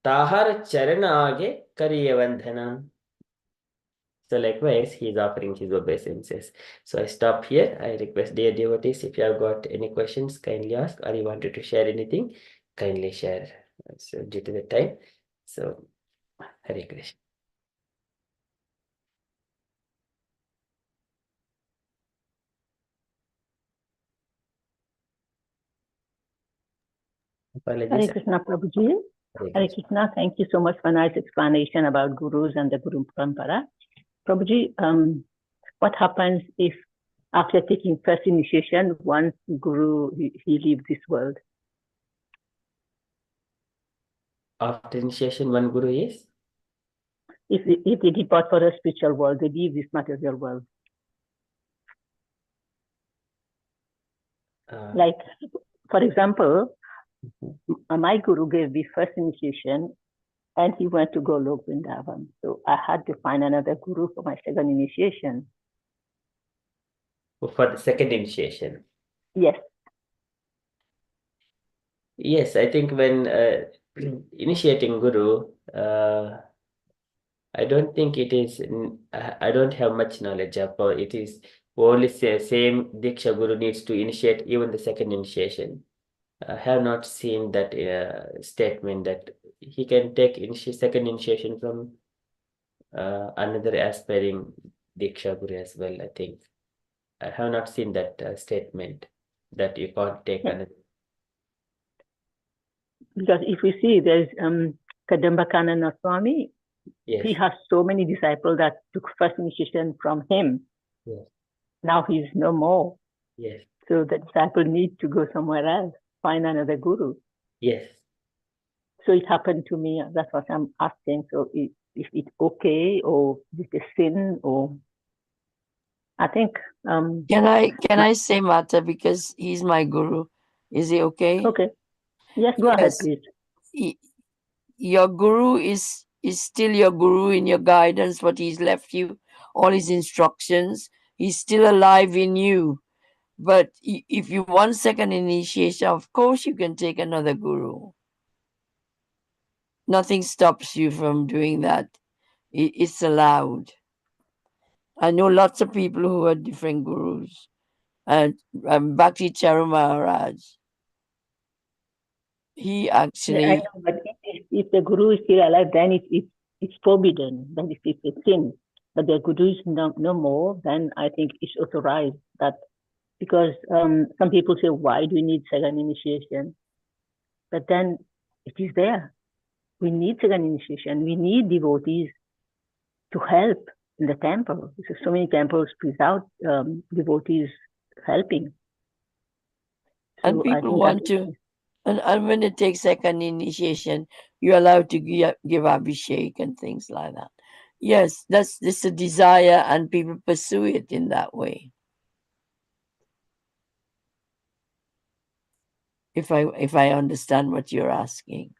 Tahar Charana Age Kariyavandhanam. So likewise, he is offering his obeisances. So I stop here. I request dear devotees, if you have got any questions, kindly ask, or you wanted to share anything, kindly share. So due to the time, so Hare Krishna. Hare Krishna Prabhuji. Hare Krishna, thank you so much for a nice explanation about gurus and the Guru Parampara. Prabhuji, what happens if after taking first initiation, one guru, he leaves this world? After initiation, one guru is? If they depart for a spiritual world, they leave this material world. Like, for example, my guru gave me first initiation and he went to Golok Vrindavan. So I had to find another guru for my second initiation. For the second initiation? Yes. Yes, I think when initiating guru, I don't think it is, I don't have much knowledge of it is only same Diksha Guru needs to initiate even the second initiation. I have not seen that statement that he can take second initiation from another aspiring Diksha Guru as well, I think. I have not seen that statement that you can't take another. Because if we see, there's Kadamba Kanana Swami, yes. He has so many disciples that took first initiation from him. Yes. Now he's no more. Yes. So the disciple need to go somewhere else, find another guru. Yes. So it happened to me. That's what I'm asking. So is it okay, or is it a sin, or I think. Can I say Mata, because he's my guru? Is he okay? Okay. Yes, go ahead, please. Your guru is still your guru in your guidance, what he's left you, all his instructions. He's still alive in you. But if you want second initiation, of course you can take another guru. Nothing stops you from doing that. It's allowed. I know lots of people who are different gurus. And Bhakti Charu Maharaj, he actually... Yeah, I know, but if the guru is still alive, then it's forbidden. Then it's a sin. But the guru is no more, then I think it's authorized. That because some people say, why do we need second initiation? But then it is there. We need second initiation. We need devotees to help in the temple. There's so many temples without devotees helping. So and people want to, and when they take second initiation, you're allowed to give abhishek and things like that. Yes, that's a desire, and people pursue it in that way. If I understand what you're asking.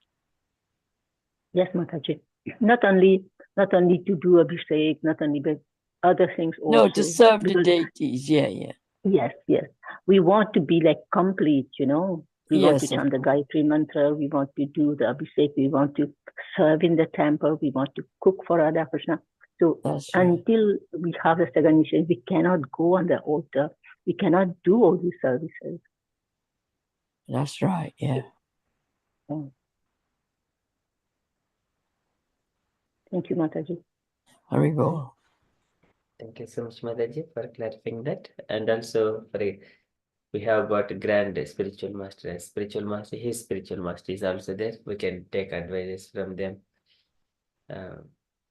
Yes, Mataji. Not only to do abhishek, not only, but other things also. No, to serve the deities. Yeah. Yes. We want to be like complete, We want to chant the Gayatri mantra. We want to do the abhishek. We want to serve in the temple. We want to cook for Radha Krishna. So until we have the second initiation, we cannot go on the altar. We cannot do all these services. That's right. Yeah. Thank you, Mataji. Haribol. Thank you so much, Mataji, for clarifying that. And also, we have got a grand spiritual master. His spiritual master is also there. We can take advices from them.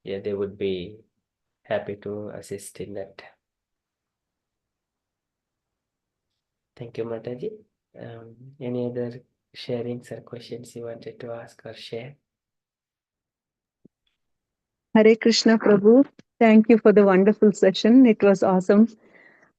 They would be happy to assist in that. Thank you, Mataji. Any other sharings or questions you wanted to ask or share? Hare Krishna, Prabhu. Thank you for the wonderful session. It was awesome.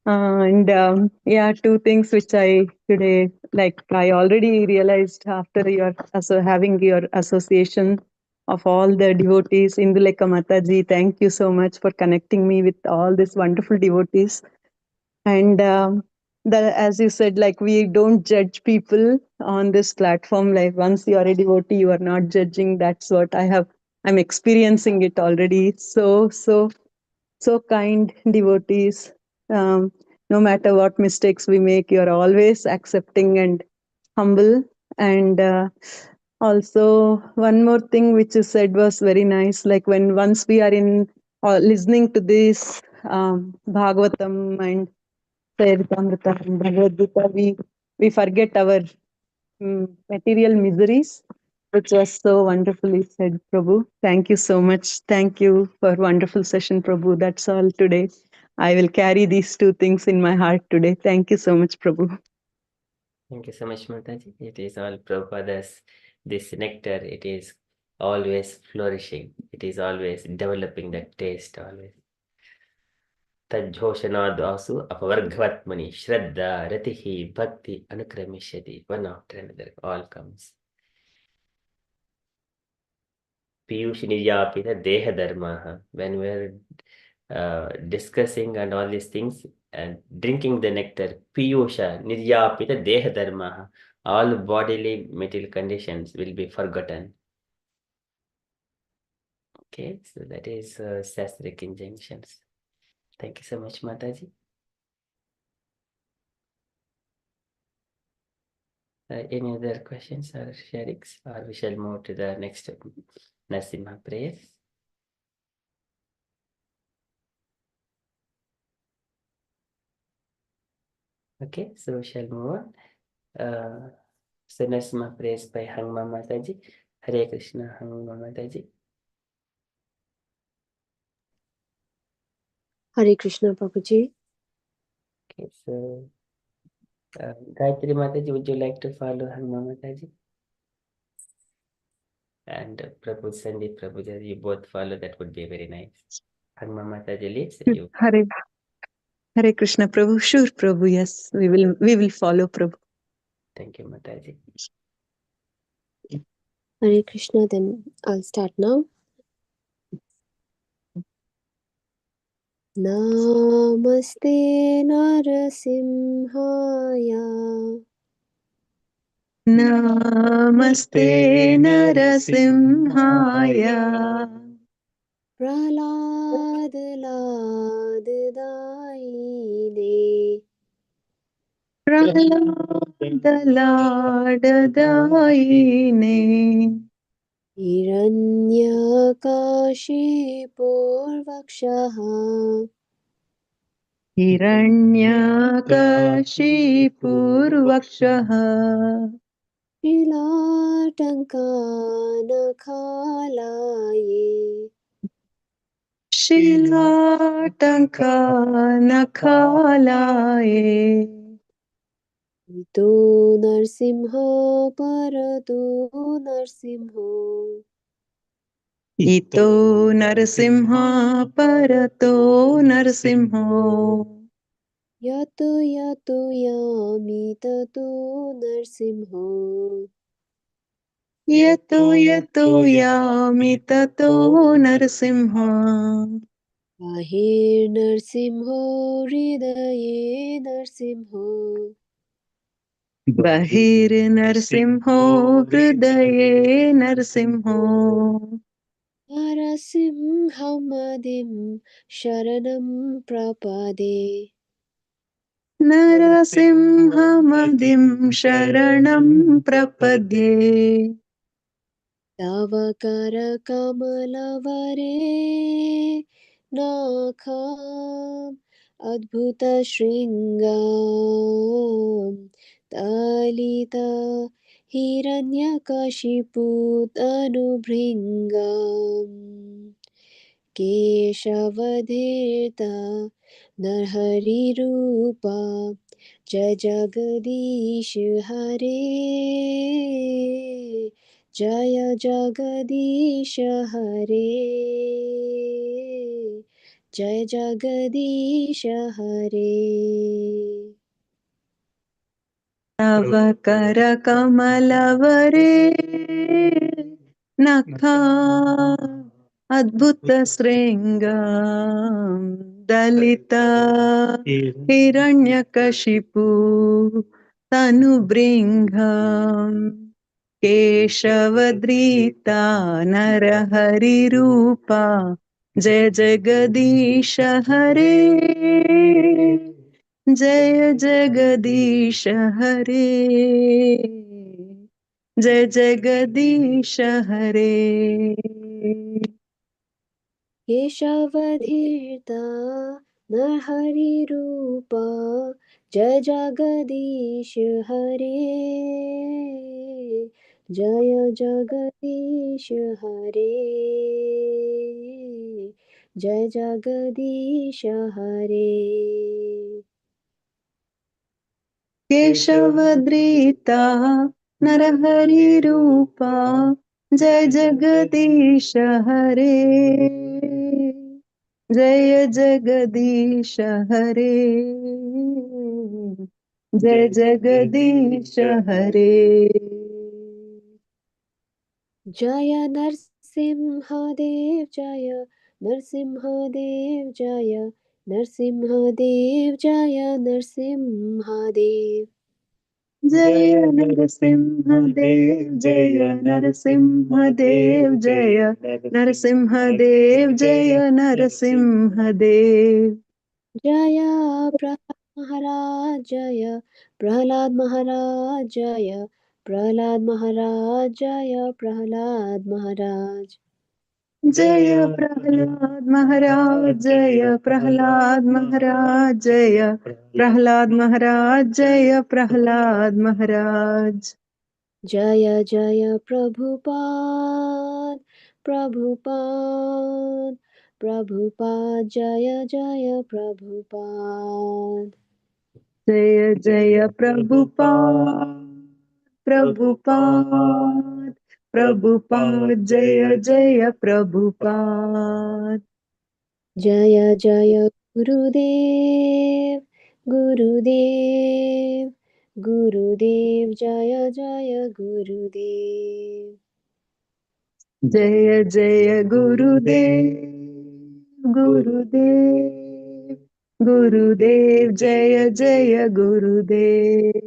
Yeah, two things which I today, like I already realized after your having your association of all the devotees. Induleka Mataji, thank you so much for connecting me with all these wonderful devotees. And as you said, like we don't judge people on this platform. Like once you are a devotee, you are not judging. That's what I'm experiencing it already. So kind devotees. No matter what mistakes we make, you're always accepting and humble. And also, one more thing which you said was very nice. Like once we are in listening to this Bhagavatam and Charitamrita and Bhagavad Gita, we forget our material miseries, which was so wonderfully said, Prabhu. Thank you so much. Thank you for wonderful session, Prabhu. That's all today. I will carry these two things in my heart today. Thank you so much, Prabhu. Thank you so much, Mataji. It is all Prabhupada's, this nectar, it is always flourishing. It is always developing that taste always. Tajhoshanaadasu apavarghavatmani shraddha ratihi bhakti anukramishati. One after another, all comes. Piyush niryapita deha dharmaha. When we are discussing and all these things and drinking the nectar, piyusha niryapita deha dharmaha. All bodily material conditions will be forgotten. Okay, so that is Sastric injunctions. Thank you so much, Mataji. Any other questions or sharings, or we shall move to the next Narasimha prayers. Okay, so we shall move on. So Narasimha prayers by Hangma Mataji. Hare Krishna, Hangma Mataji. Hare Krishna, Prabhuji. Okay, so Gayatri Mataji, would you like to follow Hangma Mataji? And Prabhu Sandeep, Prabhuji, you both follow, that would be very nice. Hangma Mataji leads you. Hare Krishna, Prabhu. Sure, Prabhu. Yes, we will follow, Prabhu. Thank you, Mataji. Hare Krishna, then I'll start now. Namaste Narasimhaya. Namaste Narasimhaya. Prahlad Laddaine. Prahlad Laddaine. Hiranyakashipurvakshaha. Hiranyakashipurvakshaha. Shilatankanakalaye. Shilatankanakalaye. Ito Narsimha Parato Narsimho. Ito Narasimha Parato Narasimho. Yato Yato Yami Tato Narsimho. Yato Yato Yami Tato Narasimha. Ahir Narsimho Hridaye Narsimho. Bahir Narsimho Hridaye Narsimho. Narasimhamadim Sharanam Prapade. Narasimhamadim Sharanam Prapadye. Tavakara Kamalavare Nakham Adbhuta Shringam Talita Hiranyakashiput Anubhringam Keshavadhirta Narhari Rupa Jai Jagadish Hare Jaya Jagadish Hare जय जगदीश हरे। तव कर कमलवरे नखा अद्भुत श्रृंग दलित हिरण्यकशिपु तनुभृंग केशवद्रीता नरहरिरूपा जय जगदीश हरे। जय जगदीश हरे। जय जगदीश हरे। केशवधीर्ता नरहरिरूपा जय जगदीश हरे। जय जगदीश हरे। जय जगदीश हरे। केशवद्रीता नरहरिरूपा जय जगदीश हरे। जय जगदीश हरे। जय जगदीश हरे। जय नरसिंहदेव जय नरसिंहदेव जय नरसिंहदेव जय नरसिंहदेव। जय नरसिंहदेव जय नरसिंहदेव जय नरसिंहदेव जय नरसिंहदेव। जय प्रहलाद महाराज जय प्रहलाद महाराज जय प्रहलाद महाराज जय प्रहलाद महाराज। जय प्रहलाद महाराज जय प्रहलाद महाराज जय प्रहलाद महाराज जय प्रहलाद महाराज। जय जय प्रभुपाद प्रभुपाद प्रभुपाद जय जय प्रभुपाद। जय जय प्रभुपाद प्रभुपाद प्रभुपाद जय जय प्रभुपाद। जय जय गुरुदेव गुरुदेव गुरुदेव जय जय गुरुदेव। जय जय गुरुदेव गुरुदेव गुरुदेव जय जय गुरुदेव।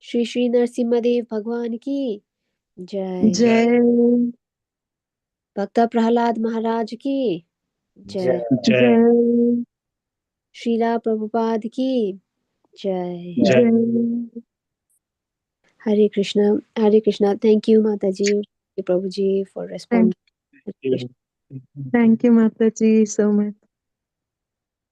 श्री श्री नरसिम्हदेव भगवान की जय। जय भक्त प्रहलाद महाराज की जय। जय श्रीला प्रभुपाद की जय। जय। Hare Krishna, Hare Krishna. Thank you, Mataji, Prabhuji, for Thank responding. Hare Krishna. you Mataji so much.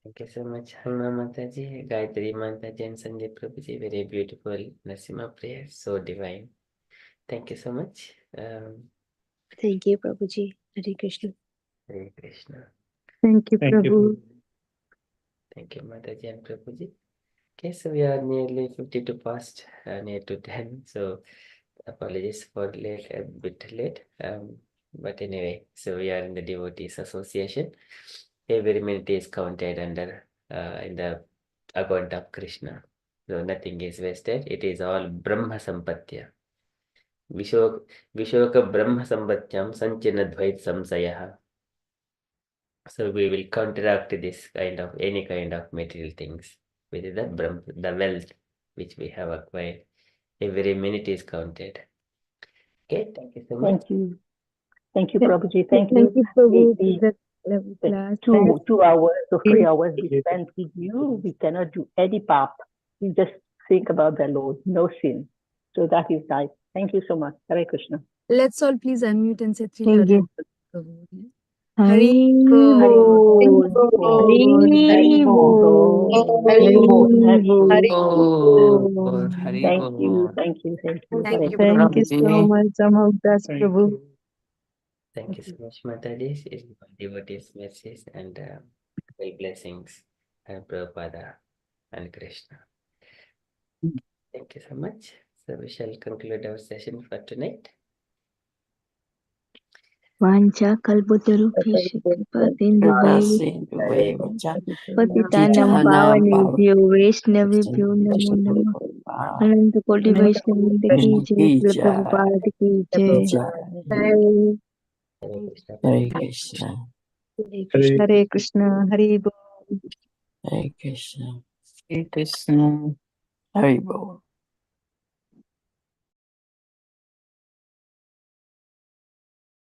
Thank you so much, Hangma Mataji, Gayatri Mataji, and Sanjay Prabhuji. Very beautiful Narasimha prayer, so divine. Thank you so much. Thank you, Prabhuji. Hare Krishna. Hare Krishna. Thank you, Prabhu. Thank you, Mataji and Prabhuji. Okay, so we are nearly 52 past, near to 10. So apologies for late, a bit late. But anyway, so we are in the Devotees Association. Every minute is counted under in the account of Krishna. So nothing is wasted. It is all Brahma Sampatya. Vishoka Brahma Sampatyam Sanchina Dvait Samsayaha. So we will counteract this kind of any kind of material things with the wealth which we have acquired. Every minute is counted. Okay, thank you so much. Thank you, Prabhuji. Thank you. Prabhu. The 2 hours or 3 hours we spent with you, we cannot do any pap. We just think about the Lord, no sin. So that is nice. Thank you so much. Hare Krishna. Let's all please unmute and say three Thank you. Prabhu. Hari Bol. Hari Thank you. Thank you so much, Amogha Prabhu. Thank you so much, Mataji. Devotees, mercies, and well blessings, and Prabhupada and Krishna. Thank you so much. So we shall conclude our session for tonight. Vancha kalpotarubhesha kripa sindhubheva patitanam pavanebhyo Vaishnavibhyo namo namah. अनंत कोटि वैष्णव वृंद की जय, श्रील प्रभुपाद की जय। Hare Krishna. हरे कृष्ण हरि बोल। Hare Krishna. Hare Krishna. Hare Bol.